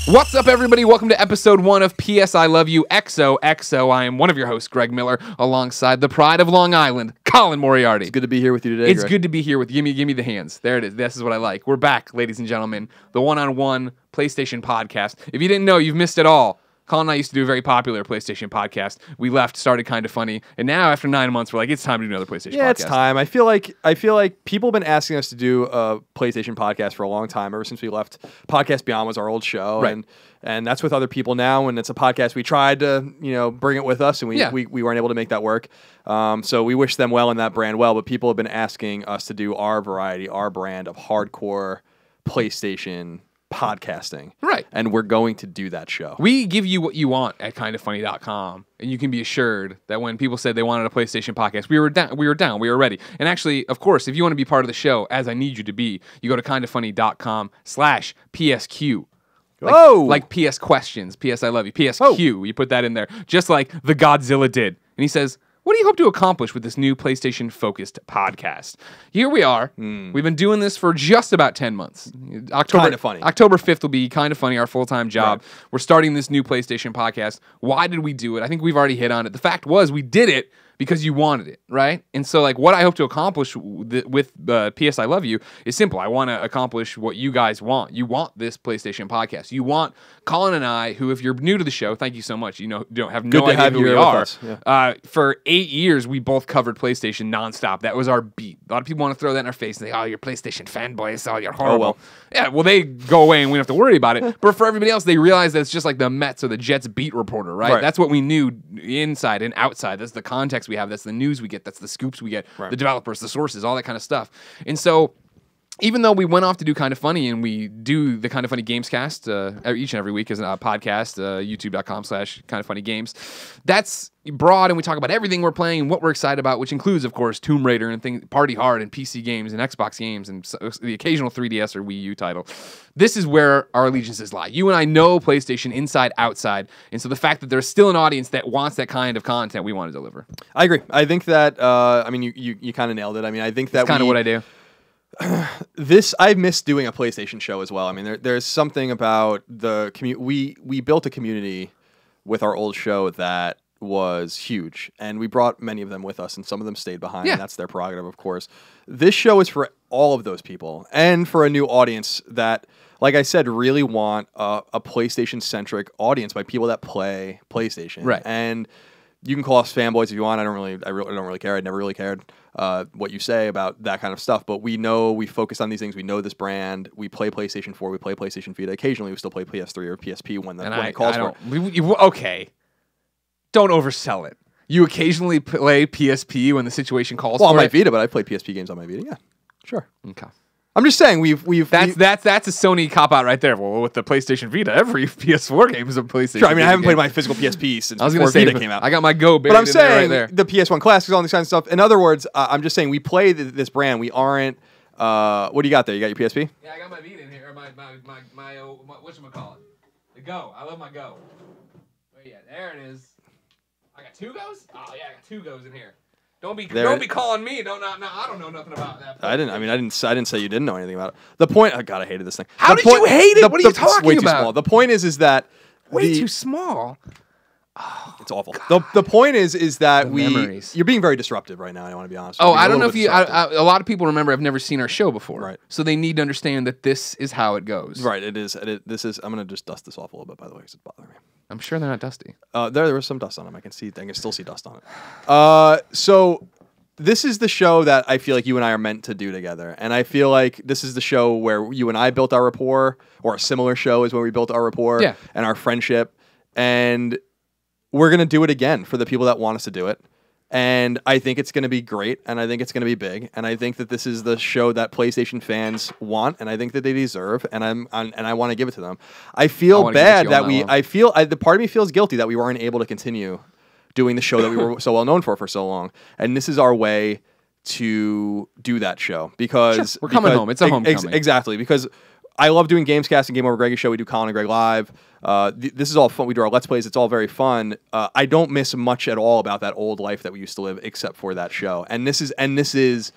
What's up, everybody? Welcome to episode 1 of PS I Love You, XOXO. I am one of your hosts, Greg Miller, alongside the pride of Long Island, Colin Moriarty. It's good to be here with you today, It's Greg. good to be here with you. Give me the hands. There it is. This is what I like. We're back, ladies and gentlemen. The one-on-one PlayStation podcast. If you didn't know, you've missed it all. Colin and I used to do a very popular PlayStation podcast. We left, started Kind of Funny, and now after 9 months, we're like, it's time to do another PlayStation podcast. Yeah, it's time. I feel like people have been asking us to do a PlayStation podcast for a long time, ever since we left. Podcast Beyond was our old show, Right. and that's with other people now, and it's a podcast we tried to, bring it with us, and we Yeah. we weren't able to make that work. So we wish them well and that brand well, but people have been asking us to do our variety, our brand of hardcore PlayStation podcasting. Right. And we're going to do that show. We give you what you want at kindoffunny.com, and you can be assured that when people said they wanted a PlayStation podcast, we were down, we were ready. And actually, of course, if you want to be part of the show, as I need you to be, you go to kindoffunny.com/PSQ. Like PS questions, PS I love you, PSQ. You put that in there, just like the Godzilla did. And he says, what do you hope to accomplish with this new PlayStation-focused podcast? Here we are. We've been doing this for just about 10 months. Kinda Funny. October 5th will be Kind of Funny, our full-time job. Right. We're starting this new PlayStation podcast. Why did we do it? I think we've already hit on it. The fact was we did it because you wanted it, right? And so, like, what I hope to accomplish with PS I Love You is simple. I want to accomplish what you guys want. You want this PlayStation podcast. You want Colin and I, who, if you're new to the show, thank you so much. Don't have no idea who we are. For 8 years, we both covered PlayStation nonstop. That was our beat. A lot of people want to throw that in our face and say, "Oh, you're PlayStation fanboys. Oh, you're horrible." Oh, well. Yeah, well, they go away and we don't have to worry about it. But for everybody else, they realize that it's just like the Mets or the Jets beat reporter, right? That's what we knew inside and outside. That's the context we have. That's the news we get. That's the scoops we get. The developers, the sources, all that kind of stuff. And so, even though we went off to do Kind of Funny, and we do the Kind of Funny Gamescast each and every week as a podcast, youtube.com/kindoffunnygames, that's broad, and we talk about everything we're playing and what we're excited about, which includes, of course, Tomb Raider and Party Hard and PC games and Xbox games and the occasional 3DS or Wii U title. This is where our allegiances lie. You and I know PlayStation inside, outside, and so the fact that there's still an audience that wants that kind of content, we want to deliver. I agree. I think that, you kind of nailed it. I mean, I think that That's kind of what I do. I miss doing a PlayStation show as well. I mean, there's something about the community. We built a community with our old show that was huge, and we brought many of them with us, and some of them stayed behind, and that's their prerogative, of course. This show is for all of those people, and for a new audience that, like I said, really want a PlayStation-centric audience by people that play PlayStation. Right. And you can call us fanboys if you want. I don't really care. I never really cared what you say about that kind of stuff. But we know we focus on these things. We know this brand. We play PlayStation 4. We play PlayStation Vita. Occasionally, we still play PS3 or PSP when it calls for it. Okay. Don't oversell it. You occasionally play PSP when the situation calls for it? Well, on my Vita, but I play PSP games on my Vita. Yeah, sure. Okay. I'm just saying That's a Sony cop out right there. Well, with the PlayStation Vita, every PS4 game is a PlayStation. Sure, I mean, Vita I haven't game. played my physical PSP since I was before gonna say, Vita came out. I got my Go buried But I'm in there right saying there. the PS1 classics, all this kind of stuff. In other words, I'm just saying we play this brand. We aren't. What do you got there? You got your PSP? Yeah, I got my Vita in here. My whatchamacallit? The Go. I love my Go. Oh yeah, there it is. I got 2 Goes? Oh yeah, I got 2 Goes in here. Don't be calling me. I don't know nothing about that. I didn't say you didn't know anything about it. The point. Oh God, I hated this thing. How did you hate it? What are you talking it's way about? Too small. The point is that way too small. It's awful. The point is that memories. You're being very disruptive right now. I want to be honest. Oh, I don't know if you. A lot of people remember have never seen our show before, right? So they need to understand that this is how it goes. Right. It is. This is. I'm gonna just dust this off a little bit, by the way, because it's bothering me. I'm sure they're not dusty. There was some dust on them. I can still see dust on it. So this is the show that I feel like you and I are meant to do together, and I feel like this is the show where you and I built our rapport, or a similar show is where we built our rapport and our friendship, and we're gonna do it again for the people that want us to do it. And I think it's going to be great, and I think it's going to be big, and I think that this is the show that PlayStation fans want, and I think that they deserve, and I want to give it to them. I feel bad that the part of me feels guilty that we weren't able to continue doing the show that we were so well known for so long, and this is our way to do that show because we're coming home. It's a homecoming. Exactly, because I love doing Gamescast and Game Over Greg's show. We do Colin and Greg live. This is all fun. We do our Let's Plays. It's all very fun. I don't miss much at all about that old life that we used to live, except for that show. And this is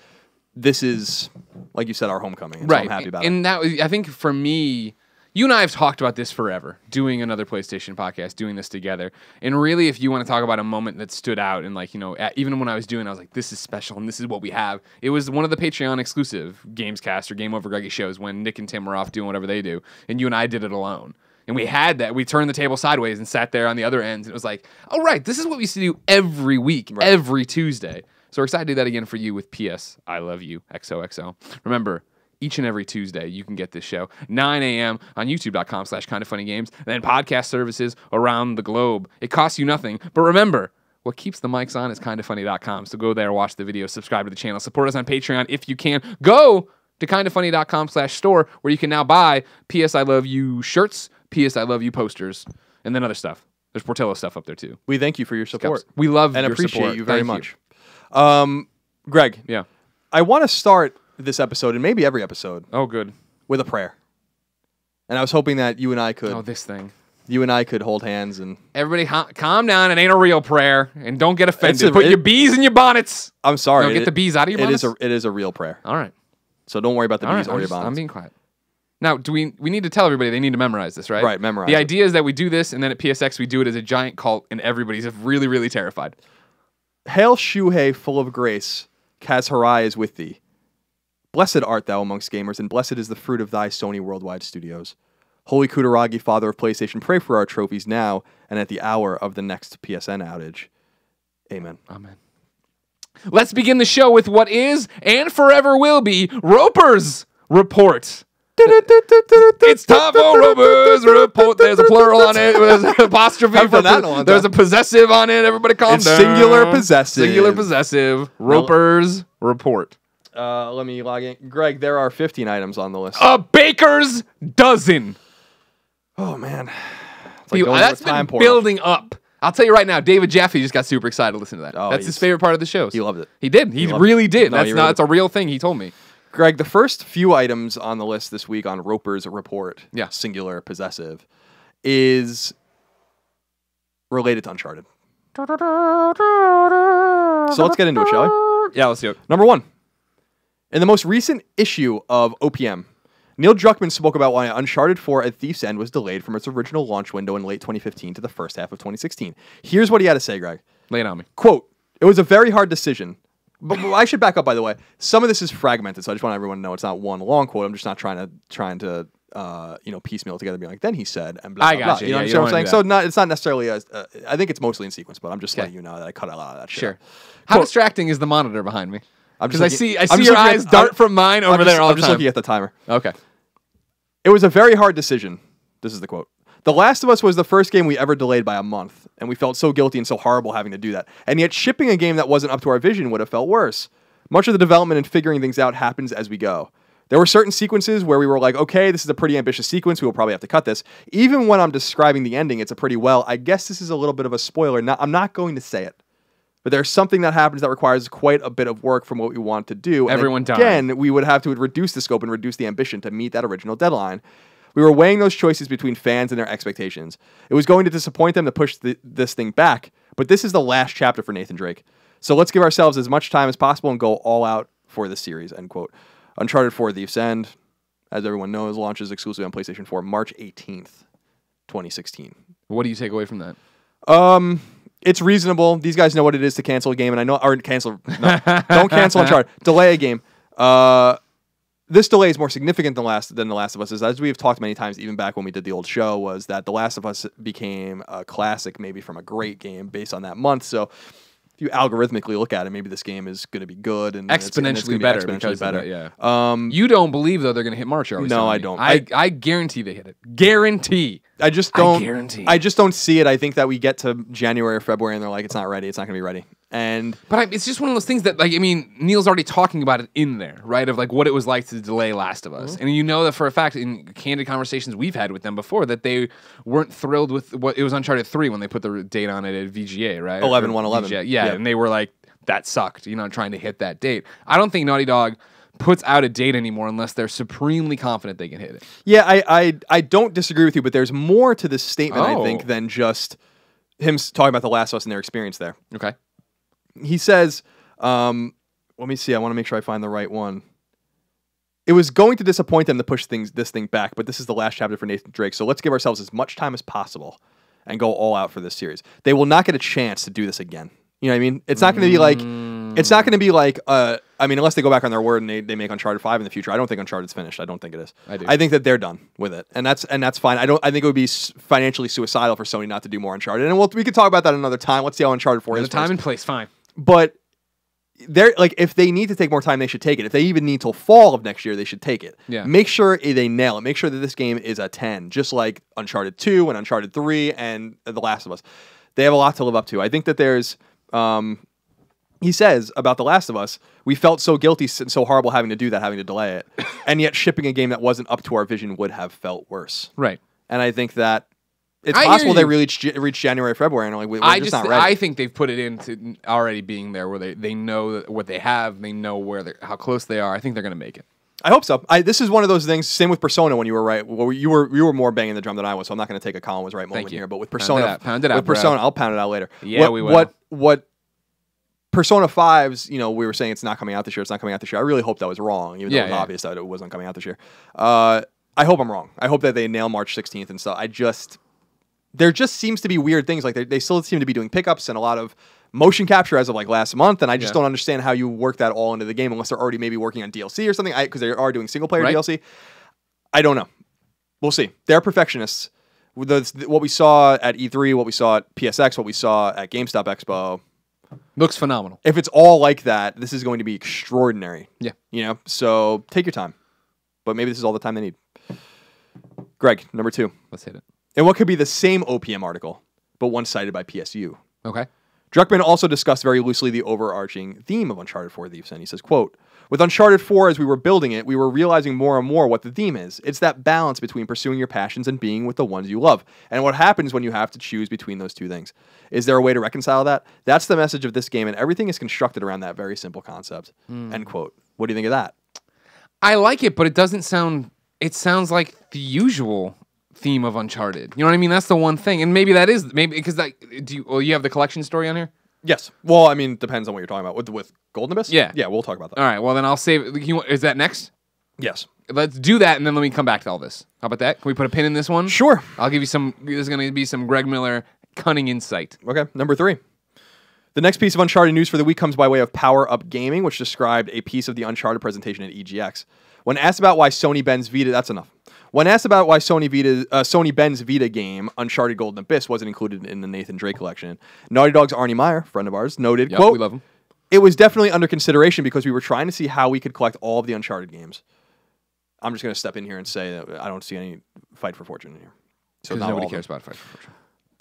like you said, our homecoming. And right. So I'm happy about it. And that, I think for me, you and I have talked about this forever, doing another PlayStation podcast, doing this together. And really, if you want to talk about a moment that stood out and like, you know, even when I was doing, I was like, this is special and this is what we have. It was one of the Patreon exclusive Gamescast or Game Over Greggy shows when Nick and Tim were off doing whatever they do. And you and I did it alone. And we had that. We turned the table sideways and sat there on the other ends. And it was like, oh, right, this is what we used to do every week, every Tuesday. So we're excited to do that again for you with PS I Love You, XOXO. Remember, each and every Tuesday, you can get this show, 9 a.m. on youtube.com/kindoffunnygames, and then podcast services around the globe. It costs you nothing. But remember, what keeps the mics on is kindoffunny.com. So go there, watch the video, subscribe to the channel, support us on Patreon if you can. Go to kindoffunny.com/store where you can now buy PS I Love You shirts, PS I Love You posters, and then other stuff. There's Portillo stuff up there too. We thank you for your support. We love and your appreciate support. you very Thank much. You. Greg. Yeah. I want to start this episode and maybe every episode. Oh, good. With a prayer. And I was hoping that you and I could. Oh, this thing. You and I could hold hands and. Everybody, calm down. It ain't a real prayer, and don't get offended. Put your bees in your bonnets. I'm sorry. Get the bees out of your bonnets. It is a real prayer. All right. So don't worry about the bees or your bonnets. I'm being quiet. Now, we need to tell everybody they need to memorize this, right? Right, memorize The idea is that we do this, and then at PSX we do it as a giant cult, and everybody's really, really terrified. Hail Shuhei, full of grace, Kaz Harai is with thee. Blessed art thou amongst gamers, and blessed is the fruit of thy Sony Worldwide Studios. Holy Kutaragi, Father of PlayStation, pray for our trophies now and at the hour of the next PSN outage. Amen. Amen. Let's begin the show with what is and forever will be Roper's Report. It's time for Roper's Report. There's a plural on it. There's an apostrophe. There's a possessive on it. Everybody calm down. Singular possessive. Singular possessive. Roper's Report. Let me log in. Greg, there are 15 items on the list. A baker's dozen. Oh, man. That's been building up. I'll tell you right now, David Jaffe just got super excited to listen to that. Oh, that's his favorite part of the show. He loved it. He did. He really did. That's a real thing he told me. Greg, the first few items on the list this week on Roper's Report, yeah, singular possessive, is related to Uncharted. So let's get into it, shall we? Yeah, let's do it. Number one. In the most recent issue of OPM, Neil Druckmann spoke about why Uncharted 4 at Thief's End was delayed from its original launch window in late 2015 to the first half of 2016. Here's what he had to say, Greg. Lay it on me. Quote, "It was a very hard decision." But I should back up, by the way. Some of this is fragmented, so I just want everyone to know it's not one long quote. I'm just not trying to piecemeal it together, being like, then he said, and blah, blah, blah. I got you. You know what I'm saying? So it's not necessarily, I think it's mostly in sequence, but I'm just letting you know that I cut a lot of that shit. Sure. How distracting is the monitor behind me? Because I see I'm your eyes dart from mine over there all the time. I'm just looking at the timer. Okay. "It was a very hard decision." This is the quote. "The Last of Us was the first game we ever delayed by a month, and we felt so guilty and so horrible having to do that. And yet shipping a game that wasn't up to our vision would have felt worse. Much of the development and figuring things out happens as we go. There were certain sequences where we were like, okay, this is a pretty ambitious sequence. We will probably have to cut this. Even when I'm describing the ending, it's a pretty I guess this is a little bit of a spoiler. I'm not going to say it. But there's something that happens that requires quite a bit of work from what we want to do. Everyone died. Again, we would have to reduce the scope and reduce the ambition to meet that original deadline. We were weighing those choices between fans and their expectations. It was going to disappoint them to push this thing back, but this is the last chapter for Nathan Drake. So let's give ourselves as much time as possible and go all out for this series," end quote. Uncharted 4 Thief's End, as everyone knows, launches exclusively on PlayStation 4 March 18th, 2016. What do you take away from that? It's reasonable. These guys know what it is to cancel a game, and I know, or cancel, no, don't cancel Uncharted. Delay a game. This delay is more significant than The Last of Us. As we have talked many times, even back when we did the old show, was that The Last of Us became a classic, maybe from a great game based on that month. So if you algorithmically look at it, maybe this game is going to be good and exponentially better. Exponentially better. Yeah. You don't believe though they're going to hit March? No, I don't. I guarantee they hit it. Guarantee. I just don't. I guarantee. I just don't see it. I think that we get to January or February and they're like, it's not ready. It's not going to be ready. But it's just one of those things that, like, I mean, Neil's already talking about it in there, right? Of like what it was like to delay Last of Us, and you know that for a fact in candid conversations we've had with them before that they weren't thrilled with what it was Uncharted 3 when they put the date on it at VGA, right? 11/1/11. Yeah, and they were like, that sucked, trying to hit that date. I don't think Naughty Dog puts out a date anymore unless they're supremely confident they can hit it. Yeah, I don't disagree with you, but there's more to this statement, I think, than just him talking about The Last of Us and their experience there. Okay. He says, let me see, I want to make sure I find the right one. it was going to disappoint them to push this thing back, but this is the last chapter for Nathan Drake, so let's give ourselves as much time as possible and go all out for this series. They will not get a chance to do this again. You know what I mean? It's not going to be like, I mean, unless they go back on their word and they make Uncharted 5 in the future. I don't think Uncharted's finished. I don't think it is. I think that they're done with it, and that's fine. I think it would be financially suicidal for Sony not to do more Uncharted, and we could talk about that another time. Let's see how Uncharted 4 is. Time and place, fine. But they're like, if they need to take more time, they should take it. If they even need till fall of next year, they should take it. Yeah. Make sure they nail it. Make sure that this game is a 10, just like Uncharted 2 and Uncharted 3 and The Last of Us. They have a lot to live up to. I think that there's, he says about The Last of Us, we felt so guilty and so horrible having to do that, having to delay it. And yet shipping a game that wasn't up to our vision would have felt worse. Right. And I think that it's possible they reach January, February, and we're just not ready. I think they've put it into already being there, where they know what they have, they know how close they are. I think they're going to make it. I hope so. This is one of those things. Same with Persona. When you were right, well, you were more banging the drum than I was. So I'm not going to take a Colin was right moment here. But with Persona, pound it out, with Persona, I'll pound it out later. Yeah, we will. What Persona 5's? You know, we were saying it's not coming out this year. It's not coming out this year. I really hope that was wrong, even though it was obvious that it wasn't coming out this year. I hope I'm wrong. I hope that they nail March 16th and stuff. There just seems to be weird things. Like they still seem to be doing pickups and a lot of motion capture as of like last month, and I just don't understand how you work that all into the game unless they're already maybe working on DLC or something, because they are doing single player DLC. I don't know. We'll see. They're perfectionists. What we saw at E3, what we saw at PSX, what we saw at GameStop Expo looks phenomenal. If it's all like that, this is going to be extraordinary. Yeah. You know, so take your time. But maybe this is all the time they need. Greg, number 2. Let's hit it. And what could be the same OPM article, but one cited by PSU. Okay. Druckmann also discussed very loosely the overarching theme of Uncharted 4 Thieves, and he says, quote, with Uncharted 4, as we were building it, we were realizing more and more what the theme is. It's that balance between pursuing your passions and being with the ones you love, and what happens when you have to choose between those two things. Is there a way to reconcile that? That's the message of this game, and everything is constructed around that very simple concept. End quote. What do you think of that? I like it, but it doesn't sound... It sounds like the usual theme of Uncharted. You know what I mean? That's the one thing. And maybe that is... Maybe because you have the collection story on here? Yes. Well, I mean, depends on what you're talking about. With Golden Abyss? Yeah. Yeah, we'll talk about that. All right. Well, then I'll save... Is that next? Yes. Let's do that, and then let me come back to all this. How about that? Can we put a pin in this one? Sure. I'll give you some... There's going to be some Greg Miller cunning insight. Okay. Number 3. The next piece of Uncharted news for the week comes by way of Power Up Gaming, which described a piece of the Uncharted presentation at EGX. When asked about why Sony bends Vita... That's enough. When asked about why Sony Ben's Vita game, Uncharted Golden Abyss, wasn't included in the Nathan Drake collection, Naughty Dog's Arnie Meyer, friend of ours, noted, quote, we love him. It was definitely under consideration because we were trying to see how we could collect all of the Uncharted games. I'm just going to step in here and say that I don't see any Fight for Fortune in here. So nobody cares about Fight for Fortune.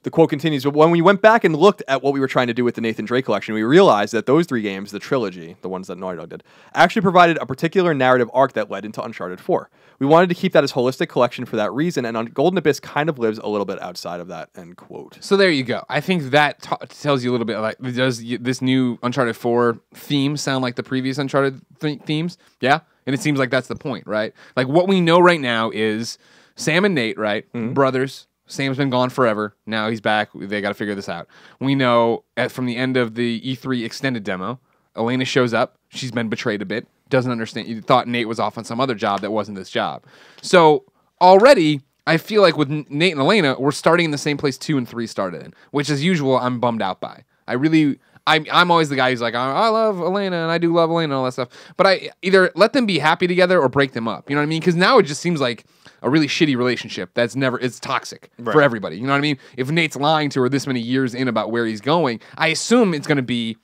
The quote continues, but when we went back and looked at what we were trying to do with the Nathan Drake collection, we realized that those 3 games, the trilogy, the ones that Naughty Dog did, actually provided a particular narrative arc that led into Uncharted 4. We wanted to keep that as holistic collection for that reason, and Golden Abyss kind of lives a little bit outside of that, end quote. So there you go. I think that tells you a little bit, like, does this new Uncharted 4 theme sound like the previous Uncharted themes? Yeah? And it seems like that's the point, right? Like, what we know right now is Sam and Nate, right? Mm-hmm. Brothers. Sam's been gone forever. Now he's back. They got to figure this out. We know from the end of the E3 extended demo, Elena shows up. She's been betrayed a bit. Doesn't understand. You thought Nate was off on some other job that wasn't this job. So already, I feel like with Nate and Elena, we're starting in the same place 2 and 3 started in, which as usual, I'm bummed out by. I'm always the guy who's like, I love Elena and I do love Elena and all that stuff. But I either let them be happy together or break them up. You know what I mean? Because now it just seems like a really shitty relationship it's toxic for everybody. You know what I mean? If Nate's lying to her this many years in about where he's going, I assume it's going to be,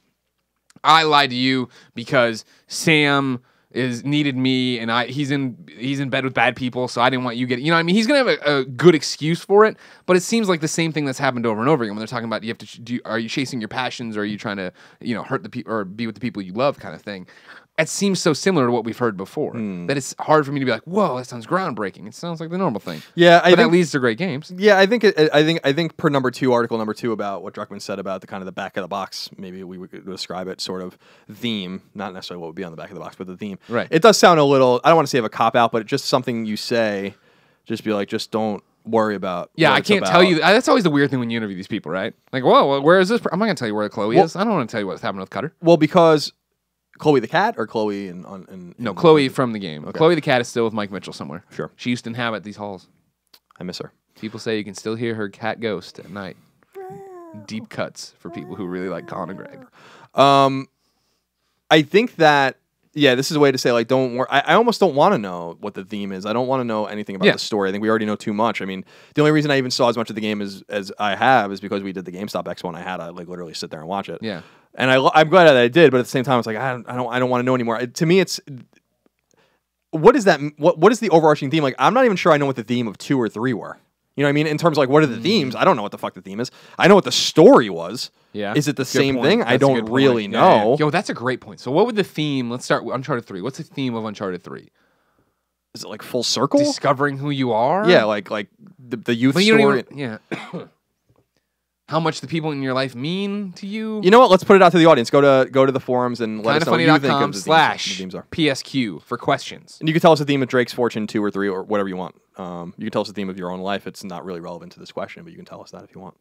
I lied to you because Sam needed me and he's in bed with bad people, so I didn't want you getting, you know what I mean? He's going to have a good excuse for it, but it seems like the same thing that's happened over and over again when they're talking about are you chasing your passions, or are you trying to, hurt the people or be with the people you love kind of thing. It seems so similar to what we've heard before that it's hard for me to be like, whoa, that sounds groundbreaking. It sounds like the normal thing. Yeah, but that leads to great games. Yeah, I think per article number 2 about what Druckmann said about the kind of the back of the box, maybe we would describe it sort of theme, not necessarily what would be on the back of the box, but the theme. Right. It does sound a little, I don't want to say of a cop out, but just something you say, just be like, just don't worry about. Yeah, I can't tell you. That's always the weird thing when you interview these people, right? Like, whoa, where is this? I'm not going to tell you where Chloe is. I don't want to tell you what's happening with Cutter. Well, because Chloe the cat or Chloe in No, Chloe from the game. Okay. Chloe the cat is still with Mike Mitchell somewhere. Sure. She used to inhabit these halls. I miss her. People say you can still hear her cat ghost at night. Deep cuts for people who really like Colin and Greg. I think that, yeah, this is a way to say, like, don't worry. I almost don't want to know what the theme is. I don't want to know anything about the story. I think we already know too much. I mean, the only reason I even saw as much of the game as I have is because we did the GameStop Expo and I had to, like, literally sit there and watch it. Yeah. And I'm glad that I did, but at the same time, it's like, I don't want to know anymore. To me, it's... What is that? What is the overarching theme? Like, I'm not even sure I know what the theme of 2 or 3 were. You know what I mean? In terms of, like, what are the themes? I don't know what the fuck the theme is. I know what the story was. Yeah. Is it the same point. thing? That's I don't really know. Yeah. Yo, that's a great point. So what would the theme... Let's start with Uncharted 3. What's the theme of Uncharted 3? Is it, like, full circle? Discovering who you are? Yeah, like the youth story. Yeah. How much the people in your life mean to you? You know what? Let's put it out to the audience. Go to the forums and let us know what you think of the themes are. PSQ for questions. And you can tell us the theme of Drake's Fortune 2 or 3 or whatever you want. You can tell us the theme of your own life. It's not really relevant to this question, but you can tell us that if you want.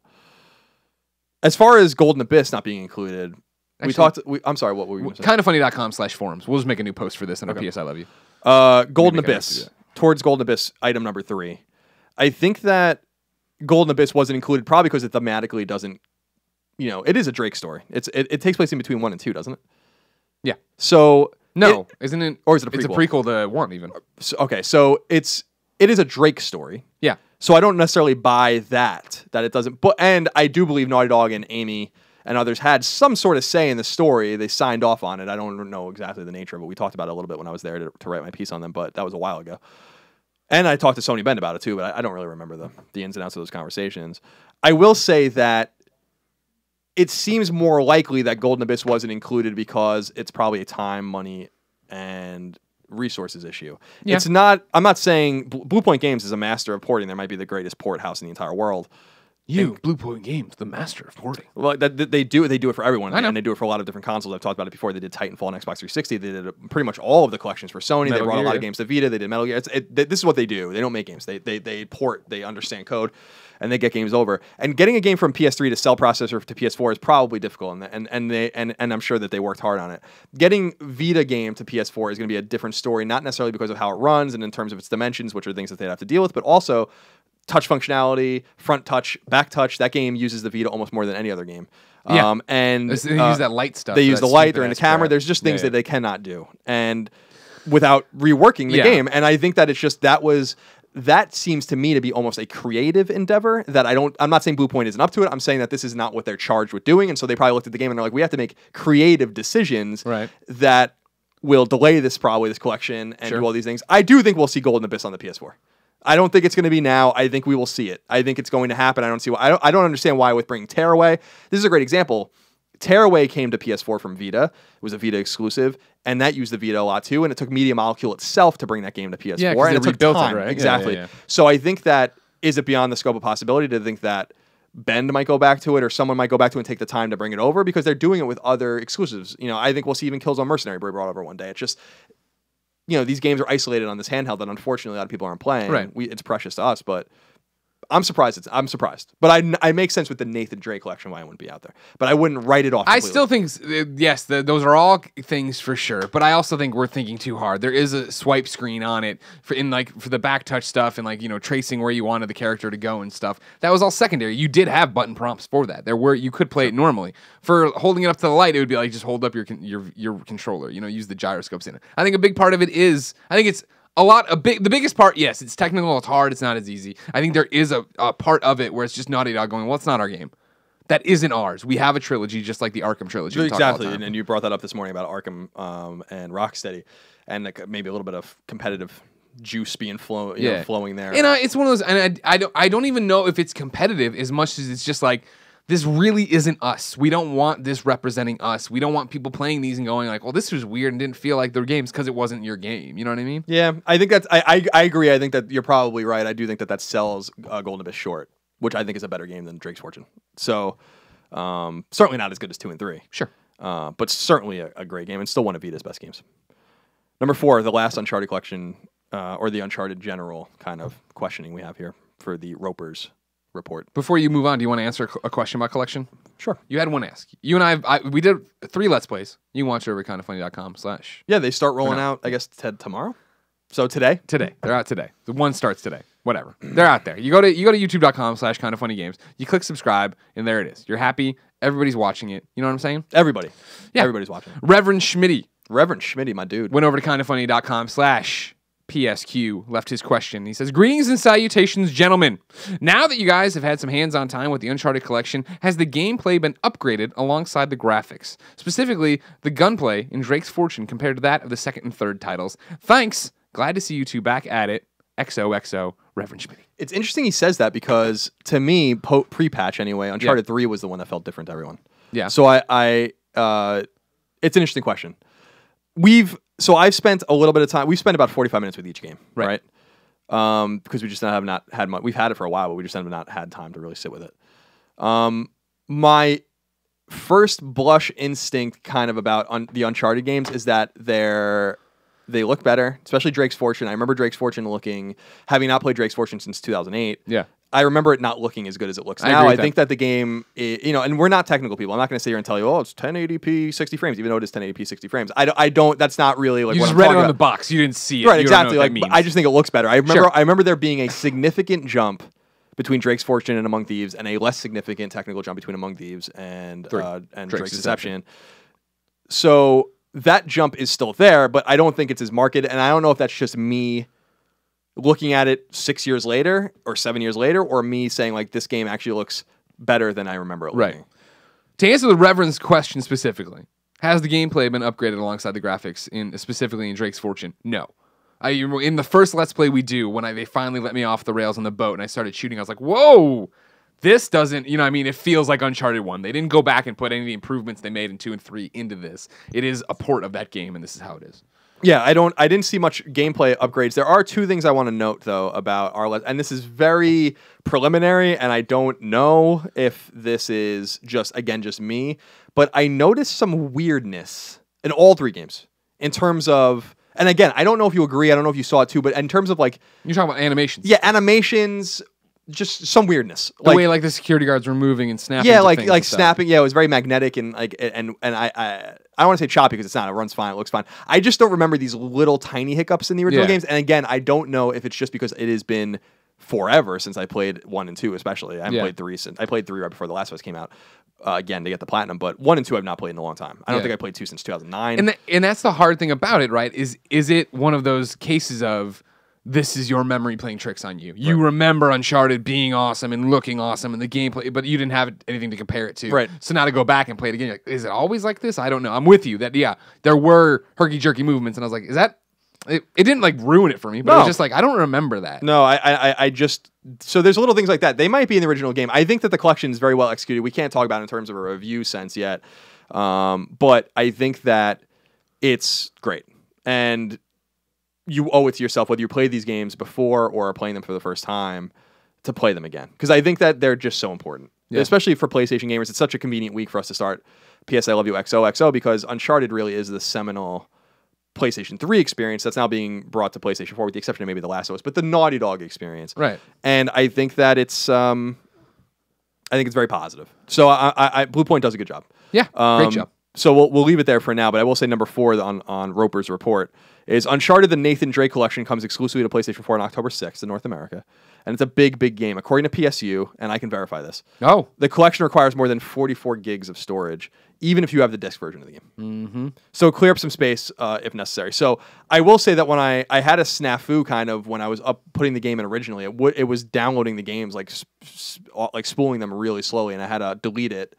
As far as Golden Abyss not being included, I'm sorry, what were we going to say? Kindafunny.com/forums. We'll just make a new post for this on our PS I Love You. Golden Abyss. Towards Golden Abyss, item number 3. I think that Golden Abyss wasn't included probably because it thematically doesn't, it is a Drake story. It takes place in between 1 and 2, doesn't it? Yeah. So isn't it? Or is it a prequel? It's a prequel to 1 even. So it is a Drake story. Yeah. So I don't necessarily buy that it doesn't. And I do believe Naughty Dog and Amy and others had some sort of say in the story. They signed off on it. I don't know exactly the nature of it. We talked about it a little bit when I was there to write my piece on them, but that was a while ago. And I talked to Sony Bend about it too, but I don't really remember the ins and outs of those conversations. I will say that it seems more likely that Golden Abyss wasn't included because it's probably a time, money, and resources issue. Yeah. It's not. I'm not saying Blue Point Games is a master of porting. They might be the greatest port house in the entire world. Blue Point Games, the master of porting. Well, they do it for everyone, and they do it for a lot of different consoles. I've talked about it before. They did Titanfall on Xbox 360. They did pretty much all of the collections for Sony. They brought a lot of games to Vita. They did Metal Gear. This is what they do. They don't make games. They port. They understand code, and they get games over. And getting a game from PS3 to cell processor to PS4 is probably difficult, and I'm sure that they worked hard on it. Getting Vita game to PS4 is going to be a different story, not necessarily because of how it runs and in terms of its dimensions, which are things that they'd have to deal with, but also touch functionality, front touch, back touch. That game uses the Vita almost more than any other game. Yeah. And they use that light stuff. They use the light. They're in the camera. There's just things that they cannot do, and without reworking the game. And I think that it's just that seems to me to be almost a creative endeavor that I'm not saying Blue Point isn't up to it. I'm saying that this is not what they're charged with doing, and so they probably looked at the game and they're like, we have to make creative decisions that will delay this collection and do all these things. I do think we'll see Golden Abyss on the PS4. I don't think it's going to be now. I think we will see it. I think it's going to happen. I don't see why. I don't understand why with bringing Tearaway. This is a great example. Tearaway came to PS4 from Vita. It was a Vita exclusive, and that used the Vita a lot too. And it took Media Molecule itself to bring that game to PS4. Yeah, and it took time. Right? Exactly. Yeah. So I think that is it beyond the scope of possibility to think that Bend might go back to it, or someone might go back to it and take the time to bring it over because they're doing it with other exclusives. I think we'll see even Killzone Mercenary be brought over one day. It's just, these games are isolated on this handheld that unfortunately a lot of people aren't playing. Right. It's precious to us, but I'm surprised. But I make sense with the Nathan Drake collection why it wouldn't be out there. But I wouldn't write it off completely. I still think, yes, those are all things for sure. But I also think we're thinking too hard. There is a swipe screen on it for the back touch stuff and tracing where you wanted the character to go and stuff. That was all secondary. You did have button prompts for that. You could play it normally. For holding it up to the light, it would be like just hold up your controller. Use the gyroscopes in it. I think a big part of it is the biggest part, yes, it's technical, it's hard, it's not as easy. I think there is a part of it where it's just Naughty Dog going, well, it's not our game. That isn't ours. We have a trilogy, just like the Arkham trilogy. Exactly, and you brought that up this morning about Arkham and Rocksteady, and maybe a little bit of competitive juice being flowing there. And it's one of those, and I don't even know if it's competitive as much as it's just like, this really isn't us. We don't want this representing us. We don't want people playing these and going like, well, this was weird and didn't feel like their games because it wasn't your game. You know what I mean? Yeah, I think I agree. I think that you're probably right. I do think that sells Golden Abyss short, which I think is a better game than Drake's Fortune. So certainly not as good as 2 and 3. Sure. But certainly a great game and still one of Vita's best games. Number 4, the last Uncharted collection, or the Uncharted general kind of questioning we have here for the Ropers report. Before you move on, do you want to answer a question about collection? Sure. You had one ask. You and we did 3 Let's Plays. You can watch it over at kindoffunny.com/ Yeah, they start rolling out, I guess, tomorrow. So today? Today. They're out today. The one starts today. Whatever. They're out there. You go to youtube.com/ kindoffunnygames. You click subscribe, and there it is. You're happy. Everybody's watching it. You know what I'm saying? Everybody. Yeah. Everybody's watching. Reverend Schmitty my dude. went over to kindoffunny.com/ PSQ, left his question. He says, greetings and salutations, gentlemen. Now that you guys have had some hands-on time with the Uncharted collection, has the gameplay been upgraded alongside the graphics? Specifically, the gunplay in Drake's Fortune compared to that of the second and third titles. Thanks. Glad to see you two back at it. XOXO, Reverend Schmitty. It's interesting he says that because, to me, pre-patch anyway, Uncharted 3 was the one that felt different to everyone. Yeah. So it's an interesting question. I've spent a little bit of time. We've spent about 45 minutes with each game, right? Because we just have not had much. We've had it for a while, but we just have not had time to really sit with it. My first blush instinct kind of about the Uncharted games is that they look better, especially Drake's Fortune. I remember Drake's Fortune having not played Drake's Fortune since 2008. Yeah. I remember it not looking as good as it looks now. I think that the game, and we're not technical people. I'm not going to sit here and tell you, oh, it's 1080p 60 frames, even though it is 1080p 60 frames. I don't. That's not really like you what just I'm read talking it on about. the box. You didn't see it. Right, you exactly. Don't know what that means. I just think it looks better. I remember there being a significant jump between Drake's Fortune and Among Thieves, and a less significant technical jump between Among Thieves and Drake's Deception. So that jump is still there, but I don't think it's as marked, and I don't know if that's just me looking at it 6 years later or 7 years later, or me saying like this game actually looks better than I remember it looking. Right. To answer the Reverend's question specifically, has the gameplay been upgraded alongside the graphics specifically in Drake's Fortune? No. In the first Let's Play we do, when they finally let me off the rails on the boat and I started shooting, I was like, whoa, this doesn't, it feels like Uncharted 1. They didn't go back and put any of the improvements they made in 2 and 3 into this. It is a port of that game, and this is how it is. Yeah, I didn't see much gameplay upgrades. There are 2 things I want to note though about and this is very preliminary, and I don't know if this is just me, but I noticed some weirdness in all 3 games in terms of, and again, I don't know if you agree, I don't know if you saw it too, but in terms of like, you're talking about animations. Yeah, animations. Just some weirdness. The way like the security guards were moving and snapping. Yeah, like snapping. Yeah, it was very magnetic and like and I don't want to say choppy because it's not. It runs fine. It looks fine. I just don't remember these little tiny hiccups in the original games. And again, I don't know if it's just because it has been forever since I played 1 and 2, especially. I haven't played 3 since I played 3 right before The Last of Us came out. Again, to get the platinum, but 1 and 2 I've not played in a long time. I don't think I played 2 since 2009. And that's the hard thing about it, right? Is it one of those cases of this is your memory playing tricks on you? You remember Uncharted being awesome and looking awesome and the gameplay, but you didn't have anything to compare it to. Right. So now to go back and play it again, like, is it always like this? I don't know. I'm with you that, there were herky-jerky movements, and I was like, is that... It didn't like ruin it for me, but it was just like, I don't remember that. No, I just... So there's little things like that. They might be in the original game. I think that the collection is very well executed. We can't talk about it in terms of a review sense yet. But I think that it's great. And you owe it to yourself, whether you played these games before or are playing them for the first time, to play them again. Because I think that they're just so important. Yeah. Especially for PlayStation gamers. It's such a convenient week for us to start PS I Love You XOXO, because Uncharted really is the seminal PlayStation 3 experience that's now being brought to PlayStation 4, with the exception of maybe The Last of Us, but the Naughty Dog experience. Right. And I think that it's very positive. So Blue Point does a good job. Yeah, great job. So we'll leave it there for now, but I will say number 4 on Roper's report is Uncharted: The Nathan Drake Collection comes exclusively to PlayStation 4 on October 6th in North America. And it's a big, big game. According to PSU, and I can verify this, the collection requires more than 44 gigs of storage, even if you have the disc version of the game. Mm-hmm. So clear up some space if necessary. So I will say that when I had a snafu kind of when I was putting the game in originally, it was downloading the games like spooling them really slowly, and I had to delete it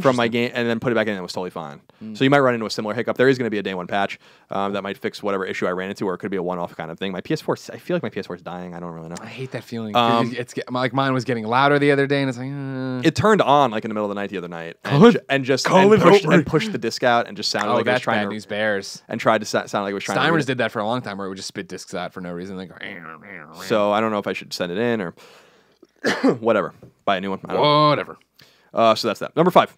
from my game and then put it back in, and it was totally fine. So you might run into a similar hiccup. There is going to be a day 1 patch that might fix whatever issue I ran into, or it could be a one-off kind of thing. My PS4, I feel like my PS4 is dying. I don't really know. I hate that feeling. It's like mine was getting louder the other day, and it's like it turned on like in the middle of the night the other night, and pushed the disc out and just sounded like it was trying to. News bears. And tried to sound like it was trying. Steimers did that for a long time, where it would just spit discs out for no reason. Like, so I don't know if I should send it in or whatever. Buy a new one. Whatever. So that's that. Number 5.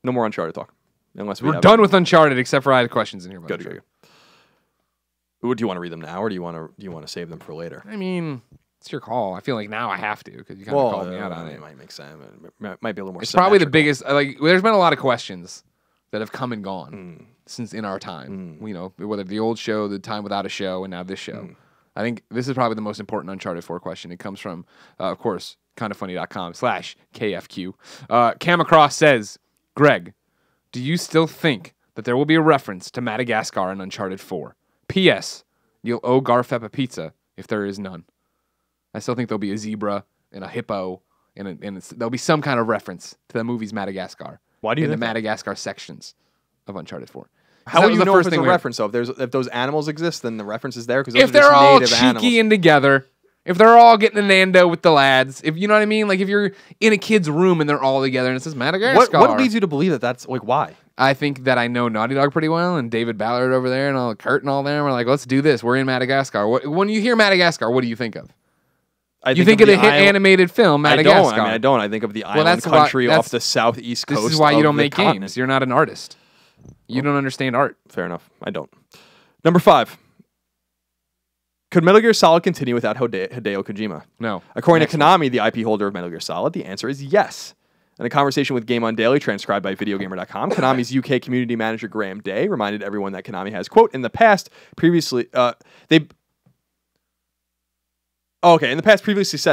No more Uncharted talk. Unless we're done with Uncharted, except for I had questions in here. Good. Do you want to read them now, or do you want to save them for later? I mean, It's your call. I feel like now I have to because you kind of called me out on it. It might make sense. It might be a little more. It's probably the biggest. Like, there's been a lot of questions that have come and gone since in our time. You know, whether the old show, the time without a show, and now this show. I think this is probably the most important Uncharted 4 question. It comes from, of course, kindoffunny.com/KFQ. Cam Across says, Greg, do you still think that there will be a reference to Madagascar in Uncharted 4? P.S. You'll owe Garfep a pizza if there is none. I still think there'll be a zebra and a hippo, and there'll be some kind of reference to the movie's Madagascar. Why do you in think the Madagascar sections of Uncharted 4? How will you know if it's a reference, though? If those animals exist, then the reference is there? Because if they're all cheeky and together, if they're all getting a Nando with the lads, if you know what I mean? Like, if you're in a kid's room and they're all together and it says Madagascar. What leads you to believe that that's, like, why? I think that I know Naughty Dog pretty well, and David Ballard over there, and all Kurt and all them. We're like, let's do this. We're in Madagascar. When you hear Madagascar, what do you think of? You think of the hit animated film Madagascar. I don't. I think of the island country off the southeast coast. This is why you don't make games. You're not an artist. You don't understand art. Fair enough. I don't. Number 5. Could Metal Gear Solid continue without Hideo Kojima? No. According to Konami, the IP holder of Metal Gear Solid, the answer is yes. In a conversation with Game On Daily, transcribed by videogamer.com, Konami's UK community manager Graham Day reminded everyone that Konami has, quote, in the past previously said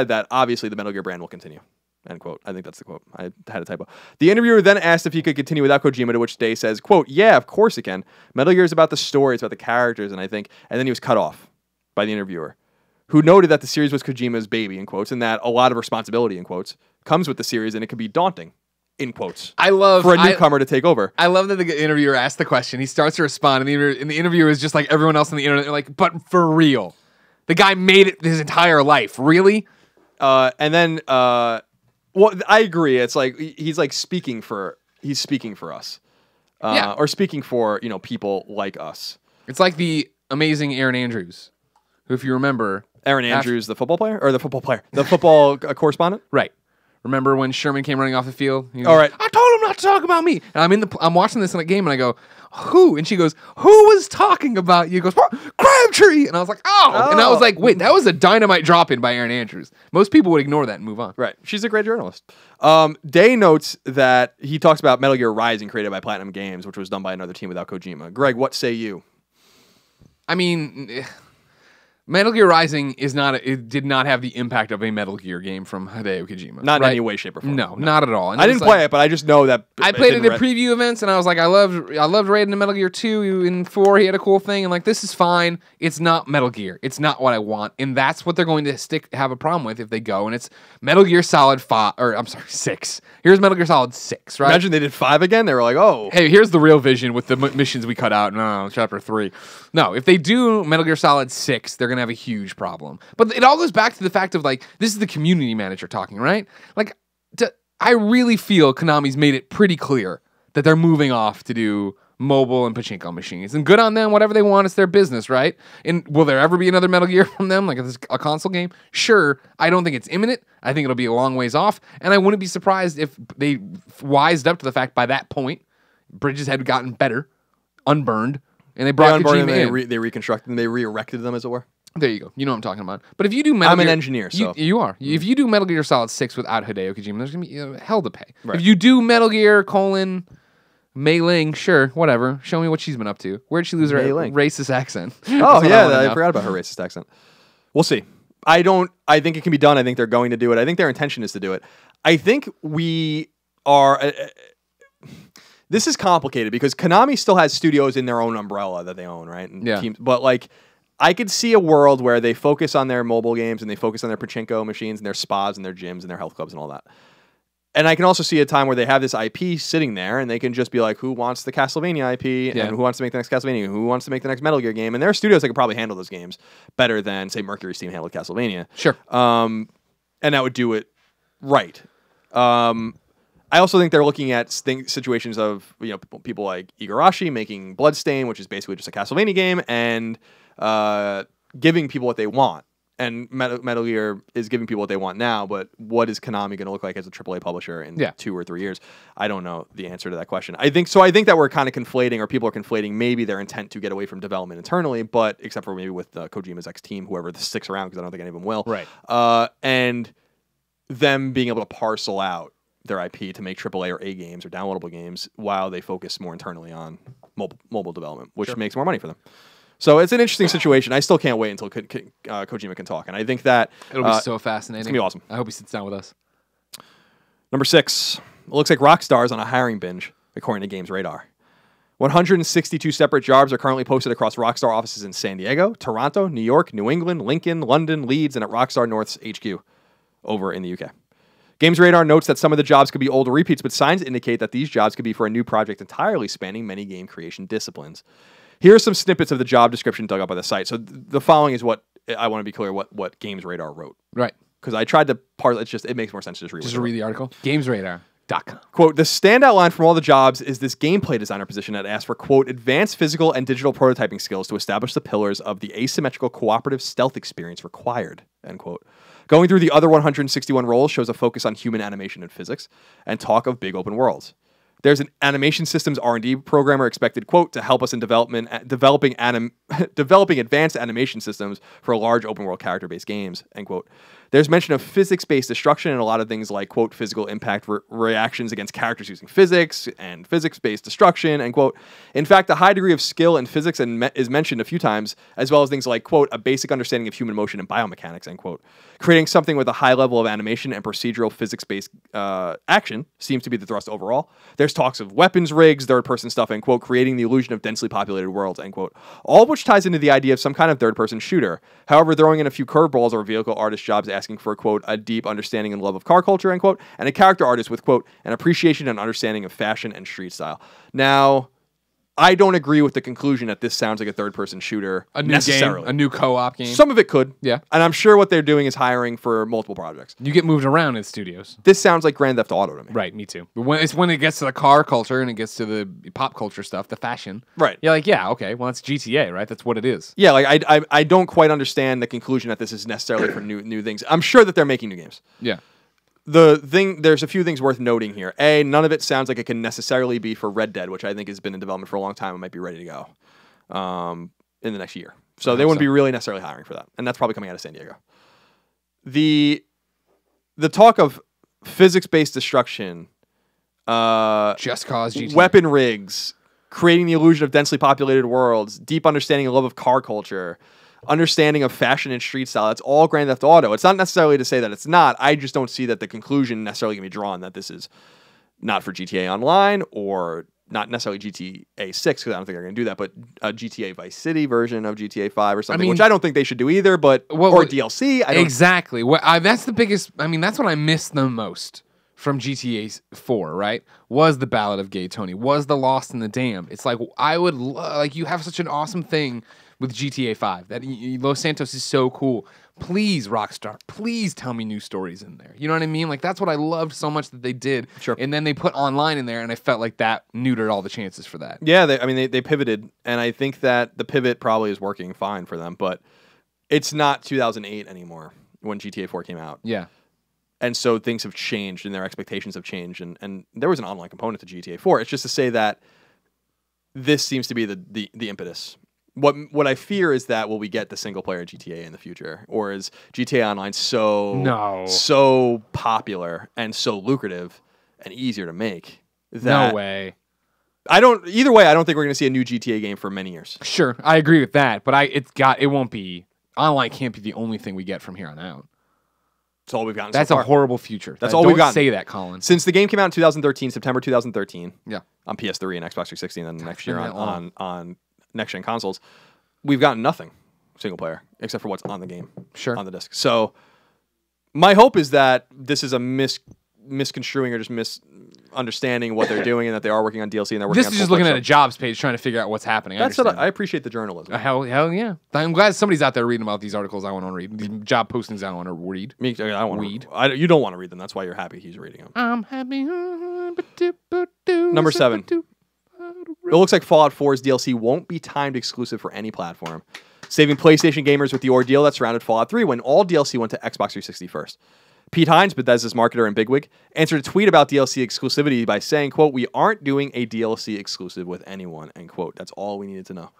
that obviously the Metal Gear brand will continue. End quote. I think that's the quote. I had a typo. The interviewer then asked if he could continue without Kojima, to which Day says, quote, yeah, of course it can. Metal Gear is about the story, it's about the characters, and then he was cut off by the interviewer, who noted that the series was Kojima's baby, in quotes, and that a lot of responsibility, in quotes, comes with the series, and it can be daunting, in quotes, for a newcomer to take over. I love that the interviewer asked the question. He starts to respond, and the interviewer is just like everyone else on the internet. They're like, but for real. The guy made it his entire life. Really? Well, I agree. It's like he's speaking for us, or speaking for people like us. It's like the amazing Aaron Andrews, who, if you remember, Aaron Andrews, the football correspondent, right? Remember when Sherman came running off the field? All right, I told him not to talk about me. And I'm watching this in a game, and I go, who? And she goes, who was talking about you? He goes, Crabtree. And I was like, oh. And I was like, wait, that was a dynamite drop in by Aaron Andrews. Most people would ignore that and move on. Right. She's a great journalist. Day notes that he talks about Metal Gear Rising, created by Platinum Games, which was done by another team without Kojima. Greg, what say you? I mean, Metal Gear Rising it did not have the impact of a Metal Gear game from Hideo Kojima. Not in any way, shape, or form. No, not at all. And I didn't play it, but I just know that I played it at preview events, and I was like, I loved Raiden in Metal Gear 2. In 4, he had a cool thing, and this is fine. It's not Metal Gear. It's not what I want, and that's what they're going to have a problem with if they go. And it's Metal Gear Solid 6. Here's Metal Gear Solid 6. Right? Imagine they did 5 again. They were like, oh, hey, here's the real vision with the missions we cut out. No, chapter 3. No, if they do Metal Gear Solid 6, they're gonna have a huge problem. But it all goes back to the fact of this is the community manager talking, right? I really feel Konami's made it pretty clear that they're moving off to do mobile and pachinko machines, and good on them. Whatever they want, it's their business, right? And will there ever be another Metal Gear from them, like a console game? Sure. I don't think it's imminent. I think it'll be a long ways off, and I wouldn't be surprised if they wised up to the fact by that point bridges had gotten better, unburned. And they brought Kojima in. They reconstructed them. They re-erected them, as it were. There you go. You know what I'm talking about. But if you do Metal Gear... I'm an engineer, so... You are. If you do Metal Gear Solid 6 without Hideo Kojima, there's going to be hell to pay. Right. If you do Metal Gear, Mei Ling, sure, whatever. Show me what she's been up to. Where'd she lose her racist accent? Oh, yeah, I forgot about her racist accent. We'll see. I think it can be done. I think they're going to do it. I think their intention is to do it. I think we are... This is complicated because Konami still has studios in their own umbrella that they own, right? And teams, but I could see a world where they focus on their mobile games and they focus on their pachinko machines and their spas and their gyms and their health clubs and all that. And I can also see a time where they have this IP sitting there and they can just be like, who wants the Castlevania IP and who wants to make the next Castlevania, who wants to make the next Metal Gear game? And there are studios that could probably handle those games better than, say, Mercury Steam handled Castlevania. Sure. And that would do it right. I also think they're looking at situations of people like Igarashi making Bloodstain, which is basically just a Castlevania game, and giving people what they want. And Metal Gear is giving people what they want now, but what is Konami going to look like as a AAA publisher in 2 or 3 years? I don't know the answer to that question. I think that we're kind of conflating, or people are conflating maybe their intent to get away from development internally, but except for maybe with Kojima's ex-team, whoever sticks around, because I don't think any of them will. Right. And them being able to parcel out their IP to make AAA or A games or downloadable games while they focus more internally on mobile development, which makes more money for them. So it's an interesting situation. I still can't wait until Kojima can talk. And I think that it'll be so fascinating. It's going to be awesome. I hope he sits down with us. Number 6. It looks like Rockstar's on a hiring binge, according to Games Radar. 162 separate jobs are currently posted across Rockstar offices in San Diego, Toronto, New York, New England, Lincoln, London, Leeds, and at Rockstar North's HQ over in the UK. Games Radar notes that some of the jobs could be old repeats, but signs indicate that these jobs could be for a new project entirely spanning many game creation disciplines. Here are some snippets of the job description dug up by the site. So the following is what I want to be clear what Games Radar wrote. Right. Because I tried to it makes more sense to just read the article. GamesRadar.com. Quote, the standout line from all the jobs is this gameplay designer position that asks for, quote, advanced physical and digital prototyping skills to establish the pillars of the asymmetrical cooperative stealth experience required, end quote. Going through the other 161 roles shows a focus on human animation and physics and talk of big open worlds. There's an animation systems R&D programmer expected, quote, to help us in developing advanced animation systems for large open world character-based games, end quote. There's mention of physics-based destruction and a lot of things like, quote, physical impact reactions against characters using physics and physics-based destruction, end quote. In fact, a high degree of skill in physics is mentioned a few times, as well as things like, quote, a basic understanding of human motion and biomechanics, end quote. Creating something with a high level of animation and procedural physics-based action seems to be the thrust overall. There's talks of weapons rigs, third-person stuff, end quote, creating the illusion of densely populated worlds, end quote. All of which ties into the idea of some kind of third-person shooter. However, throwing in a few curveballs or vehicle artist jobs asking for, quote, a deep understanding and love of car culture, end quote, and a character artist with, quote, an appreciation and understanding of fashion and street style. Now, I don't agree with the conclusion that this sounds like a third-person shooter necessarily. A new co-op game. Some of it could. Yeah. And I'm sure what they're doing is hiring for multiple projects. You get moved around in studios. This sounds like Grand Theft Auto to me. Right, me too. But when it gets to the car culture and it gets to the pop culture stuff, the fashion. Right. You're like, yeah, okay, well, it's GTA, right? That's what it is. Yeah, like I don't quite understand the conclusion that this is necessarily for new things. I'm sure that they're making new games. Yeah. There's a few things worth noting here. A, none of it sounds like it can necessarily be for Red Dead, which I think has been in development for a long time and might be ready to go in the next year. So they wouldn't be really necessarily hiring for that. And that's probably coming out of San Diego. The talk of physics-based destruction, Just Cause GTA. weapon rigs, creating the illusion of densely populated worlds, deep understanding and love of car culture, understanding of fashion and street style. It's all Grand Theft Auto. It's not necessarily to say that it's not. I just don't see that the conclusion necessarily can be drawn that this is not for GTA Online or not necessarily GTA 6, because I don't think they're going to do that, but a GTA Vice City version of GTA 5 or something, which I don't think they should do either, but or DLC. Exactly. That's the biggest... I mean, that's what I miss the most from GTA 4, right? Was the Ballad of Gay Tony. Was the Lost in the Damned. It's like, I would... you have such an awesome thing with GTA 5. That Los Santos is so cool. Please, Rockstar, please tell me new stories in there. You know what I mean? Like, that's what I loved so much that they did. Sure. And then they put online in there, and I felt like that neutered all the chances for that. Yeah, they pivoted, and I think that the pivot probably is working fine for them, but it's not 2008 anymore when GTA 4 came out. Yeah. And so things have changed, and their expectations have changed, and there was an online component to GTA 4. It's just to say that this seems to be the impetus. What I fear is that will we get the single player GTA in the future, or is GTA Online so popular and so lucrative and easier to make that No way. Either way, I don't think we're going to see a new GTA game for many years. Sure, I agree with that, but it won't be online. Can't be the only thing we get from here on out. That's all we've gotten. That's so far. A horrible future. That's all we've gotten. Don't say that, Colin. Since the game came out in 2013, September 2013. Yeah, on PS3 and Xbox 360, and then next year on next gen consoles, we've gotten nothing single player except for what's on the game, sure, on the disc. So my hope is that this is a misconstruing or just misunderstanding what they're doing, and that they are working on DLC and they're working. This is just looking at a jobs page trying to figure out what's happening. I appreciate the journalism. Hell yeah! I'm glad somebody's out there reading about these articles I want to read, these job postings I want to read. Me, I don't want to read. You don't want to read them. That's why you're happy he's reading them. I'm happy. Number 7. It looks like Fallout 4's DLC won't be timed exclusive for any platform. saving PlayStation gamers with the ordeal that surrounded Fallout 3 when all DLC went to Xbox 360 first. Pete Hines, Bethesda's marketer and bigwig, answered a tweet about DLC exclusivity by saying, quote, "We aren't doing a DLC exclusive with anyone," end quote. That's all we needed to know.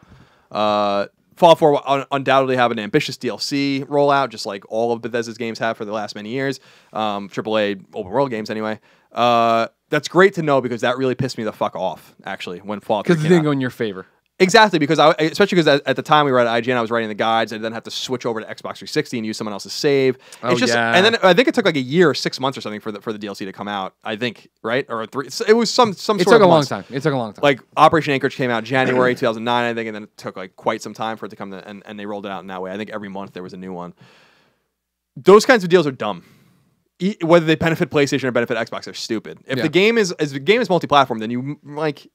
Fallout 4 will undoubtedly have an ambitious DLC rollout, just like all of Bethesda's games have for the last many years. AAA open world games, anyway. That's great to know because that really pissed me the fuck off, actually, when Fallout 3 came out. Because it didn't go in your favor. Exactly, because especially because at the time we were at IGN, I was writing the guides. I then have to switch over to Xbox 360 and use someone else's save. Oh, yeah. And then I think it took like a year or 6 months or something for the DLC to come out. I think, right, or 3. It was some sort of. It took a long time. It took a long time. Like Operation Anchorage came out January 2009, I think, and then it took like quite some time for it to come. And they rolled it out in that way. I think every month there was a new one. Those kinds of deals are dumb. Whether they benefit PlayStation or benefit Xbox, they're stupid. If the game is multi-platform, then you like.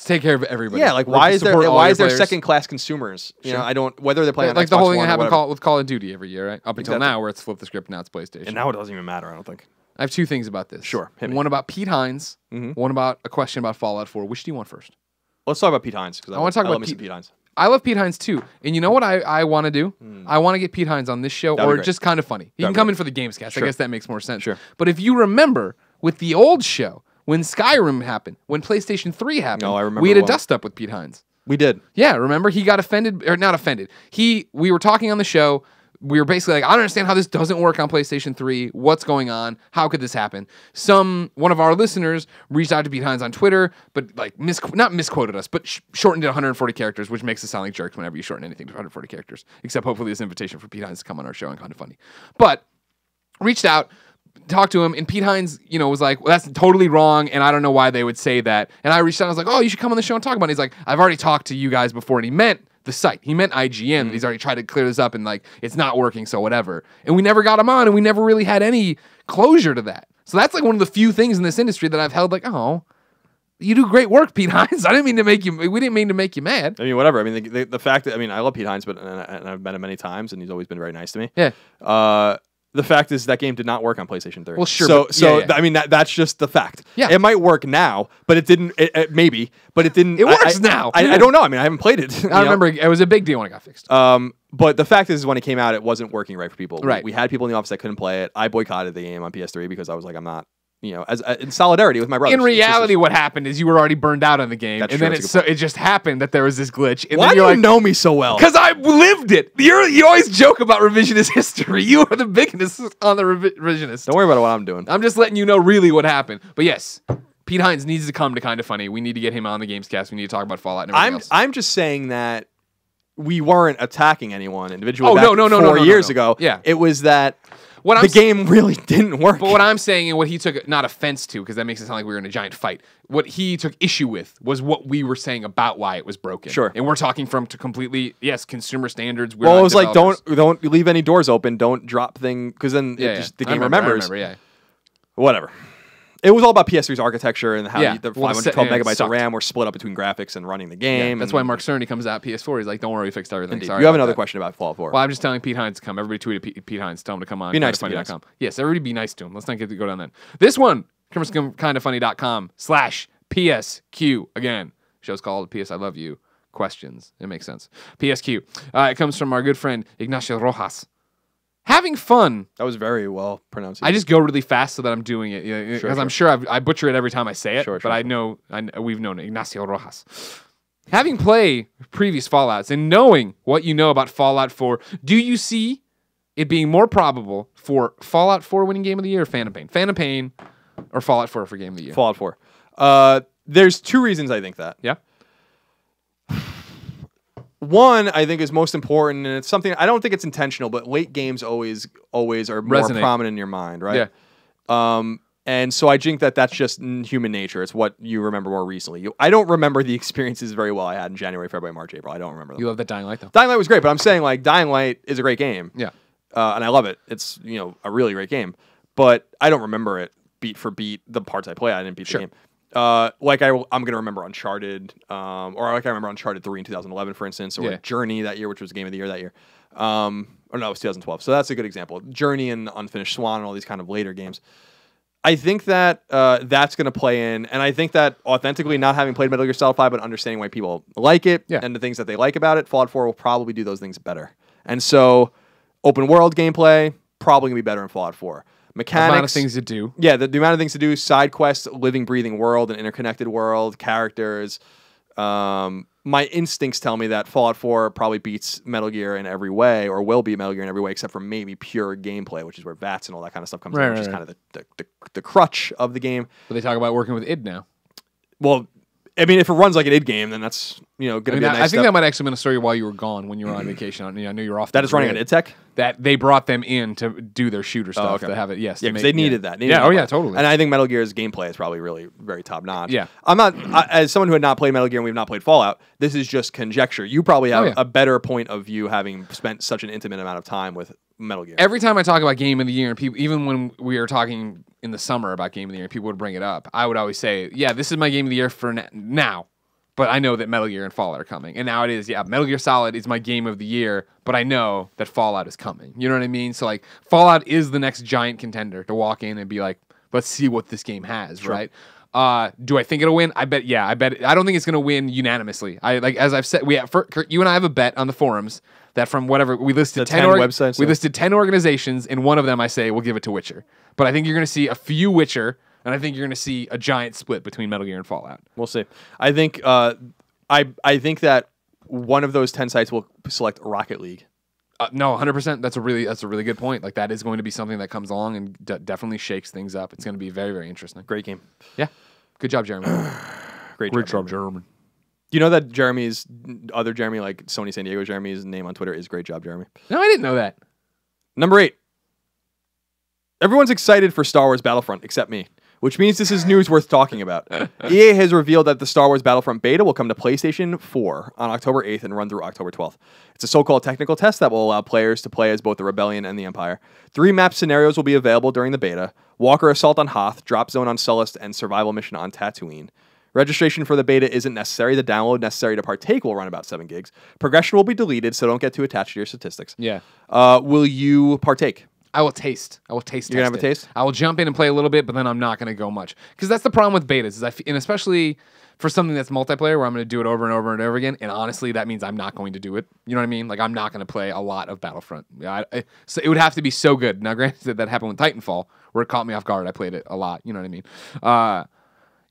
Take care of everybody. Yeah, like why is there second class consumers? You know, I don't whether they're playing like on the Xbox whole thing One that or happened whatever. with Call of Duty every year, right? Up until now, where it's flipped the script, now it's PlayStation. And now it doesn't even matter. I don't think. I have 2 things about this. Sure, hit me. One about Pete Hines. One about a question about Fallout 4. Which do you want first? Let's talk about Pete Hines because I want to talk about Pete Hines. I love Pete Hines too, and you know what I want to do? I want to get Pete Hines on this show, or just kind of funny. He can come in for the Gamescast. Sure. I guess that makes more sense. Sure. But if you remember, with the old show, when Skyrim happened, when PlayStation 3 happened, I remember we had a well. dust up with Pete Hines. We did. Yeah, remember? He got offended, or not offended. We were talking on the show. We were basically like, I don't understand how this doesn't work on PlayStation 3. What's going on? How could this happen? One of our listeners reached out to Pete Hines on Twitter, but like not misquoted us, but shortened it 140 characters, which makes us sound like jerks whenever you shorten anything to 140 characters. Except hopefully this invitation for Pete Hines to come on our show and kind of funny. But reached out, talked to him, and Pete Hines, was like, well, that's totally wrong, and I don't know why they would say that. And I reached out, I was like, oh, you should come on the show and talk about it. He's like, I've already talked to you guys before, and he meant the site. He meant IGN. He's already tried to clear this up, and like, it's not working, so whatever. And we never got him on, and we never really had any closure to that. So that's like one of the few things in this industry that I've held like, oh, you do great work, Pete Hines. We didn't mean to make you mad. I mean, whatever. I mean, the fact that, I love Pete Hines, but and I've met him many times, and he's always been very nice to me. Yeah. The fact is that game did not work on PlayStation 3. Well, sure. I mean, that's just the fact. Yeah. It might work now, but it didn't. Maybe, but it didn't. It works now. I don't know. I mean, I haven't played it. I remember it was a big deal when it got fixed. But the fact is, when it came out, it wasn't working right for people. Right. We had people in the office that couldn't play it. I boycotted the game on PS3 because I was like, I'm not. As in solidarity with my brothers. In reality, what happened is you were already burned out on the game, and then it just happened that there was this glitch. And why then do you know me so well? Because I lived it. You always joke about revisionist history. You are the biggest on the revisionist. Don't worry about what I'm doing. I'm just letting you know really what happened. But yes, Pete Hines needs to come to Kinda Funny. We need to get him on the Gamescast. We need to talk about Fallout and everything else. I'm just saying that we weren't attacking anyone individually. Oh, no, 4 years ago. Yeah. It was that the game really didn't work. But what I'm saying, and what he took not offense to, because that makes it sound like we were in a giant fight, what he took issue with was what we were saying about why it was broken. Sure. And we're talking from to completely, consumer standards. Well, it was like, don't leave any doors open. Don't drop things, because then the game remembers. Whatever. It was all about PS3's architecture and how the 512 megabytes of RAM were split up between graphics and running the game. That's why Mark Cerny comes out PS4. He's like, don't worry, we fixed everything. Sorry, you have another question about Fallout 4. Well, I'm just telling Pete Hines to come. Everybody tweeted Pete Hines. Tell him to come on. Be nice to Pete Hines. Yes, everybody be nice to him. Let's not get to go down that. This one comes from kindafunny.com/PSQ. Again, show's called PS I Love You Questions. It makes sense. PSQ. It comes from our good friend Ignacio Rojas. Having fun. That was very well pronounced. I just go really fast so that I'm doing it, because I'm sure I butcher it every time I say it. But I know we've known it. Ignacio Rojas. Having played previous Fallouts and knowing what you know about Fallout 4, do you see it being more probable for Fallout 4 winning Game of the Year or Phantom Pain? Phantom Pain or Fallout 4 for Game of the Year? Fallout 4. There's 2 reasons I think that. Yeah. One, I think, is most important, and it's something I don't think it's intentional, but late games always are more prominent in your mind, right? Yeah. And so I think that's just human nature. It's what you remember more recently. I don't remember the experiences very well I had in January, February, March, April. I don't remember them. You love that Dying Light, though. Dying Light was great, but I'm saying like Dying Light is a great game. Yeah. And I love it. It's a really great game, but I don't remember it beat for beat. The parts I play, I didn't beat the game. Like I'm gonna remember Uncharted, or like I remember Uncharted 3 in 2011, for instance, or Journey that year, which was Game of the Year that year. Or no, it was 2012. So that's a good example. Journey and Unfinished Swan and all these kind of later games. I think that that's going to play in, and I think that authentically, not having played Metal Gear Solid 5, but understanding why people like it and the things that they like about it, Fallout 4 will probably do those things better. And so, open world gameplay probably going to be better in Fallout 4. Mechanics, the amount of things to do. Yeah, the amount of things to do, side quests, living, breathing world, an interconnected world, characters. My instincts tell me that Fallout 4 probably beats Metal Gear in every way, or will beat Metal Gear in every way, except for maybe pure gameplay, which is where VATS and all that kind of stuff comes in, which is kind of the crutch of the game. But they talk about working with id now. Well, I mean, if it runs like an id game, then that's going to be a nice I think step. that might actually been a story while you were gone, when you were on vacation. I knew you were off. That is running on id tech? That they brought them in to do their shooter stuff, to have it, yes. Yeah, because they needed that. Totally. And I think Metal Gear's gameplay is probably really very top-notch. Yeah. I'm not, as someone who had not played Metal Gear and we've not played Fallout, this is just conjecture. You probably have a better point of view having spent such an intimate amount of time with Metal Gear. Every time I talk about Game of the Year, and people, even when we were talking in the summer about Game of the Year, people would bring it up, I would always say, yeah, this is my Game of the Year for now. But I know that Metal Gear and Fallout are coming. And now it is, Metal Gear Solid is my Game of the Year, but I know that Fallout is coming. You know what I mean? So, like, Fallout is the next giant contender to walk in and be like, let's see what this game has, right? Do I think it'll win? I bet. I don't think it's going to win unanimously. As I've said, you and I have a bet on the forums that from whatever, we listed 10 websites. We listed 10 organizations, and one of them I say we'll give it to Witcher. But I think you're going to see a few Witcher, and I think you're going to see a giant split between Metal Gear and Fallout. We'll see. I think I think that one of those 10 sites will select Rocket League. No, 100%. That's a really good point. Like, that is going to be something that comes along and definitely shakes things up. It's going to be very, very interesting. Great game. Yeah. Good job, Jeremy. Great job, Jeremy. Do you know that Jeremy's other Jeremy, like Sony San Diego Jeremy's name on Twitter is Great Job, Jeremy? No, I didn't know that. Number 8. Everyone's excited for Star Wars Battlefront except me, which means this is news worth talking about. EA has revealed that the Star Wars Battlefront beta will come to PlayStation 4 on October 8th and run through October 12th. It's a so-called technical test that will allow players to play as both the Rebellion and the Empire. 3 map scenarios will be available during the beta: Walker Assault on Hoth, Drop Zone on Sullust, and Survival Mission on Tatooine. Registration for the beta isn't necessary. The download necessary to partake will run about 7 gigs. Progression will be deleted, so don't get too attached to your statistics. Yeah. Will you partake? I will taste. You're gonna have a taste? I will jump in and play a little bit, but then I'm not gonna go much, because that's the problem with betas. And especially for something that's multiplayer, where I'm gonna do it over and over and over again. And honestly, that means I'm not going to do it. You know what I mean? Like, I'm not gonna play a lot of Battlefront. So it would have to be so good. Now, granted, that happened with Titanfall, where it caught me off guard. I played it a lot. You know what I mean?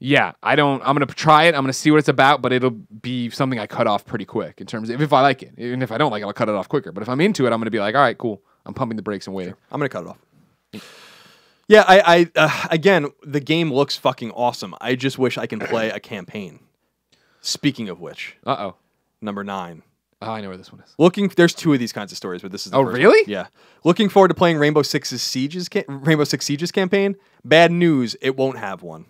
Yeah, I'm gonna try it. I'm gonna see what it's about, but it'll be something I cut off pretty quick in terms of if I like it. Even if I don't like it, I'll cut it off quicker. But if I'm into it, I'm gonna be like, all right, cool. I'm pumping the brakes and waiting. Sure. I'm gonna cut it off. Yeah, I again, the game looks fucking awesome. I just wish I can play a campaign. Speaking of which, number 9. Oh, I know where this one is. There's 2 of these kinds of stories, but this is the first really? one. Yeah. Looking forward to playing Rainbow Six Siege's campaign. Bad news, it won't have one.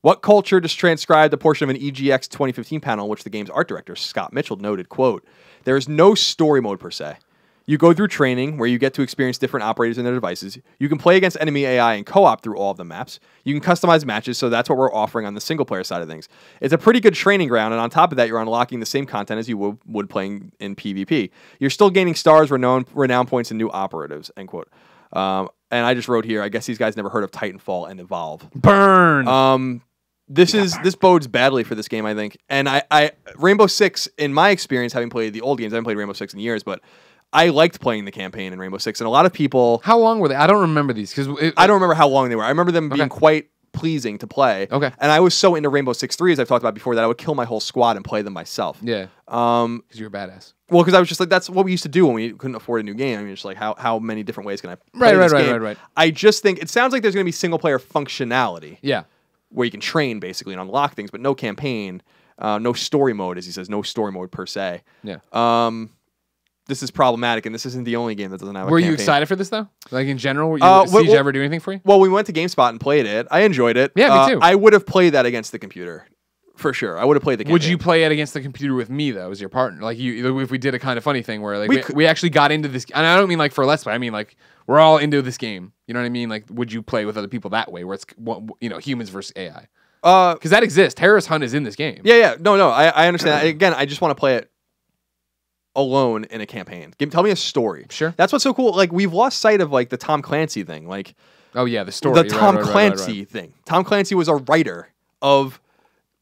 What Culture just transcribed a portion of an EGX 2015 panel in which the game's art director, Scott Mitchell, noted, quote, "There is no story mode per se. You go through training where you get to experience different operators and their devices. You can play against enemy AI and co-op through all of the maps. You can customize matches, so that's what we're offering on the single-player side of things. It's a pretty good training ground, and on top of that, you're unlocking the same content as you would playing in PvP. You're still gaining stars, renown points, and new operatives," end quote. And I just wrote here, I guess these guys never heard of Titanfall and Evolve. Burn! This bodes badly for this game, I think. And I Rainbow Six, in my experience, having played the old games, I haven't played Rainbow Six in years, but I liked playing the campaign in Rainbow Six, and a lot of people... How long were they? I don't remember these. I don't remember how long they were. I remember them being quite pleasing to play. Okay. And I was so into Rainbow Six 3, as I've talked about before, that I would kill my whole squad and play them myself. Yeah. Because you're a badass. Well, because I was just like, that's what we used to do when we couldn't afford a new game. I mean, just like, how many different ways can I play this game? Right. I just think, it sounds like there's going to be single-player functionality. Yeah. Where you can train, basically, and unlock things, but no campaign, no story mode, as he says, no story mode per se. Yeah. This is problematic, and this isn't the only game that doesn't have a Were campaign. you excited for this, though? Like, in general, did Siege ever do anything for you? Well, we went to GameSpot and played it. I enjoyed it. Yeah, me too. I would have played that against the computer, for sure. I would have played the campaign. Would you play it against the computer with me, though, as your partner? Like, if we did a kind of funny thing where, like, we actually got into this, and I don't mean, like, for Let's Play. I mean, like, we're all into this game. You know what I mean? Like, would you play with other people that way, where it's, humans versus AI? Because that exists. Terrorist Hunt is in this game. Yeah. No. I understand that. Again, I just want to play it alone in a campaign. Tell me a story. Sure. That's what's so cool. Like, we've lost sight of, like, the Tom Clancy thing. Like, Oh yeah, the story. The Tom Clancy thing. Tom Clancy was a writer of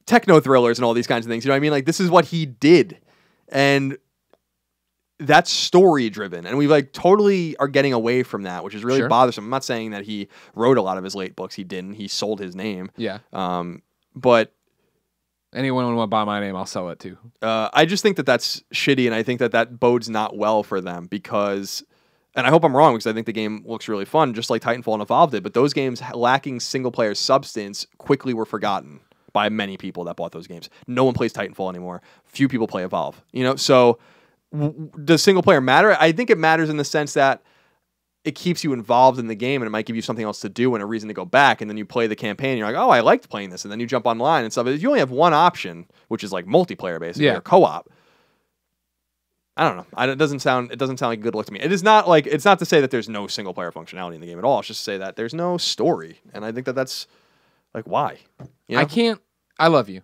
techno thrillers and all these kinds of things. You know what I mean? Like, this is what he did. And that's story driven. And we like totally are getting away from that, which is really bothersome. I'm not saying that he wrote a lot of his late books. He didn't. He sold his name. Yeah. But anyone want to buy my name, I'll sell it too. I just think that that's shitty, and I think that that bodes not well for them because, and I hope I'm wrong because I think the game looks really fun, just like Titanfall and Evolve did, but those games lacking single-player substance quickly were forgotten by many people that bought those games. No one plays Titanfall anymore. Few people play Evolve. You know, so does single-player matter? I think it matters in the sense that it keeps you involved in the game and it might give you something else to do and a reason to go back. And then you play the campaign and you're like, oh, I liked playing this. And then you jump online and stuff. If you only have one option, which is like multiplayer basically or co-op, I don't know. It doesn't sound like a good look to me. It is not like, it's not to say that there's no single player functionality in the game at all. It's just to say that there's no story. And I think that that's like, why? You know? I love you.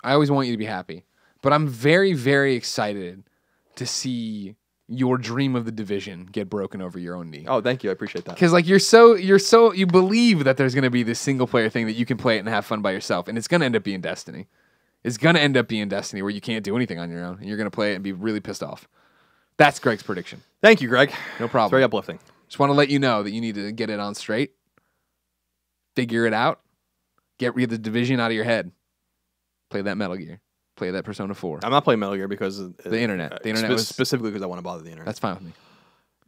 I always want you to be happy, but I'm very, very excited to see your dream of the Division get broken over your own knee. Oh, thank you. I appreciate that. Because like you believe that there's going to be this single player thing that you can play it and have fun by yourself, and it's going to end up being Destiny. It's going to end up being Destiny where you can't do anything on your own, and you're going to play it and be really pissed off. That's Greg's prediction. Thank you, Greg. No problem. It's very uplifting. Just want to let you know that you need to get it on straight, figure it out, get rid of the Division out of your head, play that Metal Gear. Play that Persona 4. I'm not playing Metal Gear because of the internet. The internet was specifically because I want to bother the internet. That's fine with me.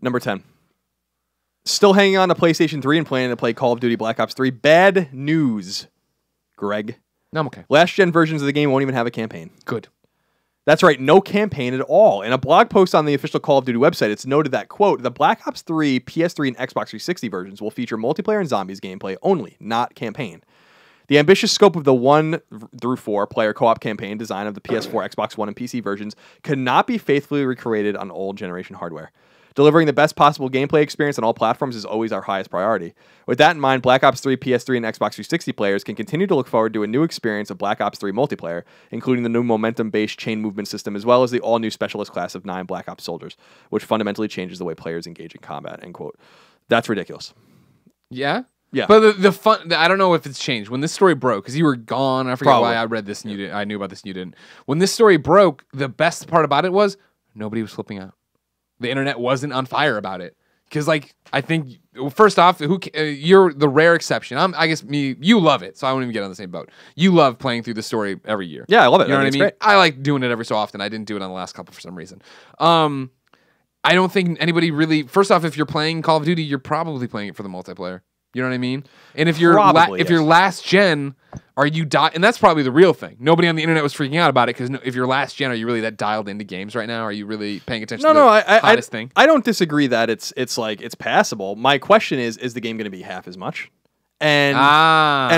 Number 10. Still hanging on to PlayStation 3 and planning to play Call of Duty Black Ops 3. Bad news, Greg. No, I'm okay. Last gen versions of the game won't even have a campaign. Good. That's right, no campaign at all. In a blog post on the official Call of Duty website, it's noted that, quote, the Black Ops 3, PS3, and Xbox 360 versions will feature multiplayer and zombies gameplay only, not campaign. The ambitious scope of the 1 through 4 player co-op campaign design of the PS4, Xbox One, and PC versions could not be faithfully recreated on old generation hardware. Delivering the best possible gameplay experience on all platforms is always our highest priority. With that in mind, Black Ops 3, PS3, and Xbox 360 players can continue to look forward to a new experience of Black Ops 3 multiplayer, including the new momentum-based chain movement system, as well as the all-new specialist class of 9 Black Ops soldiers, which fundamentally changes the way players engage in combat, end quote. That's ridiculous. Yeah? Yeah, but the fun. I don't know if it's changed when this story broke because you were gone. I forget why I read this and you didn't. I knew about this and you didn't. When this story broke, the best part about it was nobody was flipping out. The internet wasn't on fire about it because, like, I think first off, you're the rare exception. I guess you love it, so I won't even get on the same boat. You love playing through the story every year. Yeah, I love it. You know what I mean? Great. I like doing it every so often. I didn't do it on the last couple for some reason. I don't think anybody really. First off, if you're playing Call of Duty, you're probably playing it for the multiplayer. You know what I mean? And if you're if you're last gen, are you and that's probably the real thing. Nobody on the internet was freaking out about it because if you're last gen, are you really that dialed into games right now? Are you really paying attention to the hottest thing? I don't disagree that it's passable. My question is the game going to be half as much? And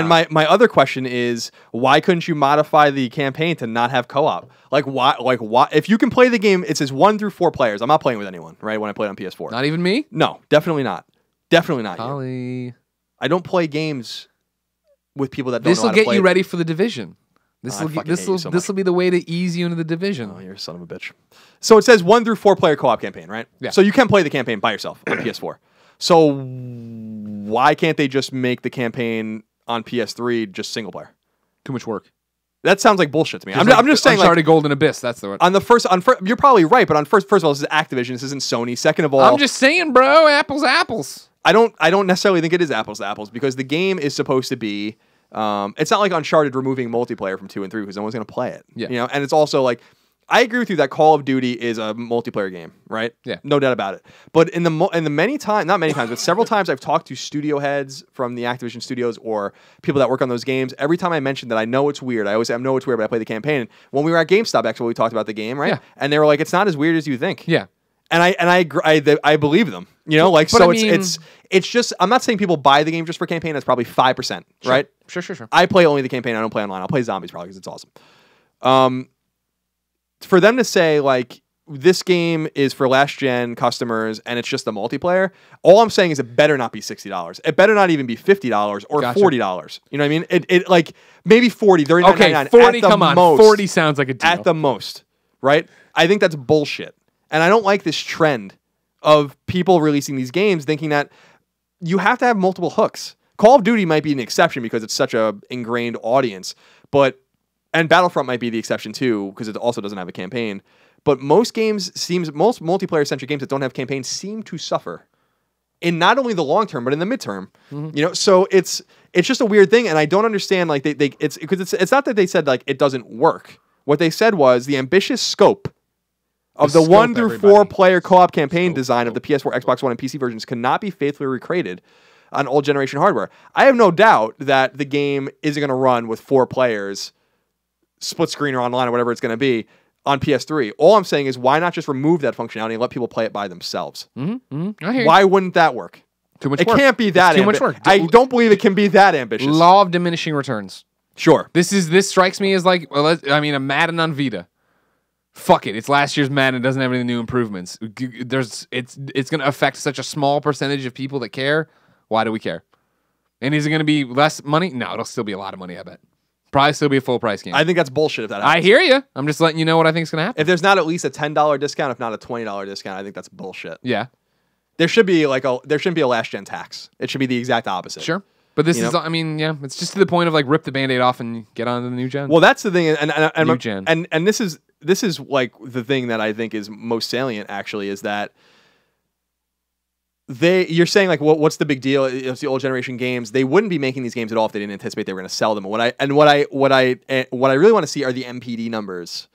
my other question is, why couldn't you modify the campaign to not have co-op? Like why if you can play the game, it says 1 through 4 players. I'm not playing with anyone, right? When I play it on PS4. Not even me? No, definitely not. Definitely not. Holly. I don't play games with people that don't know how to play. This will get you ready for the Division. This will be the way to ease you into the Division. Oh, you're a son of a bitch. So it says 1 through 4 player co-op campaign, right? Yeah. So you can play the campaign by yourself on PS4. So why can't they just make the campaign on PS3 just single player? Too much work. That sounds like bullshit to me. I'm just saying, Uncharted Golden Abyss. That's the one. On the first, you're probably right, but first of all, this is Activision. This isn't Sony. Second of all, I'm just saying, bro. Apples. I don't necessarily think it is apples to apples because the game is supposed to be. It's not like Uncharted removing multiplayer from 2 and 3 because no one's going to play it. Yeah. You know, and it's also like I agree with you that Call of Duty is a multiplayer game, right? Yeah, no doubt about it. But in the not many times, but several times I've talked to studio heads from the Activision studios or people that work on those games. Every time I mention that I know it's weird, I always say I know it's weird, but I play the campaign. When we were at GameStop, actually, we talked about the game, right? Yeah. And they were like, "It's not as weird as you think." Yeah. And I agree, I believe them, you know, like, so it's just, I'm not saying people buy the game just for campaign. That's probably 5%, right? Sure. I play only the campaign. I don't play online. I'll play zombies probably because it's awesome. For them to say like, this game is for last gen customers and it's just the multiplayer. All I'm saying is it better not be $60. It better not even be $50 or $40. You know what I mean? It like maybe $40, $39.99. Okay, 40, come on. 40 sounds like a deal. At the most, right? I think that's bullshit. And I don't like this trend of people releasing these games thinking that you have to have multiple hooks. Call of Duty might be an exception because it's such a ingrained audience, and Battlefront might be the exception too because it also doesn't have a campaign. But most multiplayer-centric games that don't have campaigns seem to suffer in not only the long term but in the midterm. So it's just a weird thing, and I don't understand. Like it's not that they said like it doesn't work. What they said was the ambitious scope of the 1 through 4 player co-op campaign design of the PS4, Xbox One, and PC versions cannot be faithfully recreated on old generation hardware. I have no doubt that the game isn't going to run with 4 players, split screen or online or whatever it's going to be, on PS3. All I'm saying is why not just remove that functionality and let people play it by themselves? Why wouldn't that work? Too much work. It can't be that too much work. I don't believe it can be that ambitious. Law of diminishing returns. Sure. This strikes me as like, a Madden on Vita. Fuck it. It's last year's Madden. It doesn't have any new improvements. It's going to affect such a small percentage of people that care. Why do we care? And is it going to be less money? No, it'll still be a lot of money, I bet. Probably still be a full price game. I think that's bullshit if that happens. I hear you. I'm just letting you know what I think is going to happen. If there's not at least a $10 discount, if not a $20 discount, I think that's bullshit. Yeah. There shouldn't be a last gen tax. It should be the exact opposite. Sure. But this is, it's just to the point of like rip the Band-Aid off and get on to the new gen. Well, that's the thing, new gen. And this is like the thing that I think is most salient actually is that you're saying like what's the big deal? It's the old generation games. They wouldn't be making these games at all if they didn't anticipate they were going to sell them. What I really want to see are the MPD numbers.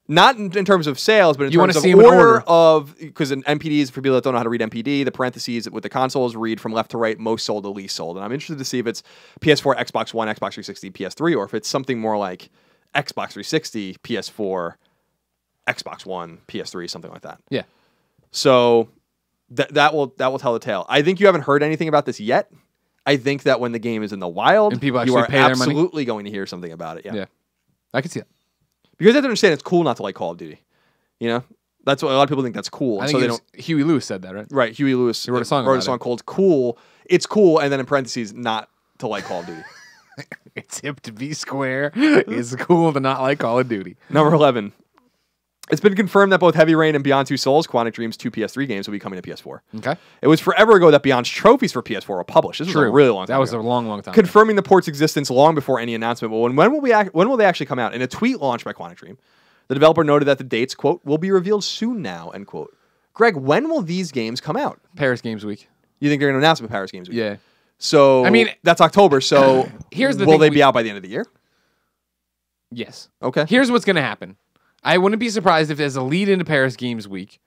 Not in terms of sales, but in terms of order of, because an MPD is, for people that don't know how to read MPD, the parentheses with the consoles read from left to right, most sold to least sold. And I'm interested to see if it's PS4, Xbox One, Xbox 360, PS3, or if it's something more like Xbox 360, PS4, Xbox One, PS3, something like that. Yeah. So that will tell the tale. I think you haven't heard anything about this yet. I think that when the game is in the wild, and people you are pay their money, absolutely going to hear something about it. Yeah. I can see that. Because you have to understand it's cool not to like Call of Duty. You know? That's what a lot of people think that's cool. I think Huey Lewis said that, right? Right. Huey Lewis wrote a song called Cool. It's cool, and then in parentheses, not to like Call of Duty. It's hip to be square. It's cool to not like Call of Duty. Number 11. It's been confirmed that both Heavy Rain and Beyond Two Souls, Quantic Dream's 2 PS3 games, will be coming to PS4. Okay. It was forever ago that Beyond's trophies for PS4 were published. This was a really long time ago. That was a long time confirming the port's existence long before any announcement. Well, when will they actually come out? In a tweet launched by Quantic Dream, the developer noted that the dates, quote, will be revealed soon now, end quote. Greg, when will these games come out? Paris Games Week. You think they're going to announce them at Paris Games Week? Yeah. So, that's October, so will they be out by the end of the year? Yes. Okay. Here's what's going to happen. I wouldn't be surprised if as a lead into Paris Games Week,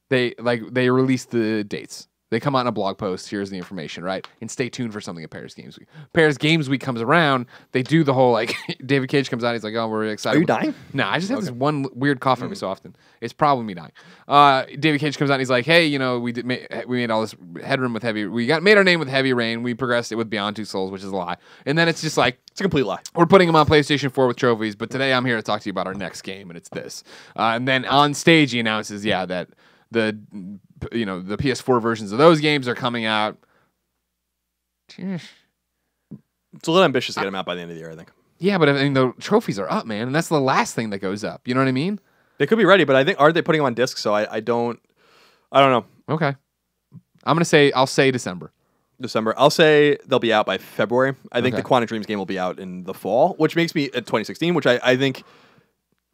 they release the dates. They come out in a blog post. Here's the information, right? And stay tuned for something at Paris Games Week. Paris Games Week comes around. They do the whole like David Cage comes out. He's like, "Oh, we're excited." Are you dying? No, I just have this one weird cough every so often. It's probably me dying. David Cage comes out. And he's like, "Hey, we made all this headroom with Heavy. We made our name with Heavy Rain. We progressed it with Beyond Two Souls, which is a lie. And then it's just like it's a complete lie. We're putting them on PlayStation 4 with trophies. But today I'm here to talk to you about our next game, and it's this. And then on stage he announces, that the PS4 versions of those games are coming out. It's a little ambitious to get them out by the end of the year, I think. Yeah, but the trophies are up, man, and that's the last thing that goes up. You know what I mean? They could be ready, but I think aren't they putting them on disc? So I don't know. Okay, I'll say December. I'll say they'll be out by February. I think the Quantic Dreams game will be out in the fall, which makes me at 2016, which I think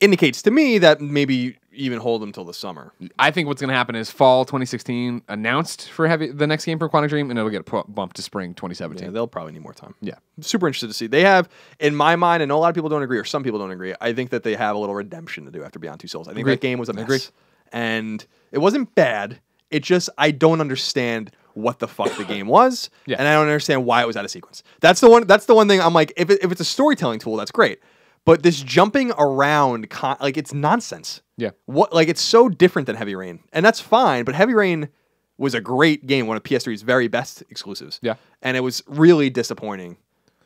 indicates to me that maybe even hold them till the summer. I think what's going to happen is fall 2016 announced for the next game for Quantic Dream, and it'll get bumped to spring 2017. Yeah, they'll probably need more time. Yeah. Super interested to see. They have, in my mind, I know a lot of people don't agree, or some people don't agree, I think that they have a little redemption to do after Beyond Two Souls. I think that game was a mess. And it wasn't bad. It just, I don't understand what the fuck the game was, and I don't understand why it was out of sequence. That's the one thing I'm like, if it's a storytelling tool, that's great. But this jumping around, it's nonsense. Yeah. It's so different than Heavy Rain. And that's fine, but Heavy Rain was a great game, one of PS3's very best exclusives. Yeah. And it was really disappointing.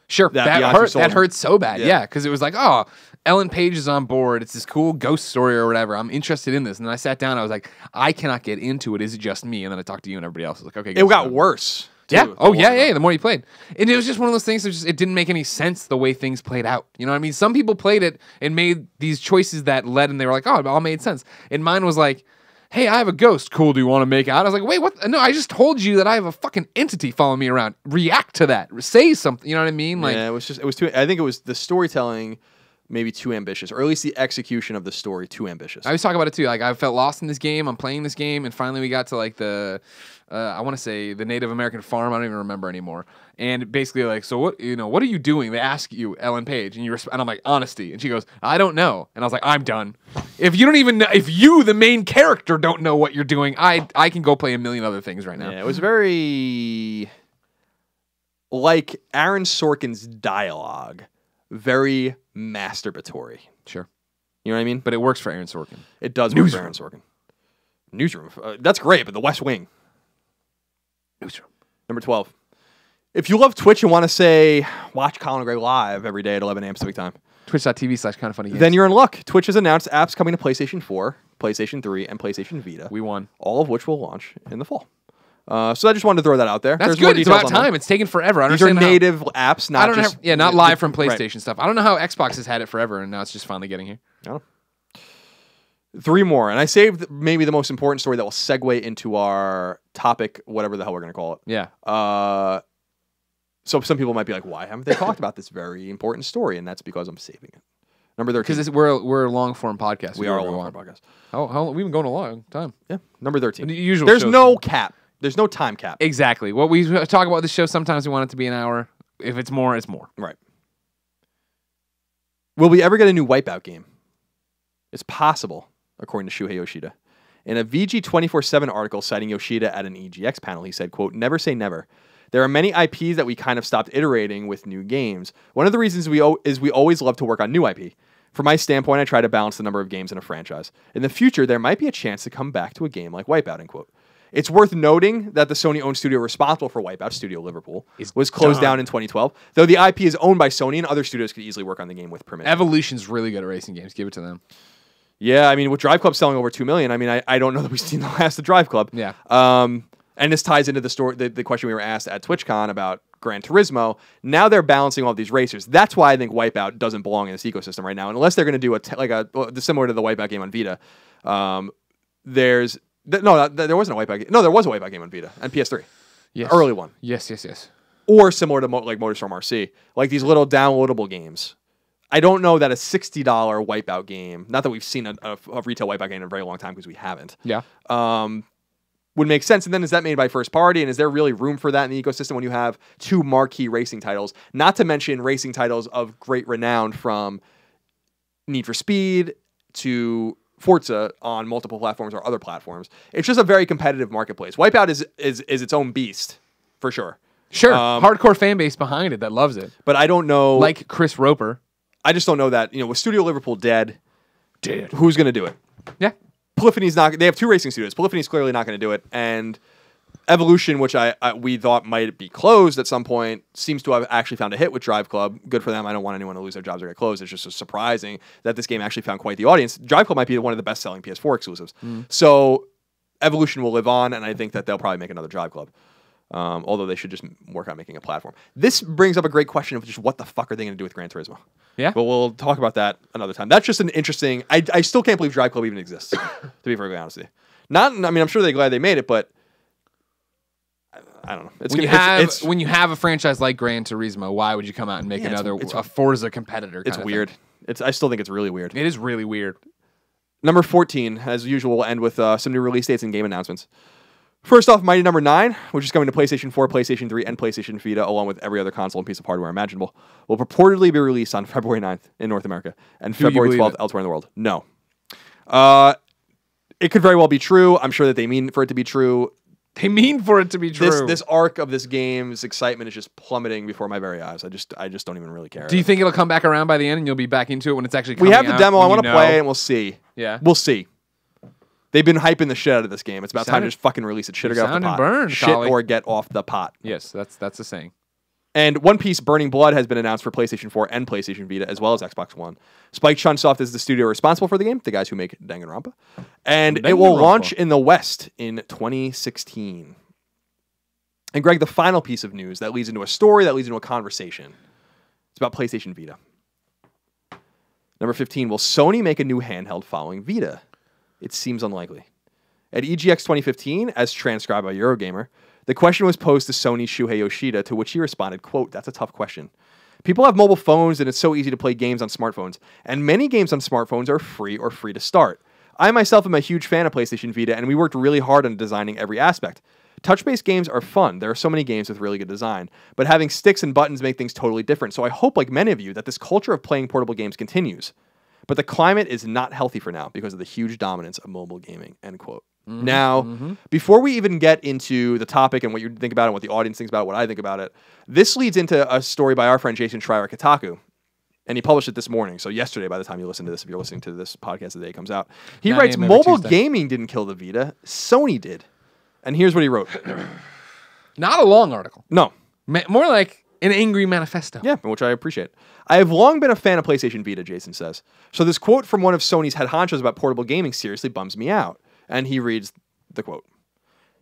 Sure. That hurt so bad. Yeah. Because it was like, oh, Ellen Page is on board. It's this cool ghost story or whatever. I'm interested in this. And then I sat down. I was like, I cannot get into it. Is it just me? And then I talked to you and everybody else. I was like, okay. It got worse. Yeah. Oh, yeah. The more you played. And it was just one of those things that it didn't make any sense the way things played out. You know what I mean? Some people played it and made these choices that led and they were like, oh, it all made sense. And mine was like, hey, I have a ghost. Cool. Do you want to make out? I was like, wait, what? No, I just told you that I have a fucking entity following me around. React to that. Say something. You know what I mean? Like, yeah, it was too. I think it was the storytelling maybe too ambitious, or at least the execution of the story too ambitious. I was talking about it too. Like, I felt lost in this game. I'm playing this game, and finally we got to like the, I want to say the Native American farm. I don't even remember anymore. And basically, like, so what? You know, what are you doing? They ask you, Ellen Page, and and I'm like, honesty. And she goes, I don't know. And I was like, I'm done. If you don't even know, if you, the main character, don't know what you're doing, I can go play a million other things right now. Yeah, it was very like Aaron Sorkin's dialogue, very masturbatory. Sure. You know what I mean? But it works for Aaron Sorkin. It does work for Aaron Sorkin. Newsroom. That's great, but The West Wing. Newsroom. Number 12. If you love Twitch and want to say, watch Colin and Greg live every day at 11 a.m. Pacific time. Twitch.tv/kindoffunnygames. Then you're in luck. Twitch has announced apps coming to PlayStation 4, PlayStation 3, and PlayStation Vita. We won. All of which will launch in the fall. So I just wanted to throw that out there. That's good. It's about time. It's taken forever. These are native apps, not just... not live from PlayStation stuff. I don't know how Xbox has had it forever, and now it's just finally getting here. I don't know. 3 more. And I saved maybe the most important story that will segue into our topic, whatever the hell we're going to call it. Yeah. So some people might be like, why haven't they talked about this very important story? And that's because I'm saving it. Number 13. Because we're a long-form podcast. We are a long-form podcast. How we've been going a long time. Yeah. Number 13. There's no cap. There's no time cap. Exactly. What we talk about this show, sometimes we want it to be an hour. If it's more, it's more. Right. Will we ever get a new Wipeout game? It's possible, according to Shuhei Yoshida. In a VG 24/7 article citing Yoshida at an EGX panel, he said, quote, never say never. There are many IPs that we kind of stopped iterating with new games. One of the reasons we always love to work on new IP. From my standpoint, I try to balance the number of games in a franchise. In the future, there might be a chance to come back to a game like Wipeout, end quote. It's worth noting that the Sony-owned studio responsible for Wipeout, Studio Liverpool, was closed down in 2012. Though the IP is owned by Sony, and other studios could easily work on the game with permission. Evolution's really good at racing games. Give it to them. Yeah, I mean, with Drive Club selling over 2 million, I mean, I don't know that we've seen the last of Drive Club. Yeah. And this ties into the question we were asked at TwitchCon about Gran Turismo. Now they're balancing all these racers. That's why I think Wipeout doesn't belong in this ecosystem right now, unless they're going to do similar to the Wipeout game on Vita. There wasn't a Wipeout game. No, there was a Wipeout game on Vita and PS3. Yes. Early one. Yes. Or similar to MotorStorm RC, like these little downloadable games. I don't know that a $60 Wipeout game, not that we've seen a retail Wipeout game in a very long time because we haven't. Yeah. Would make sense. And then is that made by first party? And is there really room for that in the ecosystem when you have 2 marquee racing titles? Not to mention racing titles of great renown, from Need for Speed to Forza on multiple platforms or other platforms. It's just a very competitive marketplace. Wipeout is its own beast, for sure. Sure. Hardcore fan base behind it that loves it. But I don't know. Like Chris Roper. I just don't know that, with Studio Liverpool dead, who's going to do it? Yeah. Polyphony's not. They have 2 racing studios. Polyphony's clearly not going to do it, and Evolution, which we thought might be closed at some point, seems to have actually found a hit with Drive Club. Good for them. I don't want anyone to lose their jobs or get closed. It's just so surprising that this game actually found quite the audience. Drive Club might be one of the best-selling PS4 exclusives. So Evolution will live on, and I think that they'll probably make another Drive Club. Although they should just work on making a platform. This brings up a great question of just what the fuck are they going to do with Gran Turismo? Yeah. But we'll talk about that another time. That's just an interesting... I still can't believe Drive Club even exists, to be perfectly honest with you. I'm sure they're glad they made it, but I don't know. When you have a franchise like Gran Turismo, why would you come out and make a Forza competitor? It's weird. I still think it's really weird. It is really weird. Number 14, as usual, we'll end with some new release dates and game announcements. First off, Mighty Number 9, which is coming to PlayStation 4, PlayStation 3, and PlayStation Vita, along with every other console and piece of hardware imaginable, will purportedly be released on February 9th in North America and February 12th elsewhere in the world. No. It could very well be true. I'm sure that they mean for it to be true. They mean for it to be true. This arc of this game's excitement is just plummeting before my very eyes. I just don't even really care. Do you think it'll come back around by the end and you'll be back into it when it's actually coming out? We have the demo. I want to play it and we'll see. Yeah. We'll see. They've been hyping the shit out of this game. It's about time to just fucking release it. Shit or get off the pot. Burned, shit Colin. or get off the pot. Yes, that's the saying. And One Piece Burning Blood has been announced for PlayStation 4 and PlayStation Vita, as well as Xbox One. Spike Chunsoft is the studio responsible for the game, the guys who make Danganronpa. And it will launch in the West in 2016. And Greg, the final piece of news that leads into a story, that leads into a conversation. It's about PlayStation Vita. Number 15, will Sony make a new handheld following Vita? It seems unlikely. At EGX 2015, as transcribed by Eurogamer, the question was posed to Sony's Shuhei Yoshida, to which he responded, quote, "That's a tough question. People have mobile phones and it's so easy to play games on smartphones, and many games on smartphones are free or free to start. I myself am a huge fan of PlayStation Vita, and we worked really hard on designing every aspect. Touch-based games are fun. There are so many games with really good design, but having sticks and buttons make things totally different. So I hope, like many of you, that this culture of playing portable games continues. But the climate is not healthy for now because of the huge dominance of mobile gaming," end quote. Now, before we even get into the topic and what you think about it, and what the audience thinks about it, what I think about it, this leads into a story by our friend Jason Schreier at Kotaku. And he published it this morning. So yesterday, by the time you listen to this, if you're listening to this podcast the day it comes out, he writes, "Mobile gaming didn't kill the Vita. Sony did." And here's what he wrote. Not a long article. No. More like an angry manifesto. Yeah, which I appreciate. "I have long been a fan of PlayStation Vita," Jason says. "So this quote from one of Sony's head honchos about portable gaming seriously bums me out." And he reads the quote.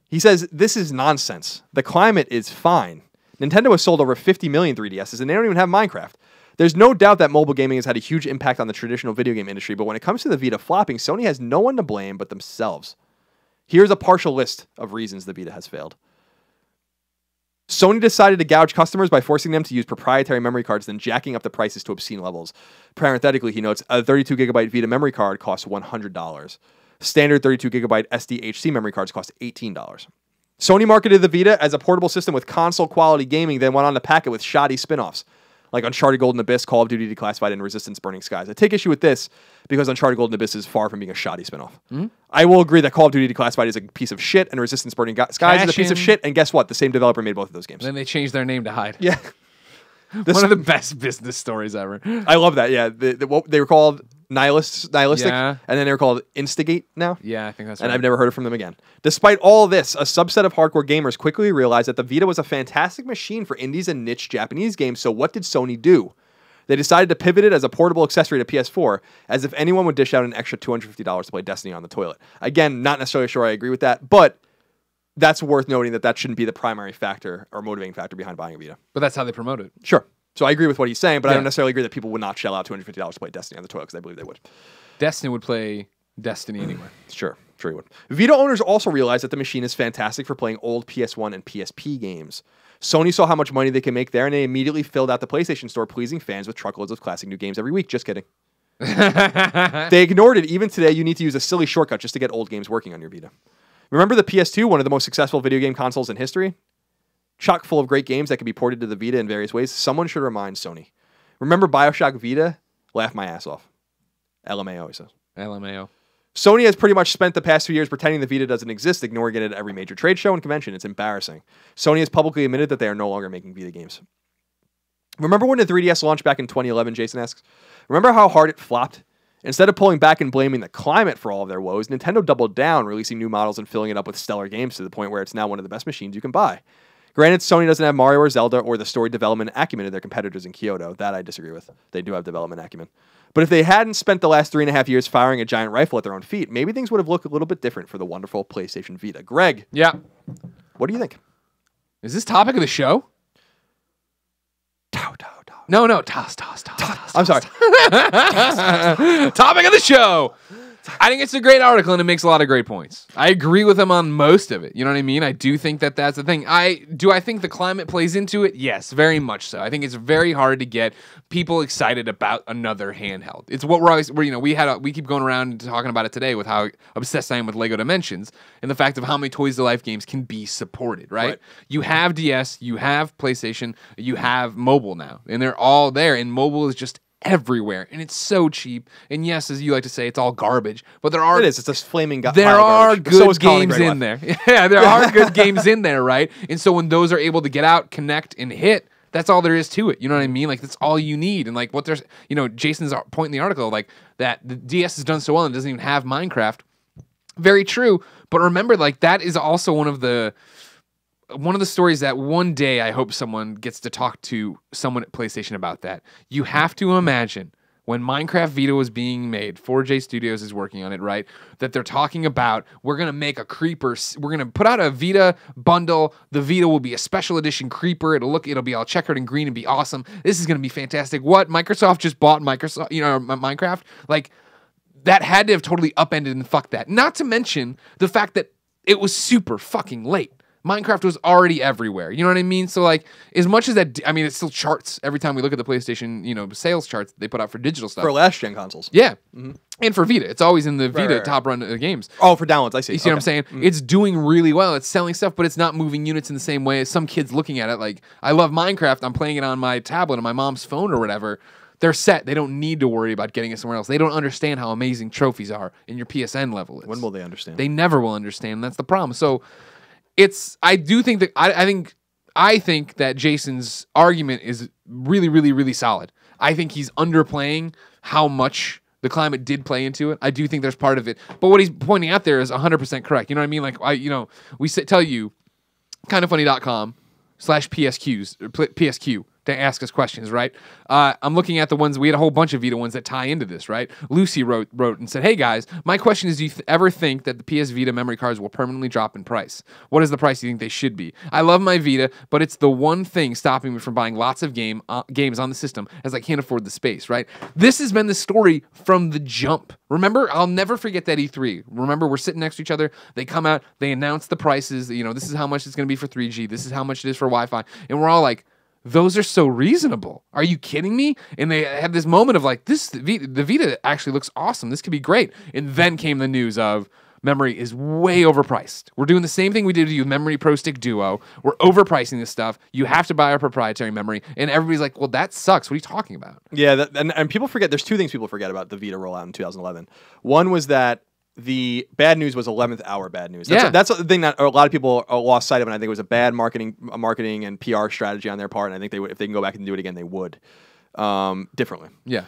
He says, "This is nonsense. The climate is fine. Nintendo has sold over 50 million 3DSs, and they don't even have Minecraft. There's no doubt that mobile gaming has had a huge impact on the traditional video game industry, but when it comes to the Vita flopping, Sony has no one to blame but themselves. Here's a partial list of reasons the Vita has failed. Sony decided to gouge customers by forcing them to use proprietary memory cards, then jacking up the prices to obscene levels. Parenthetically, he notes, a 32GB Vita memory card costs $100. Standard 32GB SDHC memory cards cost $18. Sony marketed the Vita as a portable system with console-quality gaming, then went on to pack it with shoddy spin-offs, like Uncharted Golden Abyss, Call of Duty Declassified, and Resistance Burning Skies. I take issue with this because Uncharted Golden Abyss is far from being a shoddy spin-off. I will agree that Call of Duty Declassified is a piece of shit, and Resistance Burning Skies is a piece of shit, and guess what? The same developer made both of those games. Then they changed their name to Hyde. Yeah. One of the best business stories ever. I love that, yeah. They were called Nihilistic, and then they were called Instigate now. Yeah, I think that's right. And I've never heard from them again. Despite all this, a subset of hardcore gamers quickly realized that the Vita was a fantastic machine for indies and niche Japanese games, so what did Sony do? They decided to pivot it as a portable accessory to PS4, as if anyone would dish out an extra $250 to play Destiny on the toilet. Again, not necessarily sure I agree with that, but that's worth noting that shouldn't be the primary factor or motivating factor behind buying a Vita. But that's how they promote it. Sure. So I agree with what he's saying, but I don't necessarily agree that people would not shell out $250 to play Destiny on the toilet, because I believe they would. Destiny would play Destiny anyway. Sure he would. Vita owners also realized that the machine is fantastic for playing old PS1 and PSP games. Sony saw how much money they can make there, and they immediately filled out the PlayStation Store, pleasing fans with truckloads of classic new games every week. Just kidding. They ignored it. Even today, you need to use a silly shortcut just to get old games working on your Vita. Remember the PS2, one of the most successful video game consoles in history? Chock full of great games that can be ported to the Vita in various ways. Someone should remind Sony. Remember BioShock Vita? Laugh my ass off. LMAO, he says. LMAO. Sony has pretty much spent the past 2 years pretending the Vita doesn't exist, ignoring it at every major trade show and convention. It's embarrassing. Sony has publicly admitted that they are no longer making Vita games. Remember when the 3DS launched back in 2011, Jason asks? Remember how hard it flopped? Instead of pulling back and blaming the climate for all of their woes, Nintendo doubled down, releasing new models and filling it up with stellar games to the point where it's now one of the best machines you can buy. Granted, Sony doesn't have Mario or Zelda or the story development acumen of their competitors in Kyoto. That I disagree with. They do have development acumen. But if they hadn't spent the last 3.5 years firing a giant rifle at their own feet, maybe things would have looked a little bit different for the wonderful PlayStation Vita. Greg. Yeah. What do you think? Is this topic of the show? No. Toss. I'm sorry. Topic of the show. I think it's a great article and it makes a lot of great points. I agree with him on most of it. You know what I mean? I do think that that's the thing. I think the climate plays into it? Yes, very much so. I think it's very hard to get people excited about another handheld. It's what we keep going around and talking about it today with how obsessed I am with Lego Dimensions and the fact of how many Toys to Life games can be supported, right? You have DS, you have PlayStation, you have mobile now, and they're all there, and mobile is just everywhere, and it's so cheap. And yes, as you like to say, it's all garbage, but it's a flaming there are good games in there. Yeah, there are good games in there, right? And so when those are able to get out, connect, and hit, that's all there is to it. You know what I mean? Like, that's all you need. And like what there's, Jason's point in the article, like that the DS has done so well and doesn't even have Minecraft. Very true. But remember, like, that is also one of the stories that one day I hope someone gets to talk to someone at PlayStation about that. You have to imagine when Minecraft Vita was being made, 4J Studios is working on it, right? That they're talking about, we're going to make a creeper. We're going to put out a Vita bundle. The Vita will be a special edition creeper. It'll be all checkered and green and be awesome. This is going to be fantastic. What? Microsoft just bought Minecraft? Like, that had to have totally upended and fucked that. Not to mention the fact that it was super fucking late. Minecraft was already everywhere. You know what I mean? So like, as much as that, I mean, it still charts every time we look at the PlayStation, you know, sales charts they put out for digital stuff. For last gen consoles. Yeah. And for Vita. It's always in the Vita top run of games. Oh, for downloads, I see. You see what I'm saying? It's doing really well. It's selling stuff, but it's not moving units in the same way as some kids looking at it. Like, I love Minecraft. I'm playing it on my tablet on my mom's phone or whatever. They're set. They don't need to worry about getting it somewhere else. They don't understand how amazing trophies are in your PSN level is. When will they understand? They never will understand. That's the problem. So I do think that I think that Jason's argument is really, really, really solid. I think he's underplaying how much the climate did play into it. I do think there's part of it. But what he's pointing out there is 100% correct. You know what I mean? Like, we tell you kindoffunny.com/PSQ to ask us questions, right? I'm looking at the ones, we had a whole bunch of Vita ones that tie into this, right? Lucy wrote and said, hey guys, my question is, do you ever think that the PS Vita memory cards will permanently drop in price? What is the price you think they should be? I love my Vita, but it's the one thing stopping me from buying lots of games on the system as I can't afford the space, right? This has been the story from the jump. Remember, I'll never forget that E3. Remember, we're sitting next to each other. They come out, they announce the prices. You know, this is how much it's going to be for 3G. This is how much it is for Wi-Fi. And we're all like, those are so reasonable. Are you kidding me? And they had this moment of like, the Vita actually looks awesome. This could be great. And then came the news of memory is way overpriced. We're doing the same thing we did to you with Memory Pro Stick Duo. We're overpricing this stuff. You have to buy our proprietary memory. And everybody's like, well, that sucks. What are you talking about? Yeah, and people forget, there's two things people forget about the Vita rollout in 2011. One was that the bad news was 11th hour bad news. That's the thing that a lot of people lost sight of, and I think it was a bad marketing and PR strategy on their part. And I think they would, if they can go back and do it again, they would differently. Yeah.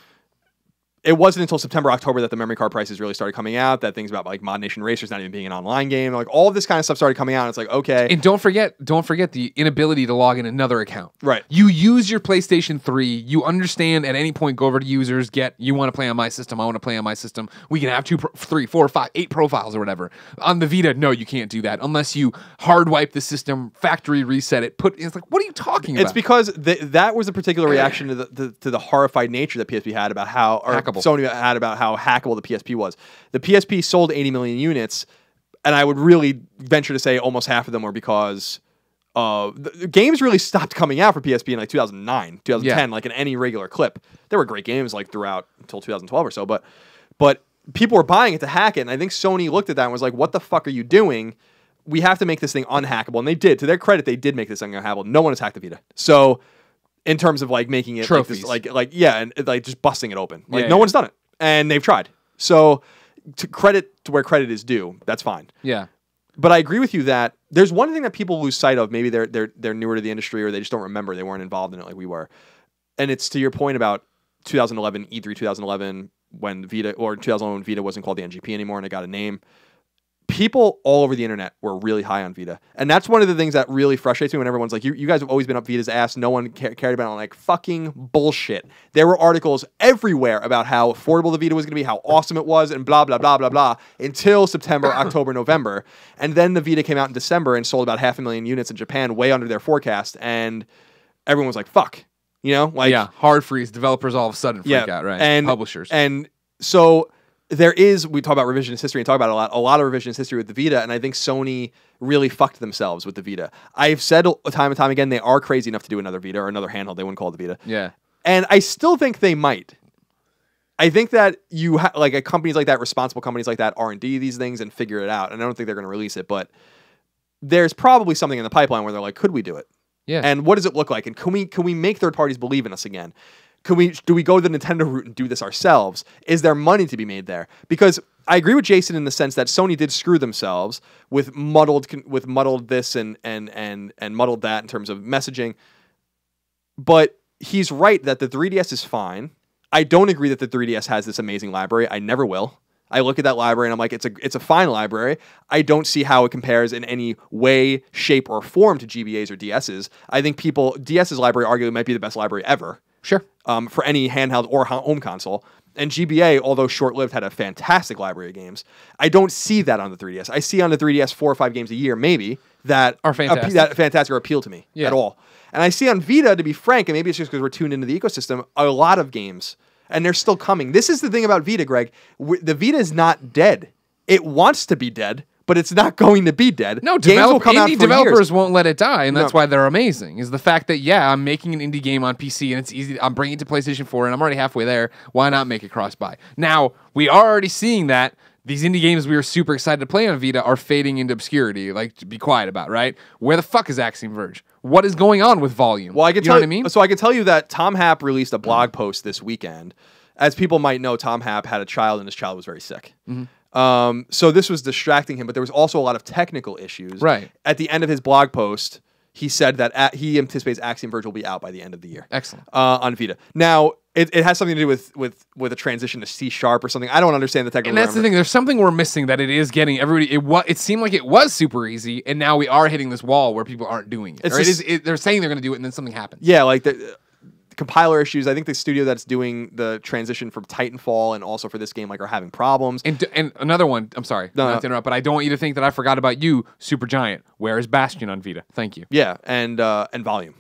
It wasn't until September, October that the memory card prices really started coming out. That things about like Mod Nation Racers not even being an online game, like all of this kind of stuff started coming out. And it's like, okay. And don't forget the inability to log in another account. Right. You use your PlayStation 3. You understand at any point, go over to users, you want to play on my system. I want to play on my system. We can have 2, 3, 4, 5, 8 profiles or whatever. On the Vita, no, you can't do that unless you hard wipe the system, factory reset it. It's like, what are you talking about? It's because that was a particular reaction to the horrified nature that PSP had about how Sony had about how hackable the PSP was. The PSP sold 80 million units, and I would really venture to say almost half of them were because the games really stopped coming out for PSP in like 2009, 2010, like in any regular clip. There were great games like throughout until 2012 or so, but people were buying it to hack it, and I think Sony looked at that and was like, what the fuck are you doing? We have to make this thing unhackable. And they did. To their credit, they did make this thing unhackable. No one has hacked the Vita. So in terms of like making it trophies, like and like just busting it open, like no one's done it, and they've tried. So to where credit is due, that's fine. Yeah, but I agree with you that there's one thing that people lose sight of. Maybe they're newer to the industry, or they just don't remember. They weren't involved in it like we were. And it's to your point about 2011 E3 2011 when Vita, or 2011 Vita wasn't called the NGP anymore and it got a name. People all over the internet were really high on Vita. And that's one of the things that really frustrates me when everyone's like, you guys have always been up Vita's ass. No one cared about it. I'm like, fucking bullshit. There were articles everywhere about how affordable the Vita was going to be, how awesome it was, and blah, blah, blah, blah, blah, until September, October, November. And then the Vita came out in December and sold about 500,000 units in Japan, way under their forecast. And everyone was like, fuck. You know? Like, yeah, hard freeze. Developers all of a sudden freak out, right? And publishers. And so we talk about revisionist history and talk about a lot of revisionist history with the Vita, and I think Sony really fucked themselves with the Vita. I've said time and time again, they are crazy enough to do another Vita or another handheld. They wouldn't call it the Vita. Yeah. And I still think they might. I think that like companies like that, responsible companies like that, R&D these things and figure it out. And I don't think they're going to release it, but there's probably something in the pipeline where they're like, could we do it? Yeah. And what does it look like? And can we make third parties believe in us again? Do we go the Nintendo route and do this ourselves? Is there money to be made there? Because I agree with Jason in the sense that Sony did screw themselves with muddled this and muddled that in terms of messaging. But he's right that the 3DS is fine. I don't agree that the 3DS has this amazing library. I never will. I look at that library and I'm like, it's a fine library. I don't see how it compares in any way, shape, or form to GBAs or DSs. I think DS's library arguably might be the best library ever. Sure. For any handheld or home console. And GBA, although short-lived, had a fantastic library of games. I don't see that on the 3DS. I see on the 3DS 4 or 5 games a year, maybe, that are fantastic. That fantastic or appeal to me at all. And I see on Vita, to be frank, and maybe it's just because we're tuned into the ecosystem, a lot of games. and they're still coming. This is the thing about Vita, Greg. The Vita is not dead. It wants to be dead, but it's not going to be dead. No, games will come out indie for developers years. won't let it die, and that's why they're amazing. Is the fact that I'm making an indie game on PC and it's easy. I'm bringing it to PlayStation 4, and I'm already halfway there. Why not make it cross-buy? Now we are already seeing that these indie games we were super excited to play on Vita are fading into obscurity. Like, to be quiet about, right? Where the fuck is Axiom Verge? What is going on with Volume? Well, I can you know what I mean. So I can tell you that Tom Happ released a blog post this weekend. As people might know, Tom Happ had a child, and his child was very sick. So this was distracting him, but there was also a lot of technical issues. Right. At the end of his blog post, he said that he anticipates Axiom Verge will be out by the end of the year. Excellent. On Vita. Now, it has something to do with a transition to C# or something. I don't understand the technical. And that's the thing. There's something we're missing that it is getting everybody. It seemed like it was super easy, and now we are hitting this wall where people aren't doing it. They're saying they're going to do it, and then something happens. Yeah, like the compiler issues. I think the studio that's doing the transition from Titanfall and also for this game are having problems. And another one, I'm sorry, not to interrupt, but I don't want you to think that I forgot about you, Supergiant. Where is Bastion on Vita? Thank you. Yeah, and Volume.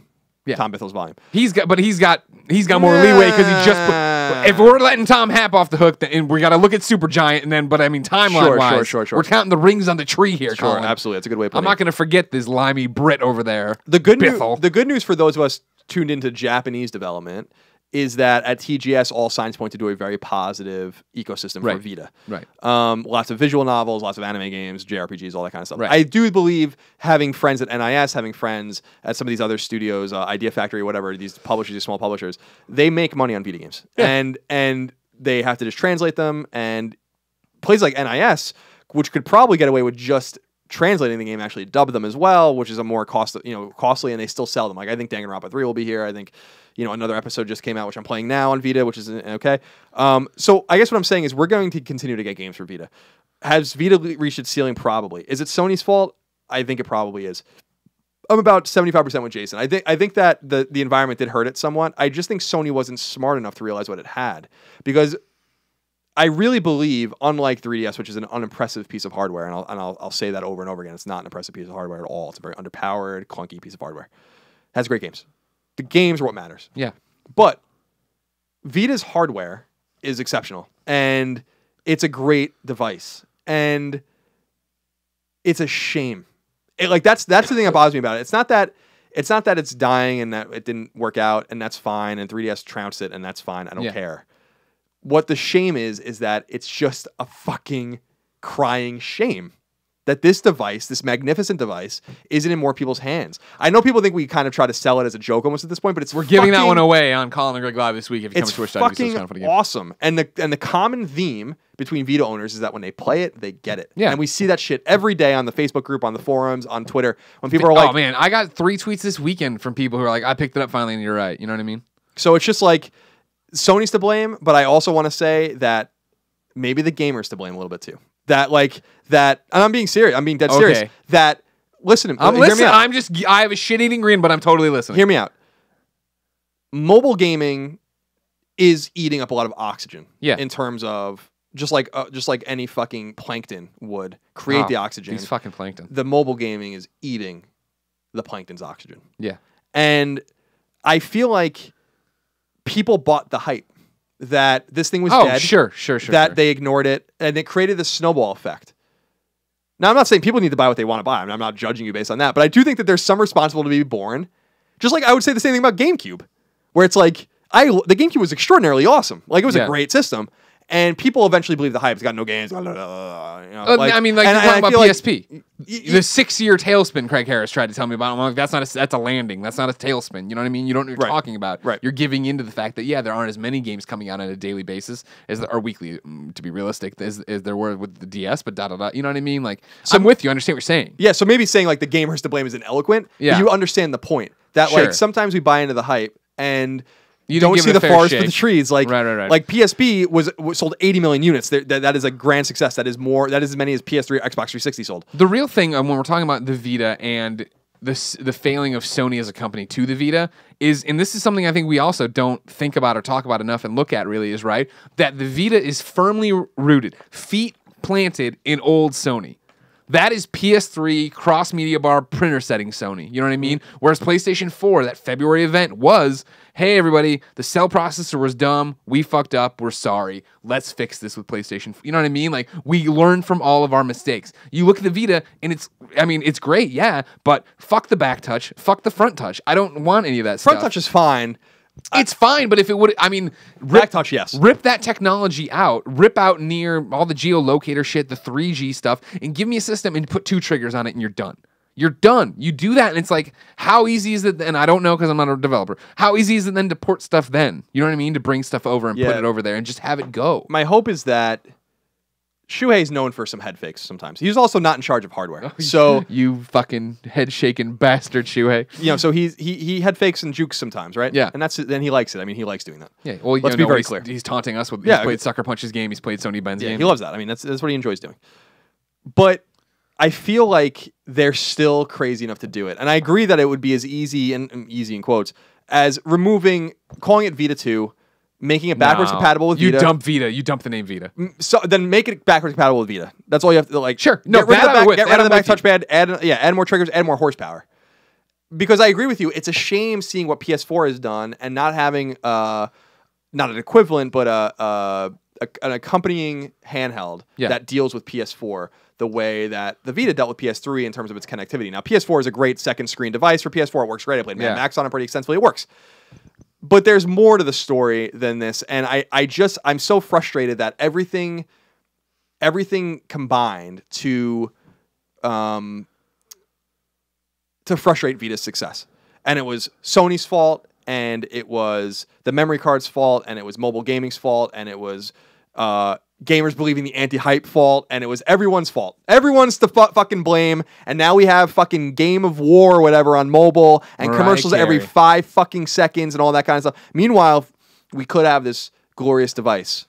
Yeah. Tom Bithel's Volume. He's got more leeway because he just put. If we're letting Tom Happ off the hook, then we got to look at Supergiant, and then, but I mean, timeline wise, sure. we're counting the rings on the tree here. Sure, Colin. absolutely, that's a good way of putting it. I'm not going to forget this limey Brit over there. The good news for those of us tuned into Japanese development is that at TGS, all signs point to a very positive ecosystem for Vita. Right. Lots of visual novels, lots of anime games, JRPGs, all that kind of stuff. Right. I do believe having friends at NIS, having friends at some of these other studios, Idea Factory, whatever, these publishers, these small publishers, they make money on Vita games. Yeah. And they have to just translate them. And places like NIS, which could probably get away with just translating the game, actually dub them as well, which is a more costly, and they still sell them. Like, I think Danganronpa 3 will be here. I think another episode just came out, which I'm playing now on Vita, which is okay. So I guess what I'm saying is we're going to continue to get games for Vita. Has Vita reached its ceiling? Probably. Is it Sony's fault? I think it probably is. I'm about 75% with Jason. I think that the environment did hurt it somewhat. I just think Sony wasn't smart enough to realize what it had, because I really believe, unlike 3DS, which is an unimpressive piece of hardware, and I'll say that over and over again, it's not an impressive piece of hardware at all. It's a very underpowered, clunky piece of hardware. It has great games. The games are what matters. Yeah. But Vita's hardware is exceptional, and it's a great device, and it's a shame. That's the thing that bothers me about it. It's not that it's dying and that it didn't work out, and that's fine, and 3DS trounced it, and that's fine. I don't care. What the shame is that it's just a fucking crying shame that this device, this magnificent device, isn't in more people's hands. I know people think we kind of try to sell it as a joke almost at this point, but we're giving that one away on Colin and Greg Live this week. If you come to Twitch, it's fucking awesome. And the common theme between Vita owners is that when they play it, they get it. Yeah. And we see that shit every day on the Facebook group, on the forums, on Twitter, when people are like, "Oh man, I got 3 tweets this weekend from people who are like, I picked it up finally, and you're right." You know what I mean? So it's just like Sony's to blame, but I also want to say that maybe the gamer's to blame a little bit too. And I'm being serious. I'm being dead serious. That listen, I'm listening. I have a shit-eating grin, but I'm totally listening. Hear me out. Mobile gaming is eating up a lot of oxygen. Yeah. In terms of just like any fucking plankton would create the oxygen. These fucking plankton. The mobile gaming is eating the plankton's oxygen. Yeah. And I feel like people bought the hype that this thing was dead. Sure. That they ignored it, and it created this snowball effect. Now, I'm not saying people need to buy what they want to buy. I mean, I'm not judging you based on that, but I do think that there's some responsibility to be born. Just like I would say the same thing about GameCube, where it's like the GameCube was extraordinarily awesome. Like, it was a great system. And people eventually believe the hype. It's got no games. Blah, blah, blah, you know, I mean, like you're talking about PSP. The 6-year tailspin Craig Harris tried to tell me about. I'm like, that's a landing. That's not a tailspin. You know what I mean? You don't know what you're talking about. Right. You're giving into the fact that, there aren't as many games coming out on a daily basis or weekly, to be realistic, as there were with the DS, but You know what I mean? Like, so, I'm with you. I understand what you're saying. Yeah, so maybe saying like the gamer's to blame isn't eloquent. Yeah. But you understand the point. That like sometimes we buy into the hype and you don't see the forest for the trees. Like, like PSP was sold 80 million units. That is a grand success. That is as many as PS3 or Xbox 360 sold. The real thing when we're talking about the Vita and the failing of Sony as a company to the Vita is, and this is something I think we also don't think about or talk about enough and look at really, is that the Vita is firmly rooted, feet planted in old Sony. That is PS3 cross-media bar printer setting Sony. You know what I mean? Whereas PlayStation 4, that February event was, hey, everybody, the cell processor was dumb. We fucked up. We're sorry. Let's fix this with PlayStation. You know what I mean? Like, we learned from all of our mistakes. You look at the Vita, and it's great, yeah, but fuck the back touch. Fuck the front touch. I don't want any of that stuff. Front touch is fine. It's fine, but if it would, back touch, yes. Rip that technology out. Rip out near all the geolocator shit, the 3G stuff, and give me a system and put 2 triggers on it, and you're done. You're done. You do that, and it's like, how easy is it? And I don't know because I'm not a developer. How easy is it then to port stuff then? You know what I mean? To bring stuff over and put it over there and just have it go. My hope is that Shuhei is known for some head fakes sometimes. He's also not in charge of hardware. So you fucking head shaking bastard, Shuhei. You know, so he head fakes and jukes sometimes, right? Yeah, and then he likes it. I mean, he likes doing that. Yeah. Well, let's be very clear. He's taunting us with. He's played Sucker Punch's game. He's played Sony Ben's game. He loves that. I mean, that's what he enjoys doing. But I feel like they're still crazy enough to do it, and I agree that it would be as easy easy in quotes as calling it Vita 2. Making it backwards compatible with Vita. You dump Vita. You dump the name Vita. So then make it backwards compatible with Vita. That's all you have to like. Sure. No, get rid of the back touchpad. Add more triggers. Add more horsepower. Because I agree with you. It's a shame seeing what PS4 has done and not having not an equivalent, but an accompanying handheld that deals with PS4 the way that the Vita dealt with PS3 in terms of its connectivity. Now, PS4 is a great second screen device for PS4. It works great. I played Mad Max on it pretty extensively. It works. But there's more to the story than this, and I'm so frustrated that everything combined to frustrate Vita's success. And it was Sony's fault, and it was the memory card's fault, and it was mobile gaming's fault, and it was gamers believing the anti-hype fault, and it was everyone's fault. Everyone's to fucking blame, and now we have fucking Game of War or whatever on mobile, and commercials every 5 fucking seconds and all that kind of stuff. Meanwhile, we could have this glorious device.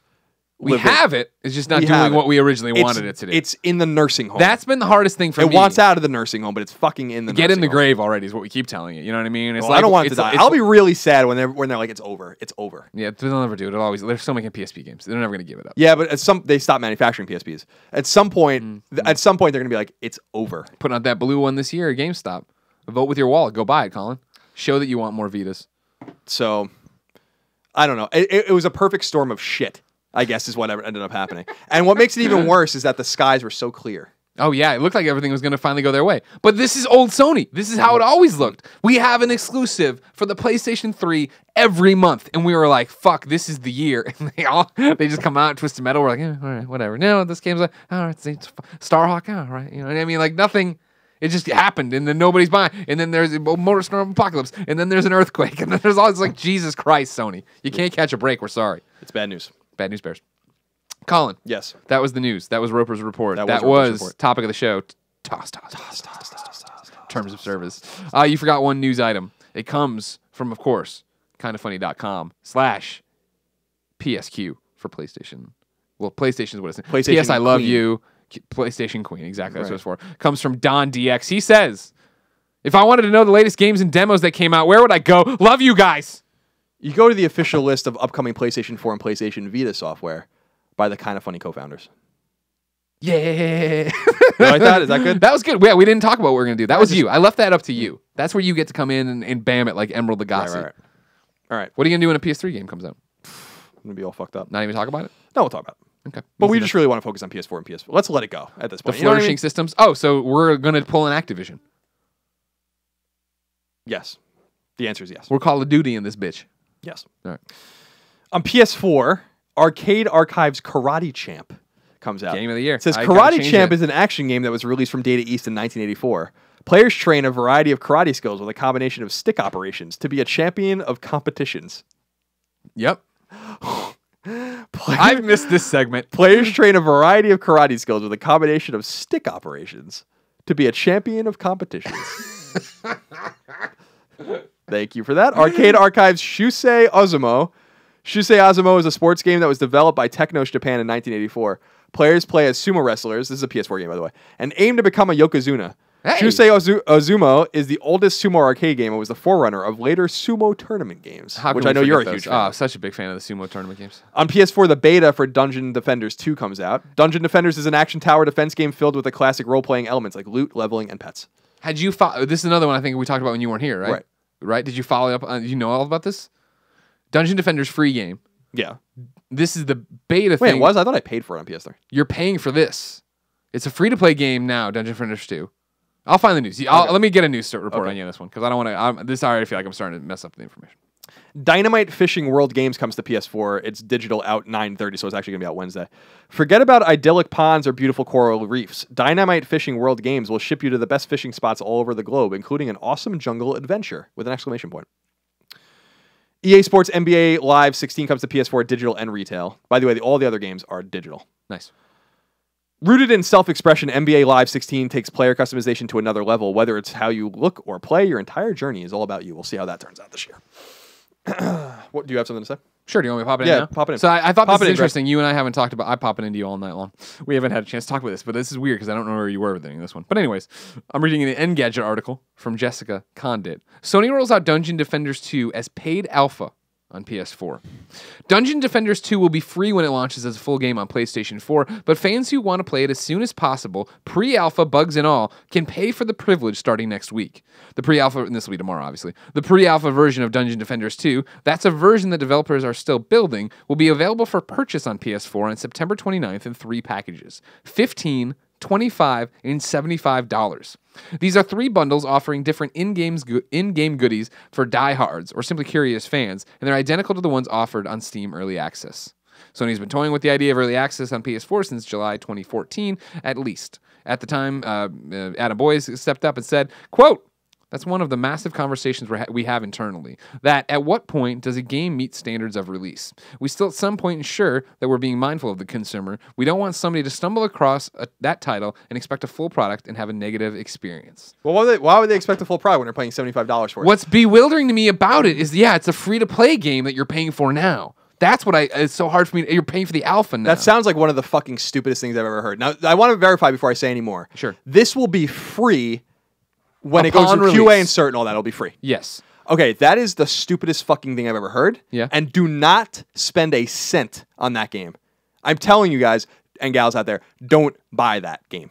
We have it. It's just not doing what we originally wanted it to do. It's in the nursing home. That's been the hardest thing for me. It wants out of the nursing home, but it's fucking in the nursing home. Get in the grave already is what we keep telling you. You know what I mean? It's I don't want it to die. I'll be really sad when they're like, it's over. It's over. Yeah, they'll never do it. They're still making PSP games. They're never going to give it up. Yeah, but they stop manufacturing PSPs. At some point, they're going to be like, it's over. Putting out that blue one this year at GameStop. Vote with your wallet. Go buy it, Colin. Show that you want more Vitas. So, I don't know. It was a perfect storm of shit, I guess, is what ended up happening. And what makes it even worse is that the skies were so clear. Oh, yeah. It looked like everything was going to finally go their way. But this is old Sony. This is how it always looked. We have an exclusive for the PlayStation 3 every month. And we were like, fuck, this is the year. And they just come out, Twisted Metal. We're like, all right, whatever. No, this game's like, all right, it's Starhawk. All right. You know what I mean? Like, nothing. It just happened, and then nobody's buying. And then there's a Motorstorm Apocalypse, and then there's an earthquake, and then there's all this, like, Jesus Christ, Sony. You can't catch a break. We're sorry. It's bad news. Bad news bears. Colin. Yes. That was the news. That was Roper's report. That was topic of the show. Toss. Terms of service. You forgot one news item. It comes from, of course, kindafunny.com/PSQ for PlayStation. Well, PlayStation is what it's PlayStation. PS, I love you. PlayStation Queen. Exactly. That's what it's for. Comes from Don DX. He says, if I wanted to know the latest games and demos that came out, where would I go? Love you guys. You go to the official list of upcoming PlayStation 4 and PlayStation Vita software by the Kinda Funny co-founders. Yeah. You like that? Is that good? That was good. Yeah, we didn't talk about what we were going to do. That was you. I left that up to you. That's where you get to come in and bam it like Emerald Lagasse. Right. All right. What are you going to do when a PS3 game comes out? I'm going to be all fucked up. Not even talk about it? No, we'll talk about it. Okay. But we just really want to focus on PS4 and PS4. Let's let it go at this point. The flourishing systems. Oh, so we're going to pull an Activision. Yes. The answer is yes. We're Call of Duty in this bitch. Yes. All right. On PS4, Arcade Archives Karate Champ comes out. Game of the year. It says Karate Champ is an action game that was released from Data East in 1984. Players train a variety of karate skills with a combination of stick operations to be a champion of competitions. Yep. I've missed this segment. Players train a variety of karate skills with a combination of stick operations to be a champion of competitions. Thank you for that. Arcade Archives Shusei Ozumo. Shusei Ozumo is a sports game that was developed by Technos Japan in 1984. Players play as sumo wrestlers. This is a PS4 game, by the way, and aim to become a Yokozuna. Hey. Shusei Ozumo is the oldest sumo arcade game and was the forerunner of later sumo tournament games, which I know you're a huge fan. Oh, such a big fan of the sumo tournament games. On PS4, the beta for Dungeon Defenders 2 comes out. Dungeon Defenders is an action tower defense game filled with the classic role-playing elements like loot, leveling, and pets. Had you this is another one I think we talked about when you weren't here, right? Right. Did you follow up on, you know all about this? Dungeon Defenders free game. Yeah. This is the beta thing. Wait, it was? I thought I paid for it on PS3. You're paying for this. It's a free-to-play game now, Dungeon Defenders 2. I'll find the news. Let me get a news report on you on this one, because I don't want to. This I already feel like I'm starting to mess up the information. Dynamite Fishing World Games comes to PS4. It's digital out 9/30, so it's actually going to be out Wednesday. Forget about idyllic ponds or beautiful coral reefs. Dynamite Fishing World Games will ship you to the best fishing spots all over the globe, including an awesome jungle adventure with an exclamation point. EA Sports NBA Live 16 comes to PS4 digital and retail. By the way, all the other games are digital. Nice. Rooted in self-expression, NBA Live 16 takes player customization to another level. Whether it's how you look or play, your entire journey is all about you. We'll see how that turns out this year. What, do you have something to say? Sure. Do you want me to pop it in now? Yeah, pop it in. So I thought Pop this it was in, interesting. You and I haven't talked about. I pop it into you all night long. We haven't had a chance to talk about this, but this is weird because I don't know where you were with this one. But anyways, I'm reading an Engadget article from Jessica Condit. Sony rolls out Dungeon Defenders 2 as paid alpha on PS4. Dungeon Defenders 2 will be free when it launches as a full game on PlayStation 4, but fans who want to play it as soon as possible, pre-alpha bugs and all, can pay for the privilege starting next week. The pre-alpha, and this will be tomorrow, obviously, the pre-alpha version of Dungeon Defenders 2, that's a version that developers are still building, will be available for purchase on PS4 on September 29th in 3 packages. $15, $25, and $75. These are 3 bundles offering different in-game goodies for diehards or simply curious fans, and they're identical to the ones offered on Steam Early Access. Sony's been toying with the idea of early access on PS4 since July 2014, at least. At the time, Adam Boyes stepped up and said, quote, "That's one of the massive conversations we have internally. That at what point does a game meet standards of release? We still at some point ensure that we're being mindful of the consumer. We don't want somebody to stumble across that title and expect a full product and have a negative experience." Well, why would they expect a full product when they're paying $75 for it? What's bewildering to me about it is, it's a free-to-play game that you're paying for now. That's what it's so hard for me. You're paying for the alpha now. That sounds like one of the fucking stupidest things I've ever heard. Now, I want to verify before I say any more. Sure. This will be free when it goes Upon through QA release. and cert and all that. It'll be free. Yes. Okay, that is the stupidest fucking thing I've ever heard. Yeah. And do not spend a cent on that game. I'm telling you guys and gals out there, don't buy that game.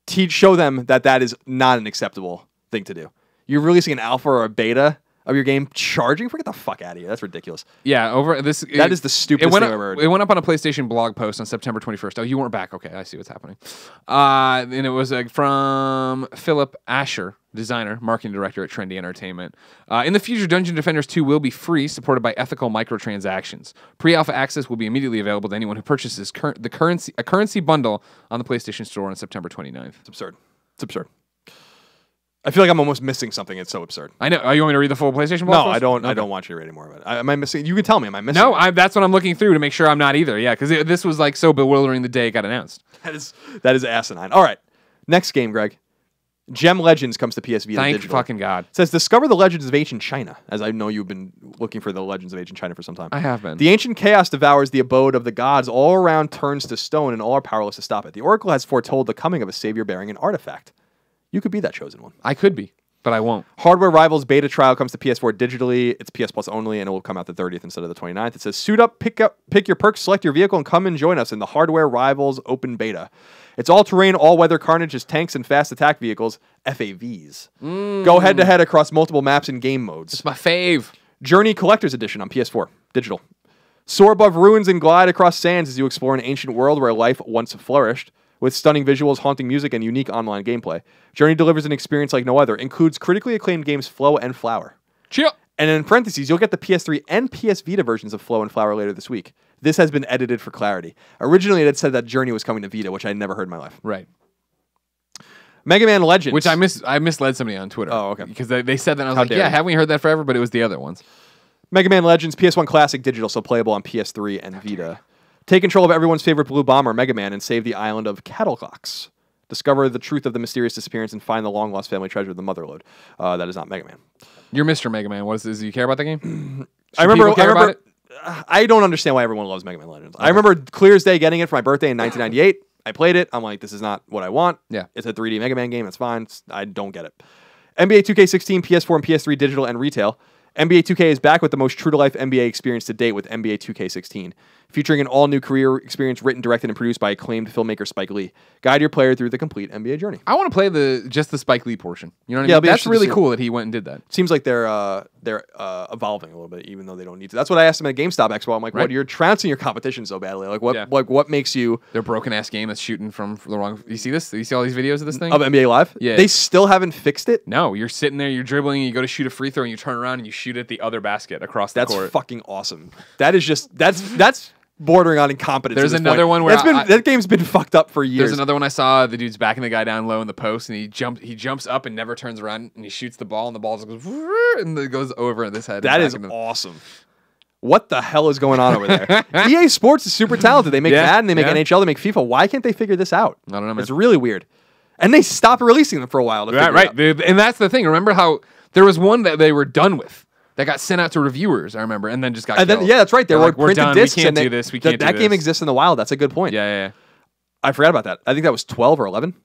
Show them that is not an acceptable thing to do. You're releasing an alpha or a beta of your game charging? Forget the fuck out of here. That's ridiculous. Yeah, That is the stupidest thing I've ever heard. It went up on a PlayStation blog post on September 21st. Oh, you weren't back. Okay, I see what's happening. And it was from Philip Asher, designer, marketing director at Trendy Entertainment. In the future, Dungeon Defenders 2 will be free, supported by ethical microtransactions. Pre-alpha access will be immediately available to anyone who purchases a currency bundle on the PlayStation Store on September 29th. It's absurd. It's absurd. I feel like I'm almost missing something. It's so absurd. I know. You want me to read the full PlayStation blog No, post? I don't. Okay. I don't want you to read any more of it. Am I missing? You can tell me. Am I missing? No, that's what I'm looking through to make sure I'm not either. Yeah, because this was like so bewildering the day it got announced. That is asinine. All right, next game, Greg. Gem Legends comes to PS Vita Thank digital. fucking God. It says discover the legends of ancient China. As I know you've been looking for the legends of ancient China for some time. I have been. The ancient chaos devours the abode of the gods. All around turns to stone, and all are powerless to stop it. The oracle has foretold the coming of a savior bearing an artifact. You could be that chosen one. I could be, but I won't. Hardware Rivals beta trial comes to PS4 digitally. It's PS Plus only, and it will come out the 30th instead of the 29th. It says, suit up, pick your perks, select your vehicle, and come and join us in the Hardware Rivals open beta. It's all-terrain, all-weather carnage as tanks and fast attack vehicles, FAVs. Go head-to-head across multiple maps and game modes. It's my fave. Journey Collector's Edition on PS4, digital. Soar above ruins and glide across sands as you explore an ancient world where life once flourished. With stunning visuals, haunting music, and unique online gameplay. Journey delivers an experience like no other. Includes critically acclaimed games Flow and Flower. Chill. And in parentheses, you'll get the PS3 and PS Vita versions of Flow and Flower later this week. This has been edited for clarity. Originally, it had said that Journey was coming to Vita, which I never heard in my life. Right. Mega Man Legends. Which I misled somebody on Twitter. Oh, okay. Because they said that, and I was How like, dare yeah, you. haven't we heard that forever? But it was the other ones. Mega Man Legends, PS1 Classic Digital, so playable on PS3 and Vita. Take control of everyone's favorite blue bomber, Mega Man, and save the island of Cattlecocks. Discover the truth of the mysterious disappearance and find the long-lost family treasure of the Motherlode. That is not Mega Man. You're Mr. Mega Man. Do you care about that game? I remember. About it? I don't understand why everyone loves Mega Man Legends. Okay. I remember clear as day getting it for my birthday in 1998. I played it. I'm like, this is not what I want. Yeah. It's a 3D Mega Man game. It's fine. I don't get it. NBA 2K16, PS4 and PS3 digital and retail. NBA 2K is back with the most true-to-life NBA experience to date with NBA 2K16, featuring an all-new career experience written, directed, and produced by acclaimed filmmaker Spike Lee. Guide your player through the complete NBA journey. I want to play just the Spike Lee portion. You know what I mean? I'll be That's interested to really see. cool that he went and did that. Seems like they're evolving a little bit, even though they don't need to. That's what I asked them at GameStop Expo. I'm like, Right. what? You're trouncing your competition so badly. Like, what makes you Their broken-ass game that's shooting from the wrong... You see this? You see all these videos of this thing? of NBA Live? Yeah. They still haven't fixed it. No, you're sitting there, you're dribbling, you go to shoot a free throw, and you turn around and you shoot at the other basket across the That's court. fucking awesome. That is just that's bordering on incompetence. There's at this another point. one where that game's been fucked up for years. There's another one I saw. The dude's backing the guy down low in the post, and he jumps up and never turns around, and he shoots the ball, and the ball just goes and it goes over this head. That is awesome. What the hell is going on over there? EA Sports is super talented. They make Madden, they make NHL, they make FIFA. Why can't they figure this out? I don't know, man. It's really weird. And they stopped releasing them for a while. To figure it out. And that's the thing. Remember how there was one that they were done with that got sent out to reviewers, I remember, and then just got killed. Yeah, that's right. They were like, we're printed done. discs. We can't and do this. We can't do that this. game exists in the wild. That's a good point. Yeah. I forgot about that. I think that was 12 or 11.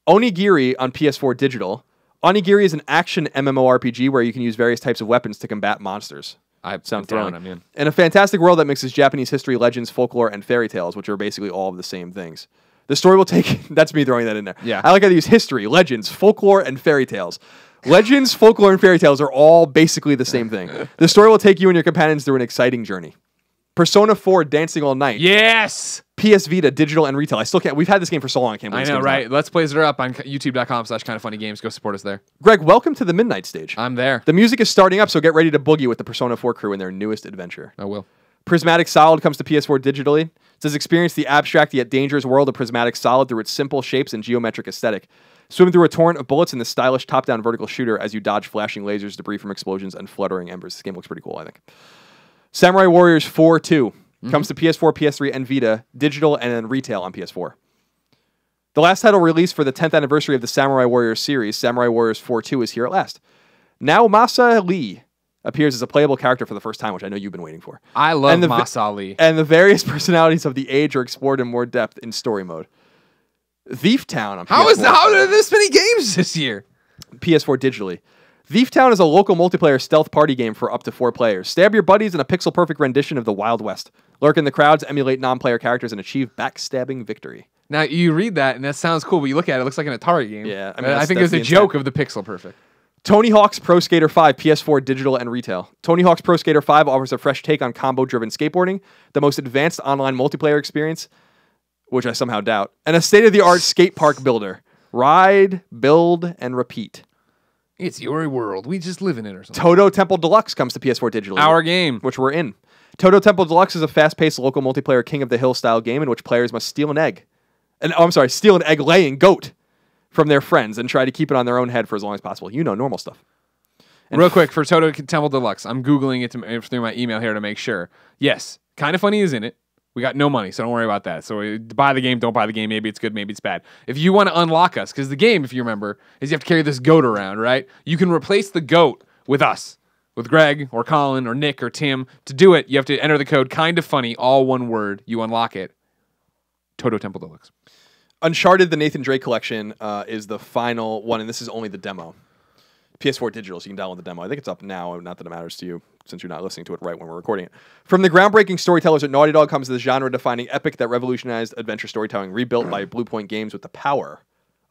Onigiri on PS4 digital. Onigiri is an action MMORPG where you can use various types of weapons to combat monsters. Sounds thrilling. I'm in. In a fantastic world that mixes Japanese history, legends, folklore, and fairy tales, which are basically all of the same things. The story will take... That's me throwing that in there. Yeah. I like how they use history, legends, folklore, and fairy tales. Legends, folklore, and fairy tales are all basically the same thing. The story will take you and your companions through an exciting journey. Persona 4 Dancing All Night. Yes! PS Vita, digital and retail. I still can't... We've had this game for so long, I can't believe I know, this game's right? out. Let's Plays are up on youtube.com/kindoffunnygames. Go support us there. Greg, welcome to the Midnight Stage. I'm there. The music is starting up, so get ready to boogie with the Persona 4 crew in their newest adventure. I will. Prismatic Solid comes to PS4 digitally. It says experience the abstract yet dangerous world of Prismatic Solid through its simple shapes and geometric aesthetic. Swim through a torrent of bullets in the stylish top-down vertical shooter as you dodge flashing lasers, debris from explosions, and fluttering embers. This game looks pretty cool, I think. Samurai Warriors 4-2 comes to PS4, PS3, and Vita, digital and then retail on PS4. The last title released for the 10th anniversary of the Samurai Warriors series, Samurai Warriors 4-2, is here at last. Now Masa Lee appears as a playable character for the first time, which I know you've been waiting for. I love Masa Lee. And the various personalities of the age are explored in more depth in story mode. Thief Town on PS4. How are there this many games this year? PS4 digitally. Thief Town is a local multiplayer stealth party game for up to 4 players. Stab your buddies in a pixel-perfect rendition of the Wild West. Lurk in the crowds, emulate non-player characters, and achieve backstabbing victory. Now, you read that, and that sounds cool, but you look at it, it looks like an Atari game. Yeah, I think it's a joke of the pixel perfect. Tony Hawk's Pro Skater 5, PS4 digital and retail. Tony Hawk's Pro Skater 5 offers a fresh take on combo-driven skateboarding, the most advanced online multiplayer experience, which I somehow doubt, and a state-of-the-art skate park builder. Ride, build, and repeat. It's your world. We just live in it or something. Toto Temple Deluxe comes to PS4 digitally. Our game. Which we're in. Toto Temple Deluxe is a fast-paced local multiplayer King of the Hill style game in which players must steal an egg. Steal an egg-laying goat from their friends and try to keep it on their own head for as long as possible. You know, normal stuff. And real quick, for Toto Temple Deluxe, I'm Googling it through my email here to make sure. Yes, Kind of Funny is in it. We got no money, so don't worry about that. So buy the game, don't buy the game. Maybe it's good, maybe it's bad. If you want to unlock us, because the game, if you remember, is you have to carry this goat around, right? You can replace the goat with us, with Greg or Colin or Nick or Tim. To do it, you have to enter the code Kind of Funny, all one word. You unlock it. Toto Temple Deluxe. Uncharted, the Nathan Drake collection, is the final one, and this is only the demo. PS4 digital, so you can download the demo. I think it's up now, not that it matters to you, since you're not listening to it right when we're recording it. From the groundbreaking storytellers at Naughty Dog comes the genre-defining epic that revolutionized adventure storytelling, rebuilt by Blue Point Games with the power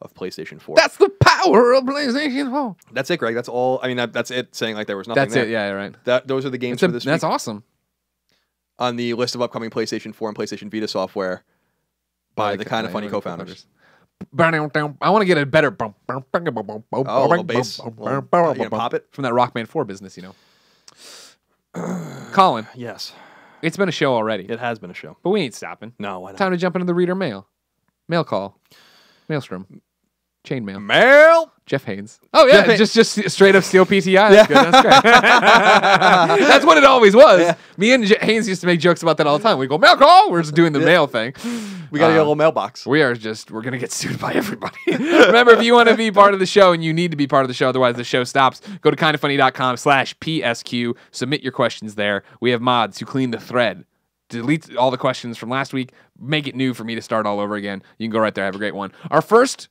of PlayStation 4. That's the power of PlayStation 4. That's it, Greg. That's all. I mean, that's it, saying like there was nothing That's there. it, yeah, right. Those are the games for this week. That's awesome. On the list of upcoming PlayStation 4 and PlayStation Vita software by the Kind of Funny co-founders. I want to get a better a little bass. You gonna pop it? from that Rockman 4 business, you know. Colin, Yes, it's been a show already, it has been a show. but we ain't stopping. No, why not? Time to jump into the reader mail. Mail call. Maelstrom. Chain mail. Mail. Jeff Haynes. Oh, yeah, just straight up steal PTI. That's good. That's great. That's what it always was. Yeah. Me and Haynes used to make jokes about that all the time. We go, mail call. We're just doing the mail thing. We got to get a little mailbox. We're going to get sued by everybody. Remember, if you want to be part of the show, and you need to be part of the show, otherwise the show stops, go to kindoffunny.com/PSQ. Submit your questions there. We have mods who clean the thread delete all the questions from last week, make it new for me to start all over again. You can go right there. Have a great one. Our first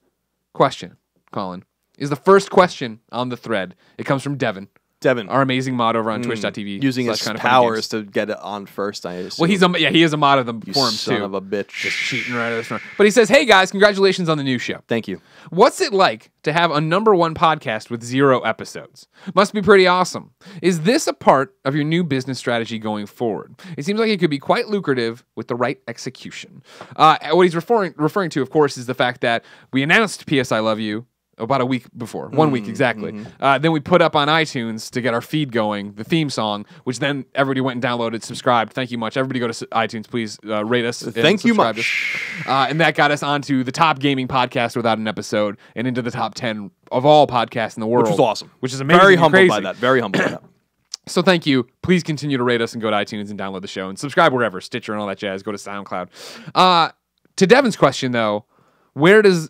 question, Colin, is the first question on the thread. It comes from Devin. Our amazing mod over on twitch.tv. Using his powers to get it on first, I assume. Well, he is a mod of the forums son too. Of a bitch. Just cheating right out of the front. But he says, hey guys, congratulations on the new show. Thank you. What's it like to have a #1 podcast with 0 episodes? Must be pretty awesome. Is this a part of your new business strategy going forward? It seems like it could be quite lucrative with the right execution. What he's referring to, of course, is the fact that we announced P.S. I Love You about a week before, 1 week exactly. Then we put up on iTunes to get our feed going, the theme song, which then everybody went and downloaded, subscribed. Thank you much. Everybody go to iTunes, please rate us. Thank you much. And that got us onto the top gaming podcast without an episode and into the top 10 of all podcasts in the world. Which was awesome. Which is amazing. Very humbled crazy. by that. Very humbled by that. So thank you. Please continue to rate us and go to iTunes and download the show and subscribe wherever, Stitcher and all that jazz. Go to SoundCloud. To Devin's question, though, where does...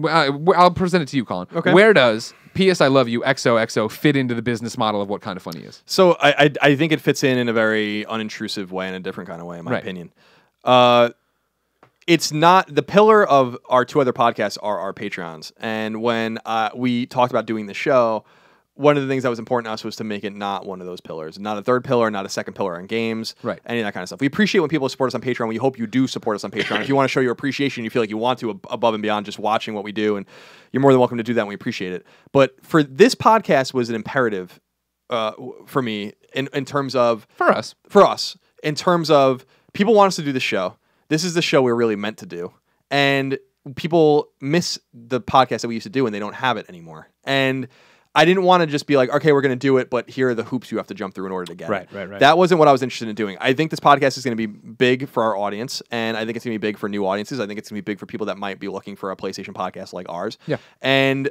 I'll present it to you, Colin. Okay. Where does P.S. I Love You, XOXO fit into the business model of what Kind of Funny is? So I think it fits in a very unintrusive way, in a different kind of way, in my opinion. It's not... The pillar of our 2 other podcasts are our Patreons. And when we talked about doing the show, one of the things that was important to us was to make it not one of those pillars. Not a third pillar, not a second pillar on games, any of that kind of stuff. We appreciate when people support us on Patreon. We hope you do support us on Patreon. If you want to show your appreciation, you feel like you want to above and beyond just watching what we do, and you're more than welcome to do that, and we appreciate it. But for this podcast was an imperative for me in terms of... For us. In terms of people want us to do the show. This is the show we're really meant to do. And people miss the podcast that we used to do, and they don't have it anymore. And... I didn't want to just be like, okay, we're going to do it, but here are the hoops you have to jump through in order to get it. Right. That wasn't what I was interested in doing. I think this podcast is going to be big for our audience, and I think it's going to be big for new audiences. I think it's going to be big for people that might be looking for a PlayStation podcast like ours. Yeah. And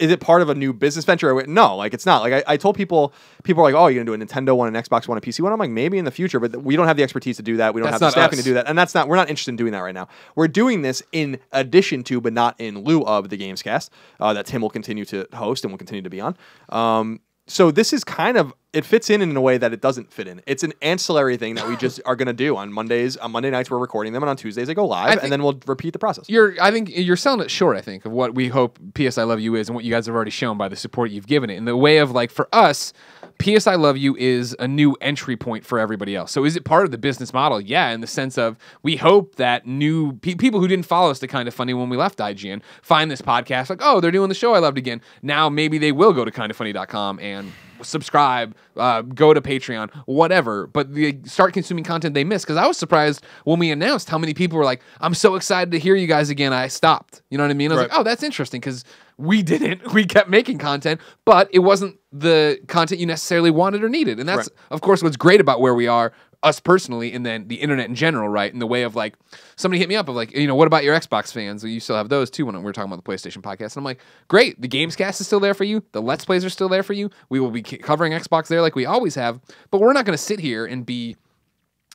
is it part of a new business venture? No, like it's not. Like I told people are like, oh, you're going to do a Nintendo one, an Xbox one, a PC one. I'm like, maybe in the future, but we don't have the expertise to do that. We don't have the staffing to do that. And we're not interested in doing that right now. We're doing this in addition to, but not in lieu of, the Gamescast that Tim will continue to host and will continue to be on. So this is kind of... It fits in a way that it doesn't fit in. It's an ancillary thing that we just are going to do on Mondays. On Monday nights, we're recording them, and on Tuesdays, they go live, and then we'll repeat the process. I think you're selling it short, of what we hope P.S. I Love You is and what you guys have already shown by the support you've given it. In the way of, like, for us, P.S. I Love You is a new entry point for everybody else. So is it part of the business model? Yeah, in the sense of we hope that new people who didn't follow us to Kind of Funny when we left IGN find this podcast like, oh, they're doing the show I loved again. Now maybe they will go to kindoffunny.com and subscribe, go to Patreon, whatever, but they start consuming content they miss. Because I was surprised when we announced how many people were like, I'm so excited to hear you guys again, I stopped. You know what I mean? I was like, oh, that's interesting, because we didn't. We kept making content, but it wasn't the content you necessarily wanted or needed. And that's, of course, what's great about where we are, us personally, and then the internet in general, right? In the way of, like, somebody hit me up of like, what about your Xbox fans? You still have those too when we were talking about the PlayStation podcast. And I'm like, great, the Gamescast is still there for you. The Let's Plays are still there for you. We will be covering Xbox there like we always have, but we're not going to sit here and be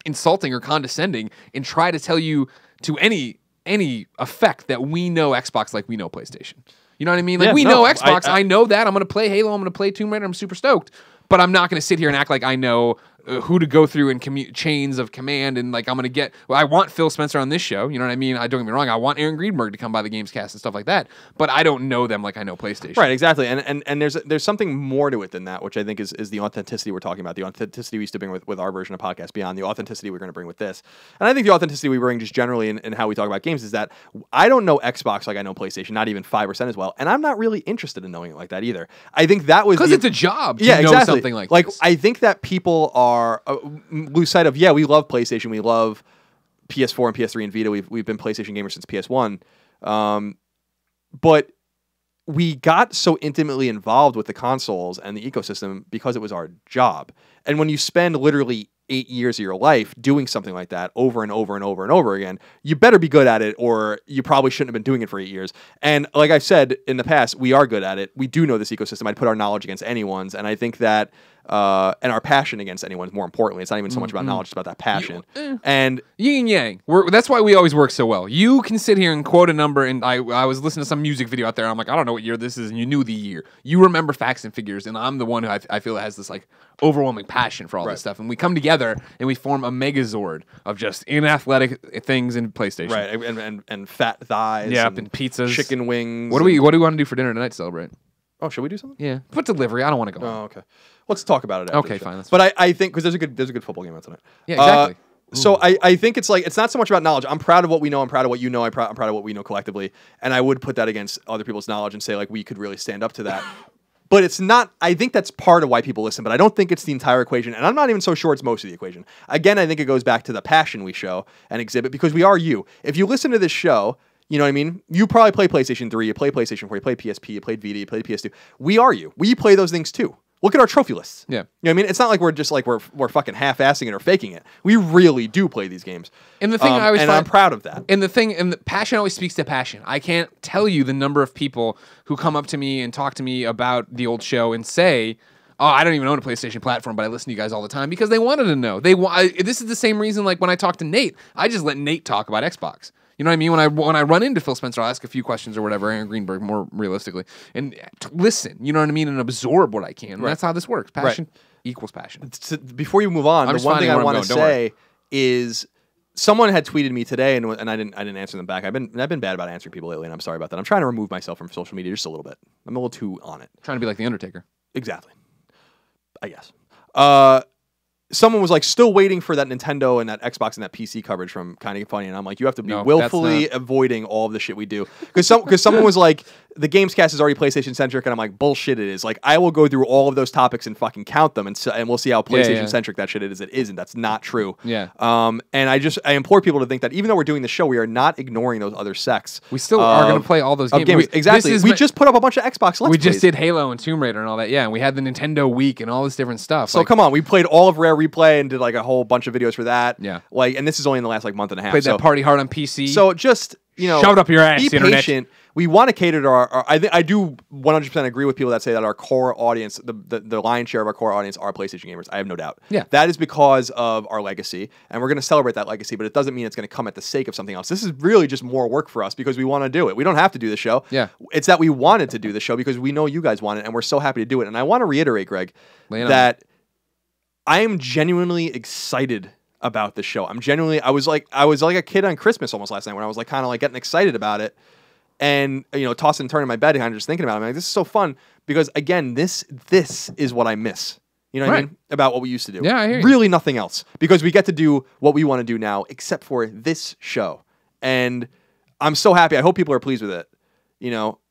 insulting or condescending and try to tell you to any effect that we know Xbox like we know PlayStation. You know what I mean? Like, we know Xbox. I know that. I'm going to play Halo. I'm going to play Tomb Raider. I'm super stoked. But I'm not going to sit here and act like I know who to go through in chains of command, and like I'm gonna get. Well, I want Phil Spencer on this show. You know what I mean? I don't get me wrong. I want Aaron Greenberg to come by the Gamescast and stuff like that. But I don't know them like I know PlayStation. Right, exactly. And there's something more to it than that, which I think is the authenticity we're talking about. The authenticity we used to bring with our version of Podcast Beyond. The authenticity we're going to bring with this. And I think the authenticity we bring just generally in how we talk about games is that I don't know Xbox like I know PlayStation, not even 5% as well. And I'm not really interested in knowing it like that either. I think that was because it's a job to know something like this. I think that people are lose sight of, we love PlayStation, we love PS4 and PS3 and Vita. We've been PlayStation gamers since PS1. But we got so intimately involved with the consoles and the ecosystem because it was our job. And when you spend literally 8 years of your life doing something like that over and over and over and over again, you better be good at it, or you probably shouldn't have been doing it for 8 years. And like I've said in the past, we are good at it. We do know this ecosystem. I'd put our knowledge against anyone's. And I think that and our passion against anyone. More importantly, it's not even so much about knowledge; it's about that passion. And yin and yang. That's why we always work so well. You can sit here and quote a number, and I was listening to some music video out there. And I'm like, I don't know what year this is, and you knew the year. You remember facts and figures, and I'm the one who I feel has this like overwhelming passion for all this stuff. And we come together and we form a megazord of just inathletic things in PlayStation. Right, and fat thighs. Yep, and pizzas, chicken wings. What do we want to do for dinner tonight to celebrate? Oh, should we do something? Yeah, put delivery. I don't want to go. Oh, okay. Let's talk about it. After okay, fine. But I think because there's a good football game on tonight. Yeah, exactly. So I think it's like it's not so much about knowledge. I'm proud of what we know. I'm proud of what you know. I'm proud of what we know collectively. And I would put that against other people's knowledge and say like we could really stand up to that. But it's not. I think that's part of why people listen. But I don't think it's the entire equation. And I'm not even so sure it's most of the equation. Again, I think it goes back to the passion we show and exhibit because we are you. If you listen to this show. You know what I mean? You probably play PlayStation 3, you play PlayStation 4, you play PSP, you played Vita, you played PS2. We are you. We play those things too. Look at our trophy lists. Yeah. You know what I mean? It's not like we're just like we're fucking half-assing it or faking it. We really do play these games. And the thing I always find, I'm proud of that. And the passion always speaks to passion. I can't tell you the number of people who come up to me and talk to me about the old show and say, oh, I don't even own a PlayStation platform, but I listen to you guys all the time because they wanted to know. This is the same reason like when I talk to Nate, I just let Nate talk about Xbox. You know what I mean? When I run into Phil Spencer, I'll ask a few questions or whatever, Aaron Greenberg, more realistically, and listen, you know what I mean, and absorb what I can. And that's how this works. Passion equals passion. Before you move on, the one thing I want to say is someone had tweeted me today, and I didn't answer them back. I've been bad about answering people lately, and I'm sorry about that. I'm trying to remove myself from social media just a little bit. I'm a little too on it. Trying to be like the Undertaker. Exactly. I guess. Someone was like still waiting for that Nintendo and that Xbox and that PC coverage from Kind of Funny, and I'm like, you have to be willfully avoiding all of the shit we do because someone was like, the Gamescast is already PlayStation centric, and I'm like, bullshit, it is. Like, I will go through all of those topics and fucking count them, and we'll see how PlayStation centric that shit is. It isn't. That's not true. Yeah. And I implore people to think that even though we're doing the show, we are not ignoring those other sects. We still are going to play all those games. Exactly. We just put up a bunch of Xbox. We just did Halo and Tomb Raider and all that. Yeah, and we had the Nintendo Week and all this different stuff. So come on, we played all of Rare Replay and did like a whole bunch of videos for that. Yeah. Like, and this is only in the last like month and a half. Played that Party Hard on PC. So just shove it up your ass. Be Internet. patient. We want to cater to our I do 100% agree with people that say that our core audience, the lion's share of our core audience are PlayStation gamers. I have no doubt. Yeah. That is because of our legacy, and we're going to celebrate that legacy, but it doesn't mean it's going to come at the sake of something else. This is really just more work for us because we want to do it. We don't have to do the show. Yeah. It's that we wanted to do the show because we know you guys want it, and we're so happy to do it. And I want to reiterate, Greg, that I am genuinely excited about this show. I was like a kid on Christmas almost last night when I was like kind of like getting excited about it. And tossing and turning in my bed and kind of just thinking about it. I'm like, this is so fun because again, this is what I miss. You know what I mean? About what we used to do. Yeah, I hear you. Really nothing else because we get to do what we want to do now, except for this show. And I'm so happy. I hope people are pleased with it.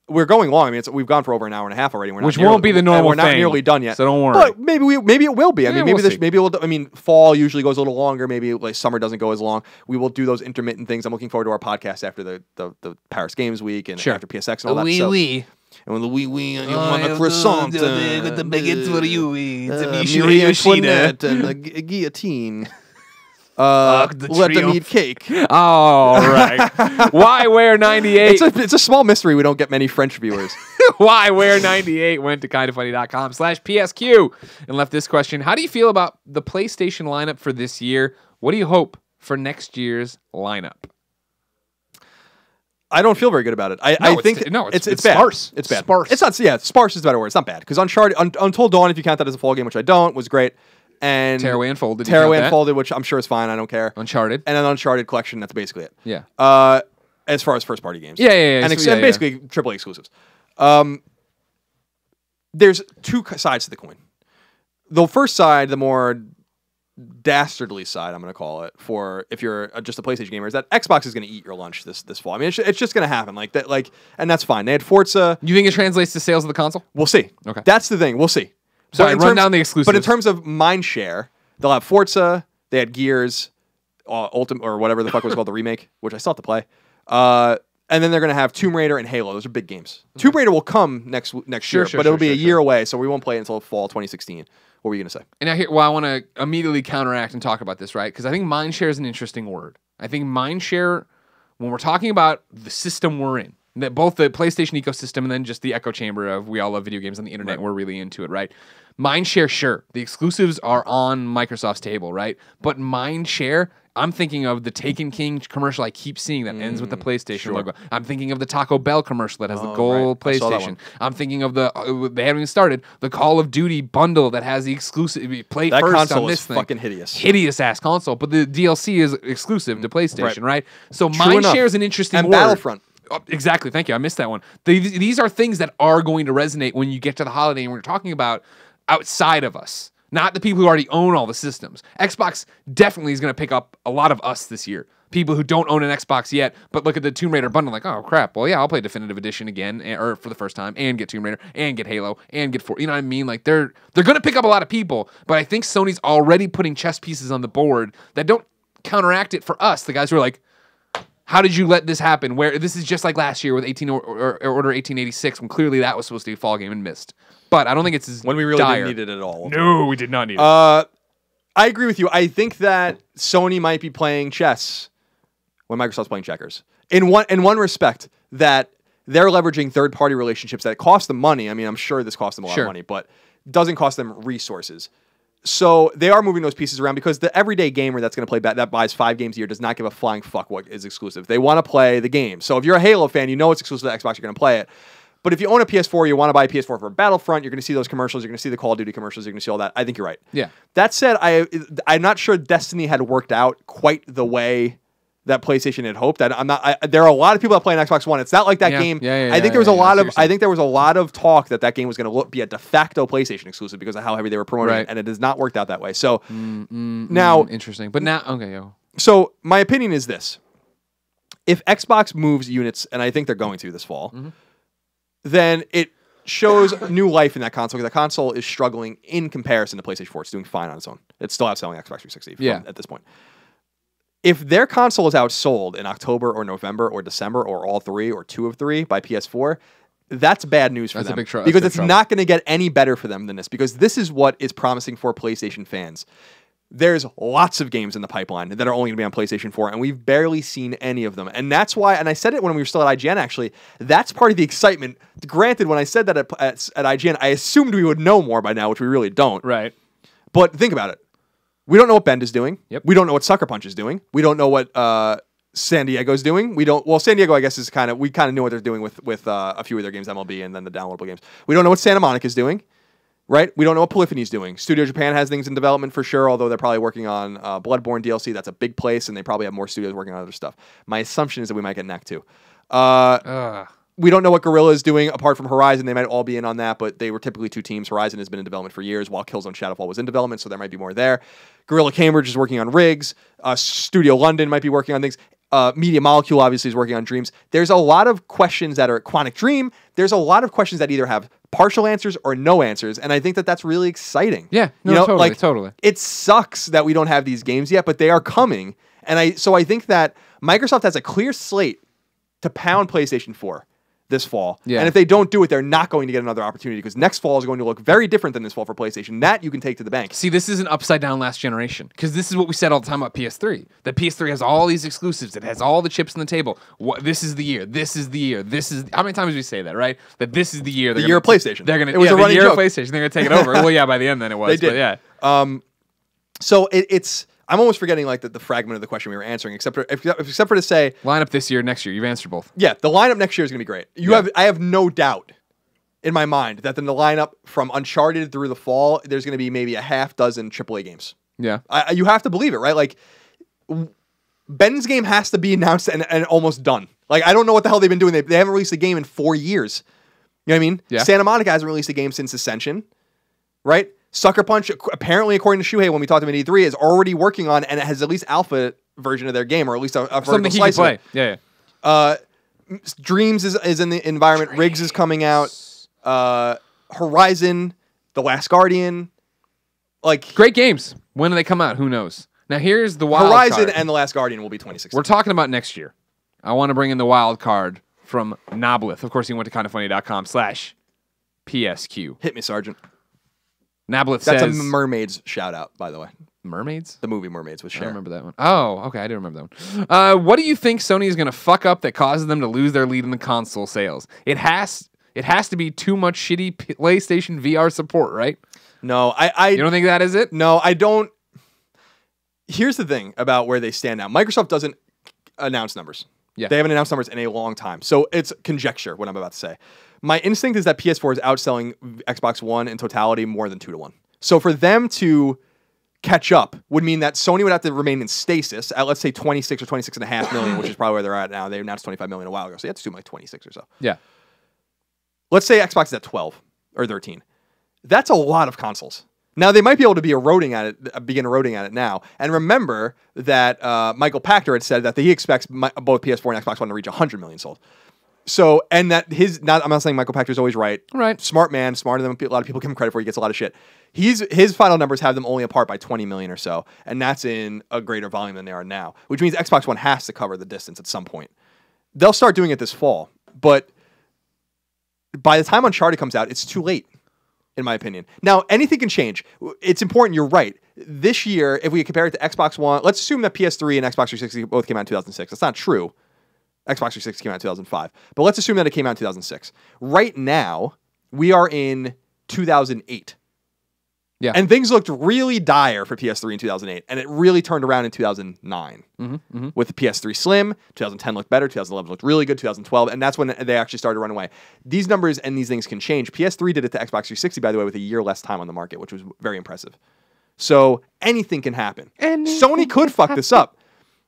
We're going long. I mean, we've gone for over an hour and a half already. Which won't be the normal We're not thing, nearly done yet. So don't worry. But maybe it will be. I mean, we'll see. fall usually goes a little longer. Maybe like summer doesn't go as long. We will do those intermittent things. I'm looking forward to our podcast after the Paris Games Week and after PSX and all that. And with the wee and you want a croissant with the baguette for you. It's a Marie Antoinette and a guillotine. Let them eat cake. All right. Why Wear 98? It's a small mystery. We don't get many French viewers. Why Wear 98 went to kindoffunny.com/PSQ and left this question. How do you feel about the PlayStation lineup for this year? What do you hope for next year's lineup? I don't feel very good about it. I think it's bad. Sparse. It's bad. Sparse. It's not. Yeah, sparse is the better word. It's not bad because Uncharted, Until Dawn, if you count that as a fall game, which I don't, was great. And Tearaway Unfolded. Unfolded, which I'm sure is fine. I don't care. Uncharted. And an Uncharted collection. That's basically it. Yeah. As far as first party games. Yeah. And basically AAA exclusives. There's two sides to the coin. The first side, the more dastardly side, I'm going to call it, for if you're just a PlayStation gamer, is that Xbox is going to eat your lunch this fall. I mean, it's just going to happen like that. And that's fine. They had Forza. You think it translates to sales of the console? We'll see. Okay. That's the thing. We'll see. Sorry, run down the exclusives. But in terms of mind share, they'll have Forza. They had Gears, Ultimate or whatever the fuck it was called, the remake, which I still have to play. And then they're going to have Tomb Raider and Halo. Those are big games. Tomb Raider will come next year, but it'll be a year away, so we won't play it until fall 2016. What were you going to say? And I want to immediately counteract and talk about this, right? Because I think mind share is an interesting word. I think mind share, when we're talking about the system we're in, both the PlayStation ecosystem and then just the echo chamber of we all love video games on the internet and we're really into it, right? Mindshare, sure. The exclusives are on Microsoft's table, right? But Mindshare, I'm thinking of the Taken King commercial I keep seeing that ends with the PlayStation logo. I'm thinking of the Taco Bell commercial that has the gold PlayStation. I'm thinking of they haven't even started, the Call of Duty bundle that has the exclusive play that first console on this is thing. fucking hideous. Hideous ass console, but the DLC is exclusive to PlayStation, right? So True Mindshare is an interesting and word. Battlefront. Oh, exactly. Thank you. I missed that one. These are things that are going to resonate when you get to the holiday, and we're talking about outside of us, not the people who already own all the systems. Xbox definitely is going to pick up a lot of us this year. People who don't own an Xbox yet, but look at the Tomb Raider bundle like, oh crap, well yeah, I'll play Definitive Edition again, or for the first time, and get Tomb Raider, and get Halo, and get you know what I mean? Like they're going to pick up a lot of people, but I think Sony's already putting chess pieces on the board that don't counteract it for us, the guys who are like, how did you let this happen? Where this is just like last year with Order 1886, when clearly that was supposed to be a fall game and missed. But I don't think it's as when we really dire. didn't need it at all. No, we did not need it. I agree with you. I think that Sony might be playing chess when Microsoft's playing checkers. In one respect, that they're leveraging third-party relationships that cost them money. I mean, I'm sure this costs them a lot of money, but doesn't cost them resources. So they are moving those pieces around because the everyday gamer that's going to play that buys 5 games a year does not give a flying fuck what is exclusive. They want to play the game. So if you're a Halo fan, you know it's exclusive to Xbox, you're going to play it. But if you own a PS4, you want to buy a PS4 for Battlefront, you're going to see those commercials, you're going to see the Call of Duty commercials, you're going to see all that. I think you're right. Yeah. That said, I'm not sure Destiny had worked out quite the way that PlayStation had hoped. There are a lot of people that play on Xbox One. It's not like that game. I think there was a lot of talk that game was going to be a de facto PlayStation exclusive because of how heavy they were promoting it, and it has not worked out that way. So now, interesting. But now, okay, yo. So my opinion is this: if Xbox moves units, and I think they're going to this fall, then it shows new life in that console because that console is struggling in comparison to PlayStation 4. It's doing fine on its own. It's still outselling Xbox 360 at this point. If their console is outsold in October or November or December or all 3 or 2 of 3 by PS4, that's bad news for them. Because it's not going to get any better for them than this, because this is what is promising for PlayStation fans. There's lots of games in the pipeline that are only going to be on PlayStation 4, and we've barely seen any of them. And that's why, and I said it when we were still at IGN, actually, that's part of the excitement. Granted, when I said that at IGN, I assumed we would know more by now, which we really don't. Right. But think about it. We don't know what Bend is doing. Yep. We don't know what Sucker Punch is doing. We don't know what San Diego's doing. Well, San Diego, I guess, we kind of knew what they're doing with a few of their games, MLB, and then the downloadable games. We don't know what Santa Monica's doing, right? We don't know what Polyphony's doing. Studio Japan has things in development for sure, although they're probably working on Bloodborne DLC. That's a big place, and they probably have more studios working on other stuff. My assumption is that we might get Knack 2. We don't know what Guerrilla is doing apart from Horizon. They might all be in on that, but they were typically 2 teams. Horizon has been in development for years, while Killzone Shadowfall was in development, so there might be more there. Guerrilla Cambridge is working on Rigs. Studio London might be working on things. Media Molecule obviously is working on Dreams. There's a lot of questions that are Quantic Dream. There's a lot of questions that either have partial answers or no answers, and I think that that's really exciting. Yeah, no, totally. It sucks that we don't have these games yet, but they are coming, and I think that Microsoft has a clear slate to pound PlayStation 4 this fall. Yeah. And if they don't do it, they're not going to get another opportunity, because next fall is going to look very different than this fall for PlayStation. That you can take to the bank. See, this is an upside down last generation, because this is what we said all the time about PS3. That PS3 has all these exclusives. It has all the chips on the table. This is the year. This is the year. This is how many times do we say that, right? That this is the year. The year of PlayStation. They're gonna. It was a running joke. PlayStation. They're gonna take it over. Well, yeah. By the end, then it was. They did. But yeah. So it's. I'm almost forgetting like the fragment of the question we were answering, except for to say lineup this year, next year. You've answered both. Yeah, the lineup next year is going to be great. I have no doubt in my mind that in the lineup from Uncharted through the fall, there's going to be maybe a half dozen AAA games. Yeah, you have to believe it, right? Like Ben's game has to be announced and almost done. Like I don't know what the hell they've been doing. They haven't released a game in 4 years. You know what I mean? Yeah. Santa Monica hasn't released a game since Ascension, right? Sucker Punch, apparently, according to Shuhei, when we talked to him in E3, is already working on, and it has at least alpha version of their game, or at least a vertical slice of it. Yeah. Dreams is in the environment. Rigs is coming out. Horizon, The Last Guardian, like great games. When do they come out? Who knows? Now here's the wild Horizon card. And The Last Guardian will be 2016. We're talking about next year. I want to bring in the wild card from Noblith. Of course, he went to kindoffunny.com/PSQ. Hit me, Sergeant. Nablith That's says... a Mermaids shout out, by the way. Mermaids? The movie Mermaids with I Cher. don't remember that one. Oh, okay, I do remember that one. What do you think Sony is going to fuck up that causes them to lose their lead in the console sales? It has to be too much shitty PlayStation VR support, right? No, You don't think that is it? No, I don't. Here's the thing about where they stand now. Microsoft doesn't announce numbers. Yeah. They haven't announced numbers in a long time. So it's conjecture, what I'm about to say. My instinct is that PS4 is outselling Xbox One in totality more than 2-1. So for them to catch up would mean that Sony would have to remain in stasis at, let's say, 26 or 26.5 million, which is probably where they're at now. They announced 25 million a while ago. So you have to assume like 26 or so. Yeah. Let's say Xbox is at 12 or 13. That's a lot of consoles. Now, they might be able to begin eroding at it now. And remember that Michael Pachter had said that he expects both PS4 and Xbox One to reach 100 million sold. So, and that I'm not saying Michael Pachter's always right. Right. Smart man, smarter than a lot of people give him credit for. He gets a lot of shit. His final numbers have them only apart by 20 million or so. And that's in a greater volume than they are now, which means Xbox One has to cover the distance at some point. They'll start doing it this fall. But by the time Uncharted comes out, it's too late, in my opinion. Now, anything can change. It's important, you're right. This year, if we compare it to Xbox One, let's assume that PS3 and Xbox 360 both came out in 2006. That's not true. Xbox 360 came out in 2005. But let's assume that it came out in 2006. Right now, we are in 2008. Yeah. And things looked really dire for PS3 in 2008. And it really turned around in 2009. With the PS3 Slim. 2010 looked better. 2011 looked really good. 2012. And that's when they actually started to run away. These numbers and these things can change. PS3 did it to Xbox 360, by the way, with a year less time on the market, which was very impressive. So anything can happen. Sony could fuck this up.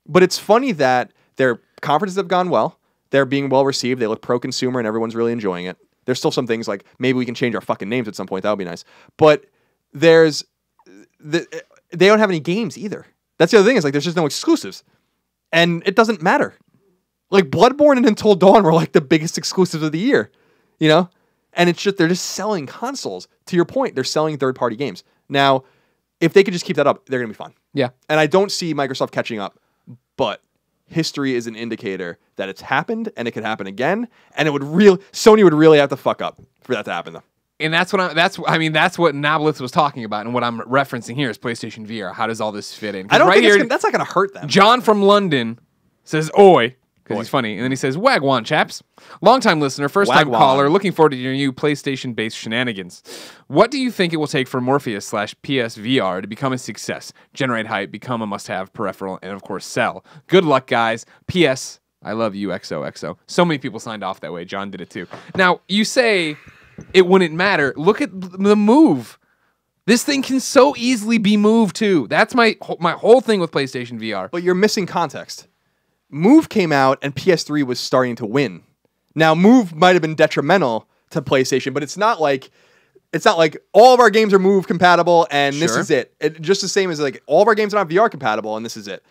But it's funny that their conferences have gone well. They're being well received. They look pro-consumer and everyone's really enjoying it. There's still some things like maybe we can change our fucking names at some point. That would be nice. But they don't have any games either. That's the other thing is like there's just no exclusives. And it doesn't matter. Like Bloodborne and Until Dawn were like the biggest exclusives of the year, you know? And it's just they're just selling consoles. To your point, they're selling third-party games. Now, if they could just keep that up, they're going to be fine. Yeah. And I don't see Microsoft catching up, but history is an indicator that it's happened and it could happen again. And Sony would really have to fuck up for that to happen, though. And that's what Nablith was talking about, and what I'm referencing here is PlayStation VR. How does all this fit in? I don't think that's not going to hurt them. John from London says, "Oi," because he's funny, and then he says, "Wagwan, chaps, long-time listener, first-time caller, looking forward to your new PlayStation-based shenanigans. What do you think it will take for Morpheus/PSVR to become a success, generate hype, become a must-have peripheral, and of course sell? Good luck, guys. P.S. I love you, XOXO." So many people signed off that way. John did it too. Now you say it wouldn't matter. Look at the Move. This thing can so easily be moved too. That's my whole thing with PlayStation VR. But you're missing context. Move came out and PS3 was starting to win. Now Move might have been detrimental to PlayStation, but it's not like all of our games are Move compatible and this is it. Just the same as like all of our games are not VR compatible and this is it.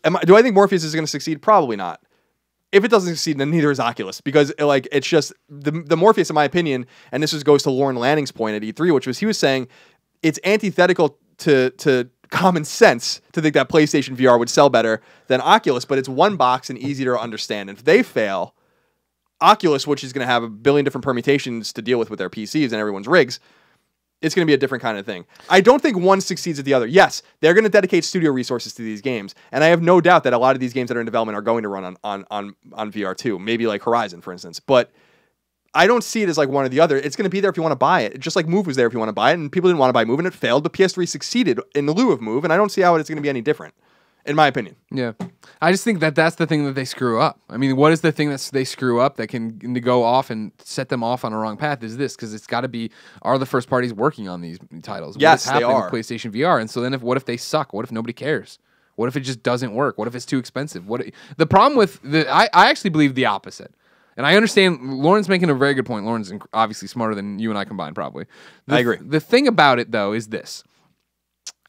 Do I think Morpheus is going to succeed? Probably not. If it doesn't succeed, then neither is Oculus, because like it's just the Morpheus, in my opinion, and this goes to Lauren Lanning's point at E3, which was he was saying it's antithetical to common sense to think that PlayStation VR would sell better than Oculus, but it's one box and easier to understand. And if they fail, Oculus, which is going to have a billion different permutations to deal with their PCs and everyone's rigs, it's going to be a different kind of thing. I don't think one succeeds at the other. Yes, they're going to dedicate studio resources to these games, and I have no doubt that a lot of these games that are in development are going to run on VR too. Maybe like Horizon, for instance. But I don't see it as like one or the other. It's going to be there if you want to buy it. Just like Move was there if you want to buy it, and people didn't want to buy Move, and it failed, but PS3 succeeded in lieu of Move, and I don't see how it's going to be any different, in my opinion. Yeah. I just think that that's the thing that they screw up. I mean, what is the thing that they screw up that can go off and set them off on a wrong path is this, because it's got to be, are the first parties working on these titles? Yes, what is they happening are. with PlayStation VR? And so then what if they suck? What if nobody cares? What if it just doesn't work? What if it's too expensive? The problem with I actually believe the opposite. And I understand Lauren's making a very good point. Lauren's obviously smarter than you and I combined, probably. I agree. The thing about it, though, is this.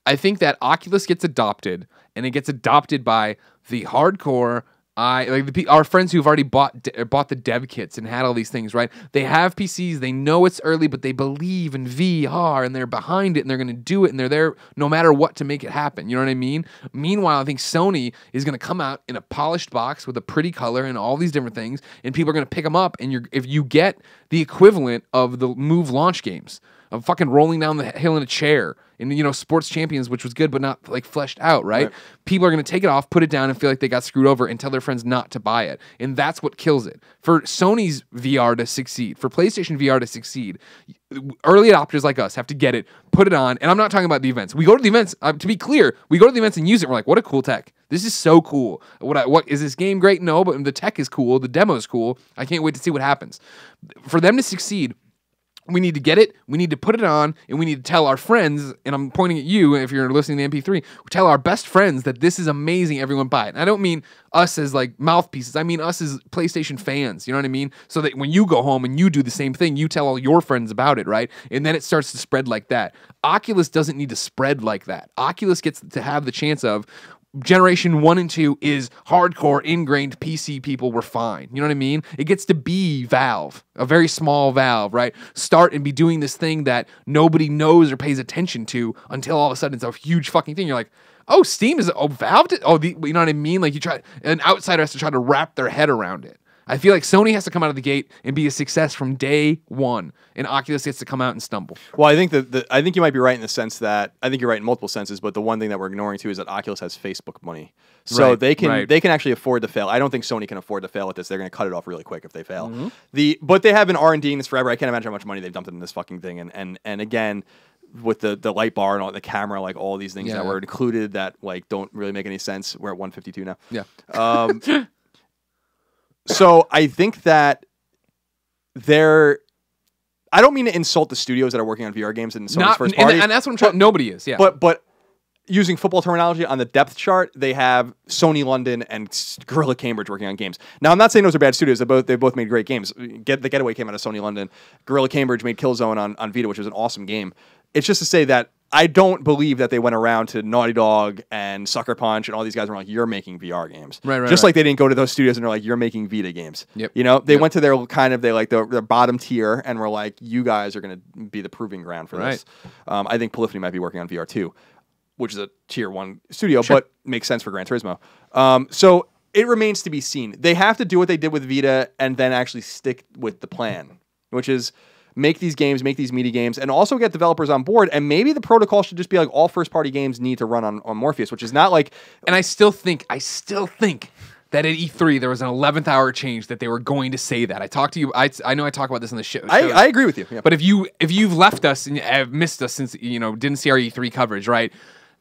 I think that Oculus gets adopted, and it gets adopted by the hardcore Our friends who've already bought the dev kits and had all these things, right? They have PCs. They know it's early, but they believe in VR and they're behind it and they're going to do it and they're there no matter what to make it happen. You know what I mean? Meanwhile, I think Sony is going to come out in a polished box with a pretty color and all these different things, and people are going to pick them up. And if you get the equivalent of the Move launch games, of fucking rolling down the hill in a chair, and Sports Champions, which was good but not like fleshed out, right? People are going to take it off, put it down, and feel like they got screwed over, and tell their friends not to buy it, and that's what kills it. For Sony's VR to succeed, for PlayStation VR to succeed, early adopters like us have to get it, put it on, and I'm not talking about the events. We go to the events. To be clear, we go to the events and use it. And we're like, what a cool tech! This is so cool. What is this game great? No, but the tech is cool. The demo is cool. I can't wait to see what happens. For them to succeed, we need to get it, we need to put it on, and we need to tell our friends, and I'm pointing at you if you're listening to MP3, tell our best friends that this is amazing, everyone buy it. And I don't mean us as like mouthpieces, I mean us as PlayStation fans, you know what I mean? So that when you go home and you do the same thing, you tell all your friends about it, right? And then it starts to spread like that. Oculus doesn't need to spread like that. Oculus gets to have the chance of, Generation 1 and 2 is hardcore, ingrained PC people were fine. You know what I mean? It gets to be Valve, a very small Valve, right? Start and be doing this thing that nobody knows or pays attention to until all of a sudden it's a huge fucking thing. You're like, oh, Steam is, Valve did, you know what I mean? Like an outsider has to try to wrap their head around it. I feel like Sony has to come out of the gate and be a success from day one, and Oculus gets to come out and stumble. Well, I think I think you might be right in the sense that I think you're right in multiple senses, but the one thing that we're ignoring too is that Oculus has Facebook money, so they can actually afford to fail. I don't think Sony can afford to fail at this. They're going to cut it off really quick if they fail. But they have been R&Ding this forever. I can't imagine how much money they've dumped into this fucking thing, and again, with the light bar and all the camera, like all these things that were included that like don't really make any sense. We're at 152 now. Yeah. So I think that I don't mean to insult the studios that are working on VR games in Sony's first party. And that's what I'm trying. Nobody is, yeah. But using football terminology, on the depth chart, they have Sony London and Guerrilla Cambridge working on games. Now, I'm not saying those are bad studios. They both made great games. The Getaway came out of Sony London. Guerrilla Cambridge made Killzone on Vita, which was an awesome game. It's just to say that I don't believe that they went around to Naughty Dog and Sucker Punch and all these guys were like, you're making VR games. Just like they didn't go to those studios and they're like, you're making Vita games. You know, they went to their their bottom tier and were like, you guys are going to be the proving ground for this. I think Polyphony might be working on VR too, which is a tier 1 studio, but makes sense for Gran Turismo. So it remains to be seen. They have to do what they did with Vita and then actually stick with the plan, which is make these games, make these meaty games, and also get developers on board. And maybe the protocol should just be like all first-party games need to run on Morpheus, which is not like... And I still think that at E3 there was an 11th hour change that they were going to say that. I talked to you. I know I talk about this in the show. I agree with you. Yeah. But if you've left us and have missed us since didn't see our E3 coverage, right?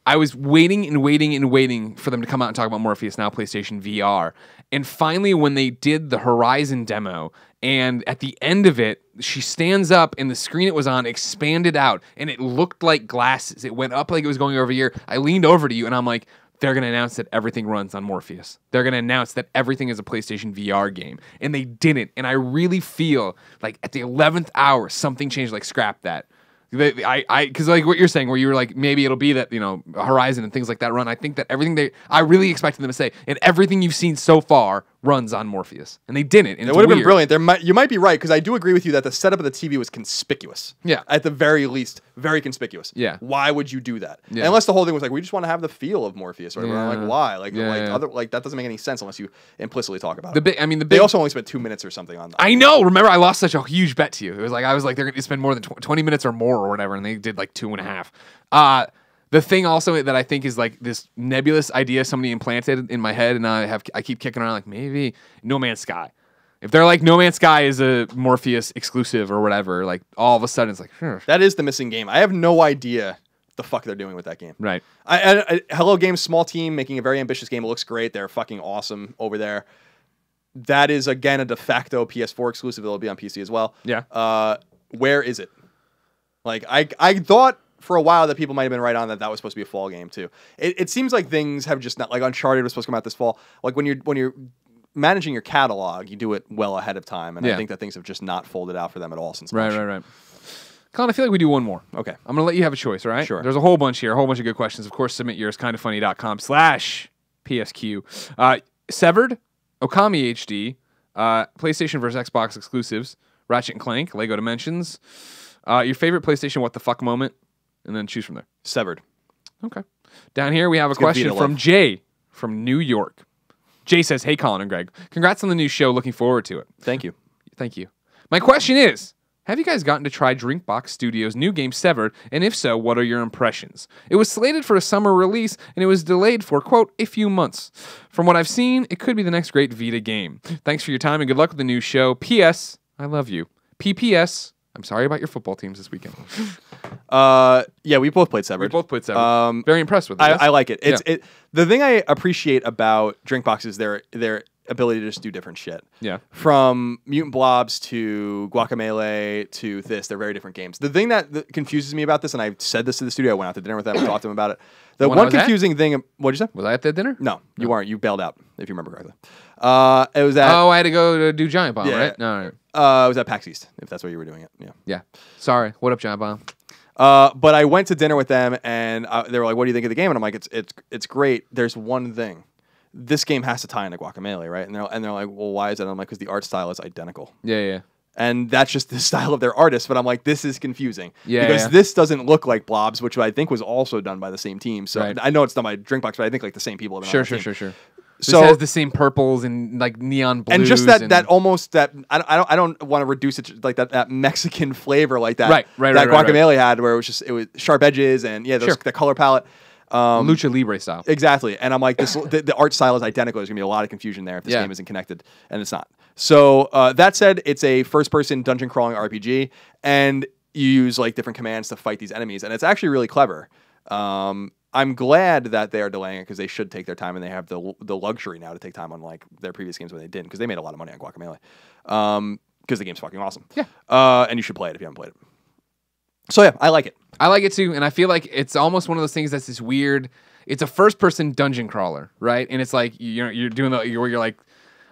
I was waiting and waiting and waiting for them to come out and talk about Morpheus, now PlayStation VR. And finally, when they did the Horizon demo, and at the end of it, she stands up and the screen it was on expanded out, and it looked like glasses. It went up like it was going over here. I leaned over to you, and I'm like, they're going to announce that everything runs on Morpheus. They're going to announce that everything is a PlayStation VR game. And they didn't. And I really feel like at the 11th hour, something changed, like scrap that. Because like what you're saying, where you were like, maybe it'll be that Horizon and things like that run. I think that I really expected them to say, and everything you've seen so far runs on Morpheus, and they didn't. And it would have been brilliant. You might be right, because I do agree with you that the setup of the TV was conspicuous. Yeah, at the very least, very conspicuous. Yeah, why would you do that? Yeah. Unless the whole thing was like, we just want to have the feel of Morpheus, or whatever. I'm like, why? Like that doesn't make any sense unless you implicitly talk about it. They also only spent 2 minutes or something on that. I know. Remember, I lost such a huge bet to you. It was like I was like, they're going to spend more than 20 minutes or more or whatever, and they did like 2.5. The thing also that I think is like this nebulous idea somebody implanted in my head, and I keep kicking around like maybe No Man's Sky. If they're like No Man's Sky is a Morpheus exclusive or whatever, like all of a sudden it's like that is the missing game. I have no idea the fuck they're doing with that game. Right. Hello Games, small team making a very ambitious game. It looks great. They're fucking awesome over there. That is again a de facto PS4 exclusive. It'll be on PC as well. Yeah. Where is it? Like I thought for a while that people might have been right on that was supposed to be a fall game too. It seems like things have just not, like Uncharted was supposed to come out this fall. Like when you're managing your catalog, you do it well ahead of time, and I think that things have just not folded out for them at all since launch. Right. Colin, I feel like we do one more. Okay. I'm going to let you have a choice, all right? Sure. There's a whole bunch here, a whole bunch of good questions. Of course, submit yours, kindoffunny.com/PSQ. Severed Okami HD, PlayStation versus Xbox exclusives, Ratchet and Clank, Lego Dimensions, your favorite PlayStation what the fuck moment, and then choose from there. Severed. Okay. Down here we have a question from Jay from New York. Jay says, "Hey Colin and Greg, congrats on the new show. Looking forward to it." Thank you. Thank you. My question is, have you guys gotten to try Drinkbox Studios' new game Severed, and if so, what are your impressions? It was slated for a summer release, and it was delayed for, quote, a few months. From what I've seen, it could be the next great Vita game. Thanks for your time, and good luck with the new show. P.S. I love you. P.P.S. I'm sorry about your football teams this weekend. Yeah, we both played Severed. We both played Severed. Very impressed with it. I like it. The thing I appreciate about Drinkbox is their ability to just do different shit. Yeah. From Mutant Blobs to Guacamelee to this, they're very different games. The thing that confuses me about this, and I said this to the studio, I went out to dinner with them and talked to them about it. The one confusing thing, what'd you say? Was I at that dinner? No, you weren't. You bailed out, if you remember correctly. It was at... Oh, I had to go to do Giant Bomb, right? No. It was at PAX East, if that's where you were doing it. Yeah. Yeah. Sorry. What up, Giant Bomb? But I went to dinner with them, and they were like, "What do you think of the game?" And I'm like, "It's great. There's one thing. This game has to tie into Guacamelee, right?" And they're like, "Well, why is that?" And I'm like, "Because the art style is identical." Yeah. And that's just the style of their artists. But I'm like, this is confusing. Yeah. Because this doesn't look like Blobs, which I think was also done by the same team. So right. I know it's done by Drinkbox, but I think like the same people. Sure. So it has the same purples and like neon blues. And just that almost that I don't want to reduce it to like that Mexican flavor like that. Right. That Guacamelee had, where it was sharp edges and the color palette. Lucha Libre style. Exactly. And I'm like, the art style is identical. There's going to be a lot of confusion there if this game isn't connected, and it's not. So that said, it's a first-person dungeon crawling RPG, and you use like different commands to fight these enemies, and it's actually really clever. I'm glad that they are delaying it because they should take their time, and they have the luxury now to take time on like their previous games when they didn't, because they made a lot of money on Guacamelee. Because the game's fucking awesome. Yeah. And you should play it if you haven't played it. So yeah, I like it. I like it too, and I feel like it's almost one of those things that's this weird. It's a first-person dungeon crawler, right? And it's like you're doing where you're like,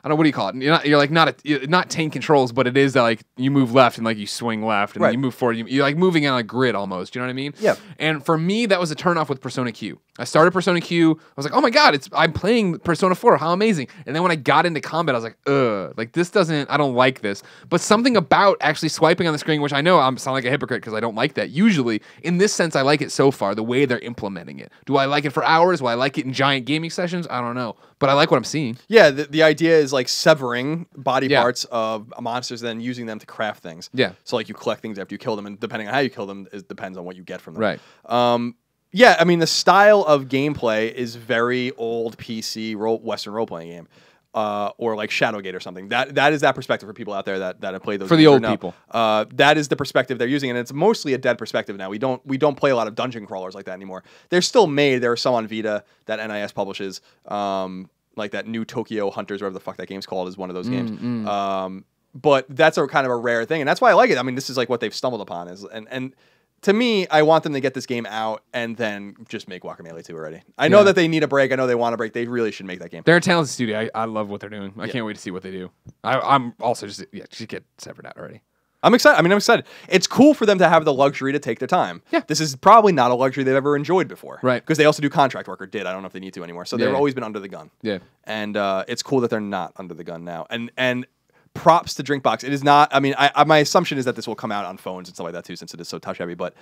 I don't know, what do you call it? You're not tank controls, but it is that like you move left and like you swing left and then you move forward. You're like moving on a grid almost. You know what I mean? Yeah. And for me, that was a turnoff with Persona Q. I started Persona Q. I was like, oh my god, I'm playing Persona 4. How amazing! And then when I got into combat, I was like, like this doesn't. I don't like this. But something about actually swiping on the screen, which I know I'm sound like a hypocrite because I don't like that. Usually, in this sense, I like it so far. The way they're implementing it. Do I like it for hours? Will I like it in giant gaming sessions? I don't know. But I like what I'm seeing. Yeah, the idea is like severing body parts of monsters and then using them to craft things. Yeah. So like you collect things after you kill them, and depending on how you kill them, it depends on what you get from them. Right. Yeah, I mean, the style of gameplay is very old PC Western role-playing game. Or like Shadowgate or something. That is that perspective for people out there that have played those for games the old people. That is the perspective they're using, and it's mostly a dead perspective now. We don't play a lot of dungeon crawlers like that anymore. They're still made. There are some on Vita that NIS publishes, like that New Tokyo Hunters, whatever the fuck that game's called, is one of those games. But that's a kind of a rare thing, and that's why I like it. I mean, this is like what they've stumbled upon and to me, I want them to get this game out and then just make Guacamelee 2 already. I know that they need a break. I know they want a break. They really should make that game. They're a talented studio. I love what they're doing. I can't wait to see what they do. I'm also just get Severed out already. I'm excited. I'm excited. It's cool for them to have the luxury to take their time. Yeah. This is probably not a luxury they've ever enjoyed before. Right. Because they also do contract work, or did. I don't know if they need to anymore. So they've always been under the gun. Yeah. And it's cool that they're not under the gun now. And props to Drinkbox. It is not, I mean, my assumption is that this will come out on phones and stuff like that too, since it is so touch heavy, but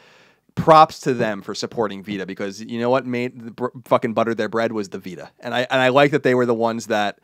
props to them for supporting Vita, because you know what made fucking buttered their bread was the Vita. And I like that they were the ones that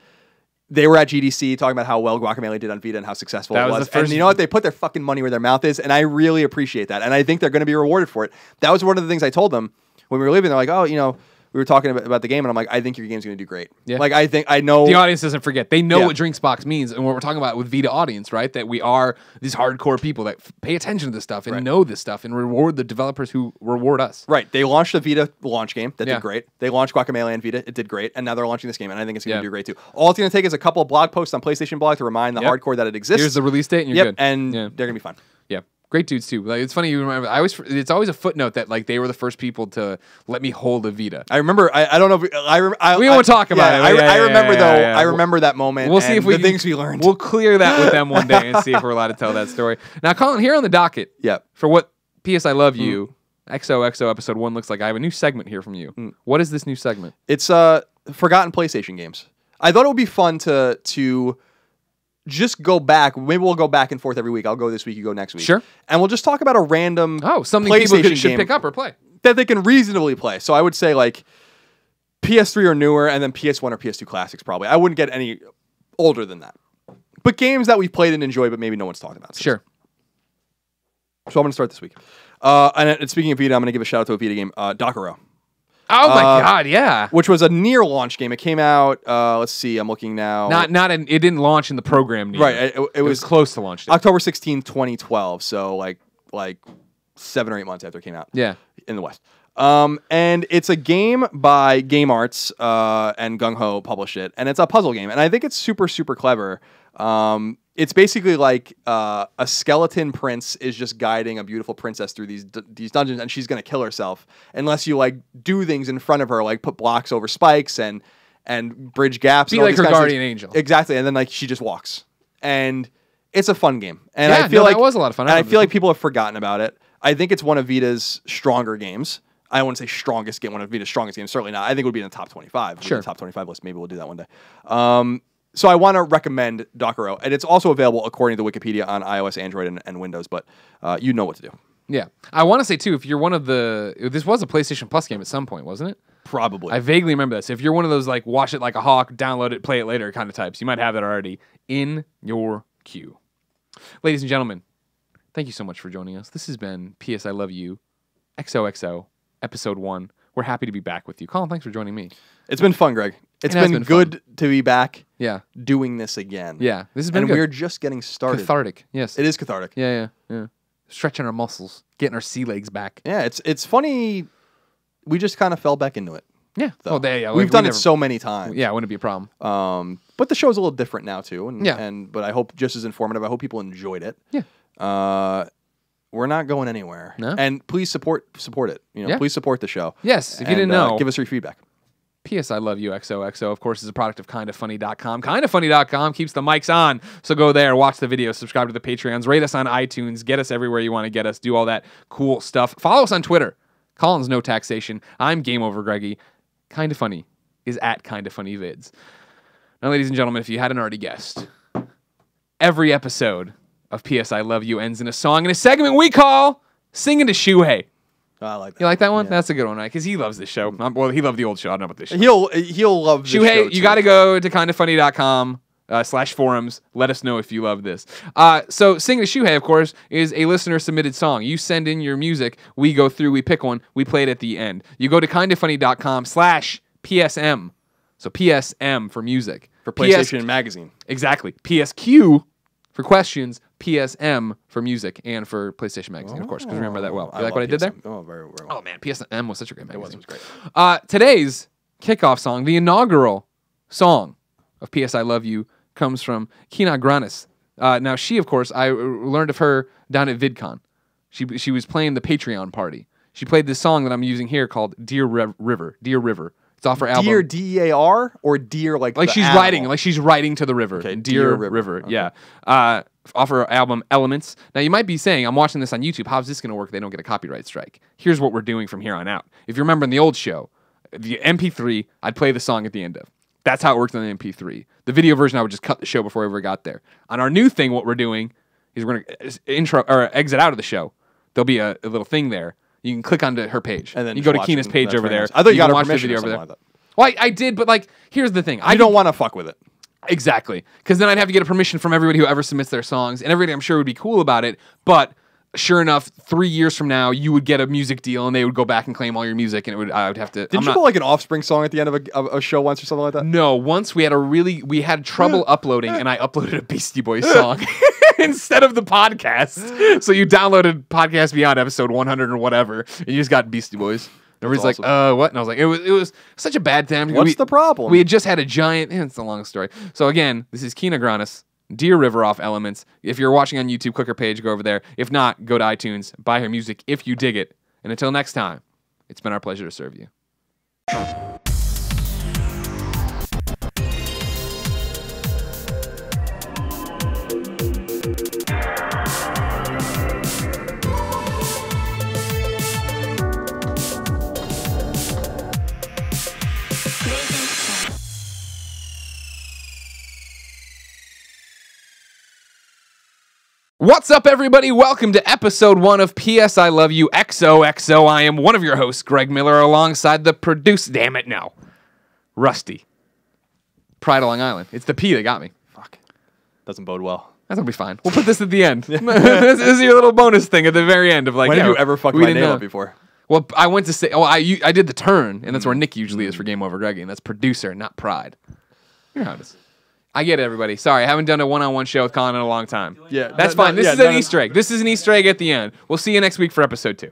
they were at GDC talking about how well Guacamelee did on Vita and how successful it was. And you know what? They put their fucking money where their mouth is, and I really appreciate that. And I think they're going to be rewarded for it. That was one of the things I told them when we were leaving. They're like, oh, you know, we were talking about the game, and I'm like, I think your game's going to do great. Yeah. Like, I know the audience doesn't forget. They know what Drinkbox means, and what we're talking about with Vita audience, right? That we are these hardcore people that pay attention to this stuff and know this stuff and reward the developers who reward us. Right. They launched a Vita launch game that did great. They launched Guacamelee and Vita. It did great, and now they're launching this game, and I think it's going to do great too. All it's going to take is a couple of blog posts on PlayStation Blog to remind the hardcore that it exists. Here's the release date, and you're good. And they're going to be fine. Yeah. Great dudes too. Like, it's funny you remember. It's always a footnote that like they were the first people to let me hold a Vita. I remember. I don't know. We won't talk about it. I remember though. I remember that moment. We'll see if the things we learned. We'll clear that with them one day and see if we're allowed to tell that story. Now, Colin, here on the docket. Yeah. For what P.S. I Love You, XOXO episode 1 looks like. I have a new segment here from you. What is this new segment? It's forgotten PlayStation games. I thought it would be fun to just go back. Maybe we'll go back and forth every week. I'll go this week, you go next week. Sure. And we'll just talk about a random something PlayStation people should game pick up or play. that they can reasonably play. So I would say like PS3 or newer, and then PS1 or PS2 classics probably. I wouldn't get any older than that. But games that we've played and enjoyed, but maybe no one's talking about. Sure. So I'm going to start this week. And speaking of Vita, I'm going to give a shout out to a Vita game, Dokuro. Oh my God, yeah. Which was a near launch game. It came out, let's see, I'm looking now. It didn't launch in the program near. Right. It was close to launch date. October 16th, 2012. So like 7 or 8 months after it came out. Yeah. In the West. And it's a game by Game Arts, and Gung Ho published it. And it's a puzzle game. And I think it's super, super clever. It's basically like a skeleton prince is just guiding a beautiful princess through these dungeons, and she's gonna kill herself unless you like do things in front of her, like put blocks over spikes and bridge gaps. Be and all like these her kinds of guardian things. angel. Exactly, and then like she just walks, and it's a fun game. And Yeah, I feel like that was a lot of fun. And I feel like people have forgotten about it. I think it's one of Vita's stronger games. I don't want to say strongest game, one of Vita's strongest games. Certainly not. I think it would be in the top 25. Sure. The top 25 list. Maybe we'll do that one day. So I want to recommend Dokuro, and it's also available according to Wikipedia on iOS, Android, and Windows. But you know what to do. Yeah, I want to say too, if you're one of this was a PlayStation Plus game at some point, wasn't it? Probably. I vaguely remember this. If you're one of those like watch it like a hawk, download it, play it later kind of types, you might have that already in your queue. Ladies and gentlemen, thank you so much for joining us. This has been P.S. I Love You, XOXO, Episode 1. We're happy to be back with you. Colin, thanks for joining me. It's been fun, Greg. It's It has been been good fun. to be back. Yeah. Doing this again. Yeah. This has been and good. we're just getting started. Cathartic. Yes. It is cathartic. Yeah. Stretching our muscles, getting our sea legs back. Yeah, it's funny. We just kind of fell back into it. Yeah. Though. Well, We've done it so many times. Yeah, it wouldn't be a problem. But the show's a little different now too. And, Yeah. But I hope just as informative. I hope people enjoyed it. Yeah. We're not going anywhere. No? And please support it. Yeah. Please support the show. Yes, if you didn't know. Give us your feedback. P.S. I Love You, XOXO, of course, is a product of kindafunny.com. Kindafunny.com keeps the mics on, so go there, watch the videos, subscribe to the Patreons, rate us on iTunes, get us everywhere you want to get us, do all that cool stuff. Follow us on Twitter. Colin's No Taxation. I'm Game Over Greggy. Kinda Funny is at Kinda Funny Vids. Now, ladies and gentlemen, if you hadn't already guessed, every episode of P.S. I Love You ends in a song in a segment we call Singing to Shuhei. Oh, I like that. You like that one? Yeah. That's a good one, right? Because he loves this show. Well, he loved the old show. I don't know about this show. He'll love this show Shuhei, you too. got to go to kindafunny.com /forums. Let us know if you love this. So Sing to Shuhei, of course, is a listener-submitted song. You send in your music. We go through. We pick one. We play it at the end. You go to kindafunny.com /PSM. So PSM for music. For PlayStation Magazine. Exactly. PSQ for questions. PSM for music and for PlayStation Magazine, of course, because remember that well. You like what I did there? Oh, very well. Oh, man. PSM was such a great magazine. It was great. Today's kickoff song, the inaugural song of P.S. I Love You, comes from Kina Granis. Now, she, of course, I learned of her down at VidCon. She was playing the Patreon party. She played this song that I'm using here called Dear River. Dear River. It's off her album. Dear DEAR or Dear like she's animal? writing, like she's writing to the river. Okay, Dear Dear River. Okay. Yeah. Off her album Elements. Now you might be saying, I'm watching this on YouTube. How's this going to work? They don't get a copyright strike. Here's what we're doing from here on out. If you remember in the old show, the MP3, I'd play the song at the end of. That's how it worked on the MP3. The video version, I would just cut the show before we ever got there. On our new thing, what we're doing is we're going to intro or exit out of the show. There'll be a little thing there. You can click onto her page. And then you go to watch Kina's it. page That's over very there. nice. I thought you got can a watch the permission video or over there. something like that. Well, I did, but like, here's the thing. I don't want to fuck with it. Exactly. Because then I'd have to get a permission from everybody who ever submits their songs, and everybody I'm sure would be cool about it, but sure enough, 3 years from now, you would get a music deal, and they would go back and claim all your music, and I would have to... Did you put like an Offspring song at the end of a show once or something like that? No, once we had trouble uploading, and I uploaded a Beastie Boys song instead of the podcast. So you downloaded Podcast Beyond episode 100 or whatever, and you just got Beastie Boys. Everybody's awesome. like, what? And I was like, it was such a bad time. What's the problem? We had just had a giant... it's a long story. So again, this is Kina Granis, Dear River off Elements. If you're watching on YouTube, click her page, go over there. If not, go to iTunes, buy her music if you dig it. And until next time, it's been our pleasure to serve you. What's up, everybody? Welcome to episode 1 of P.S. I Love You, XOXO. I am one of your hosts, Greg Miller, alongside the producer. Damn it, no. Rusty. Pride of Long Island. It's the P that got me. Fuck. Doesn't bode well. That's gonna be fine. We'll put this at the end. This is your little bonus thing at the very end of like. When have you ever fucked my name up before? Well, I went to say. Oh, I did the turn, and that's where Nick usually is for Game Over Greggy, and that's producer, not Pride. You know how it is. I get it, everybody. Sorry, I haven't done a one-on-one show with Colin in a long time. Yeah, that's fine. This is an Easter egg. This is an Easter egg at the end. We'll see you next week for episode 2.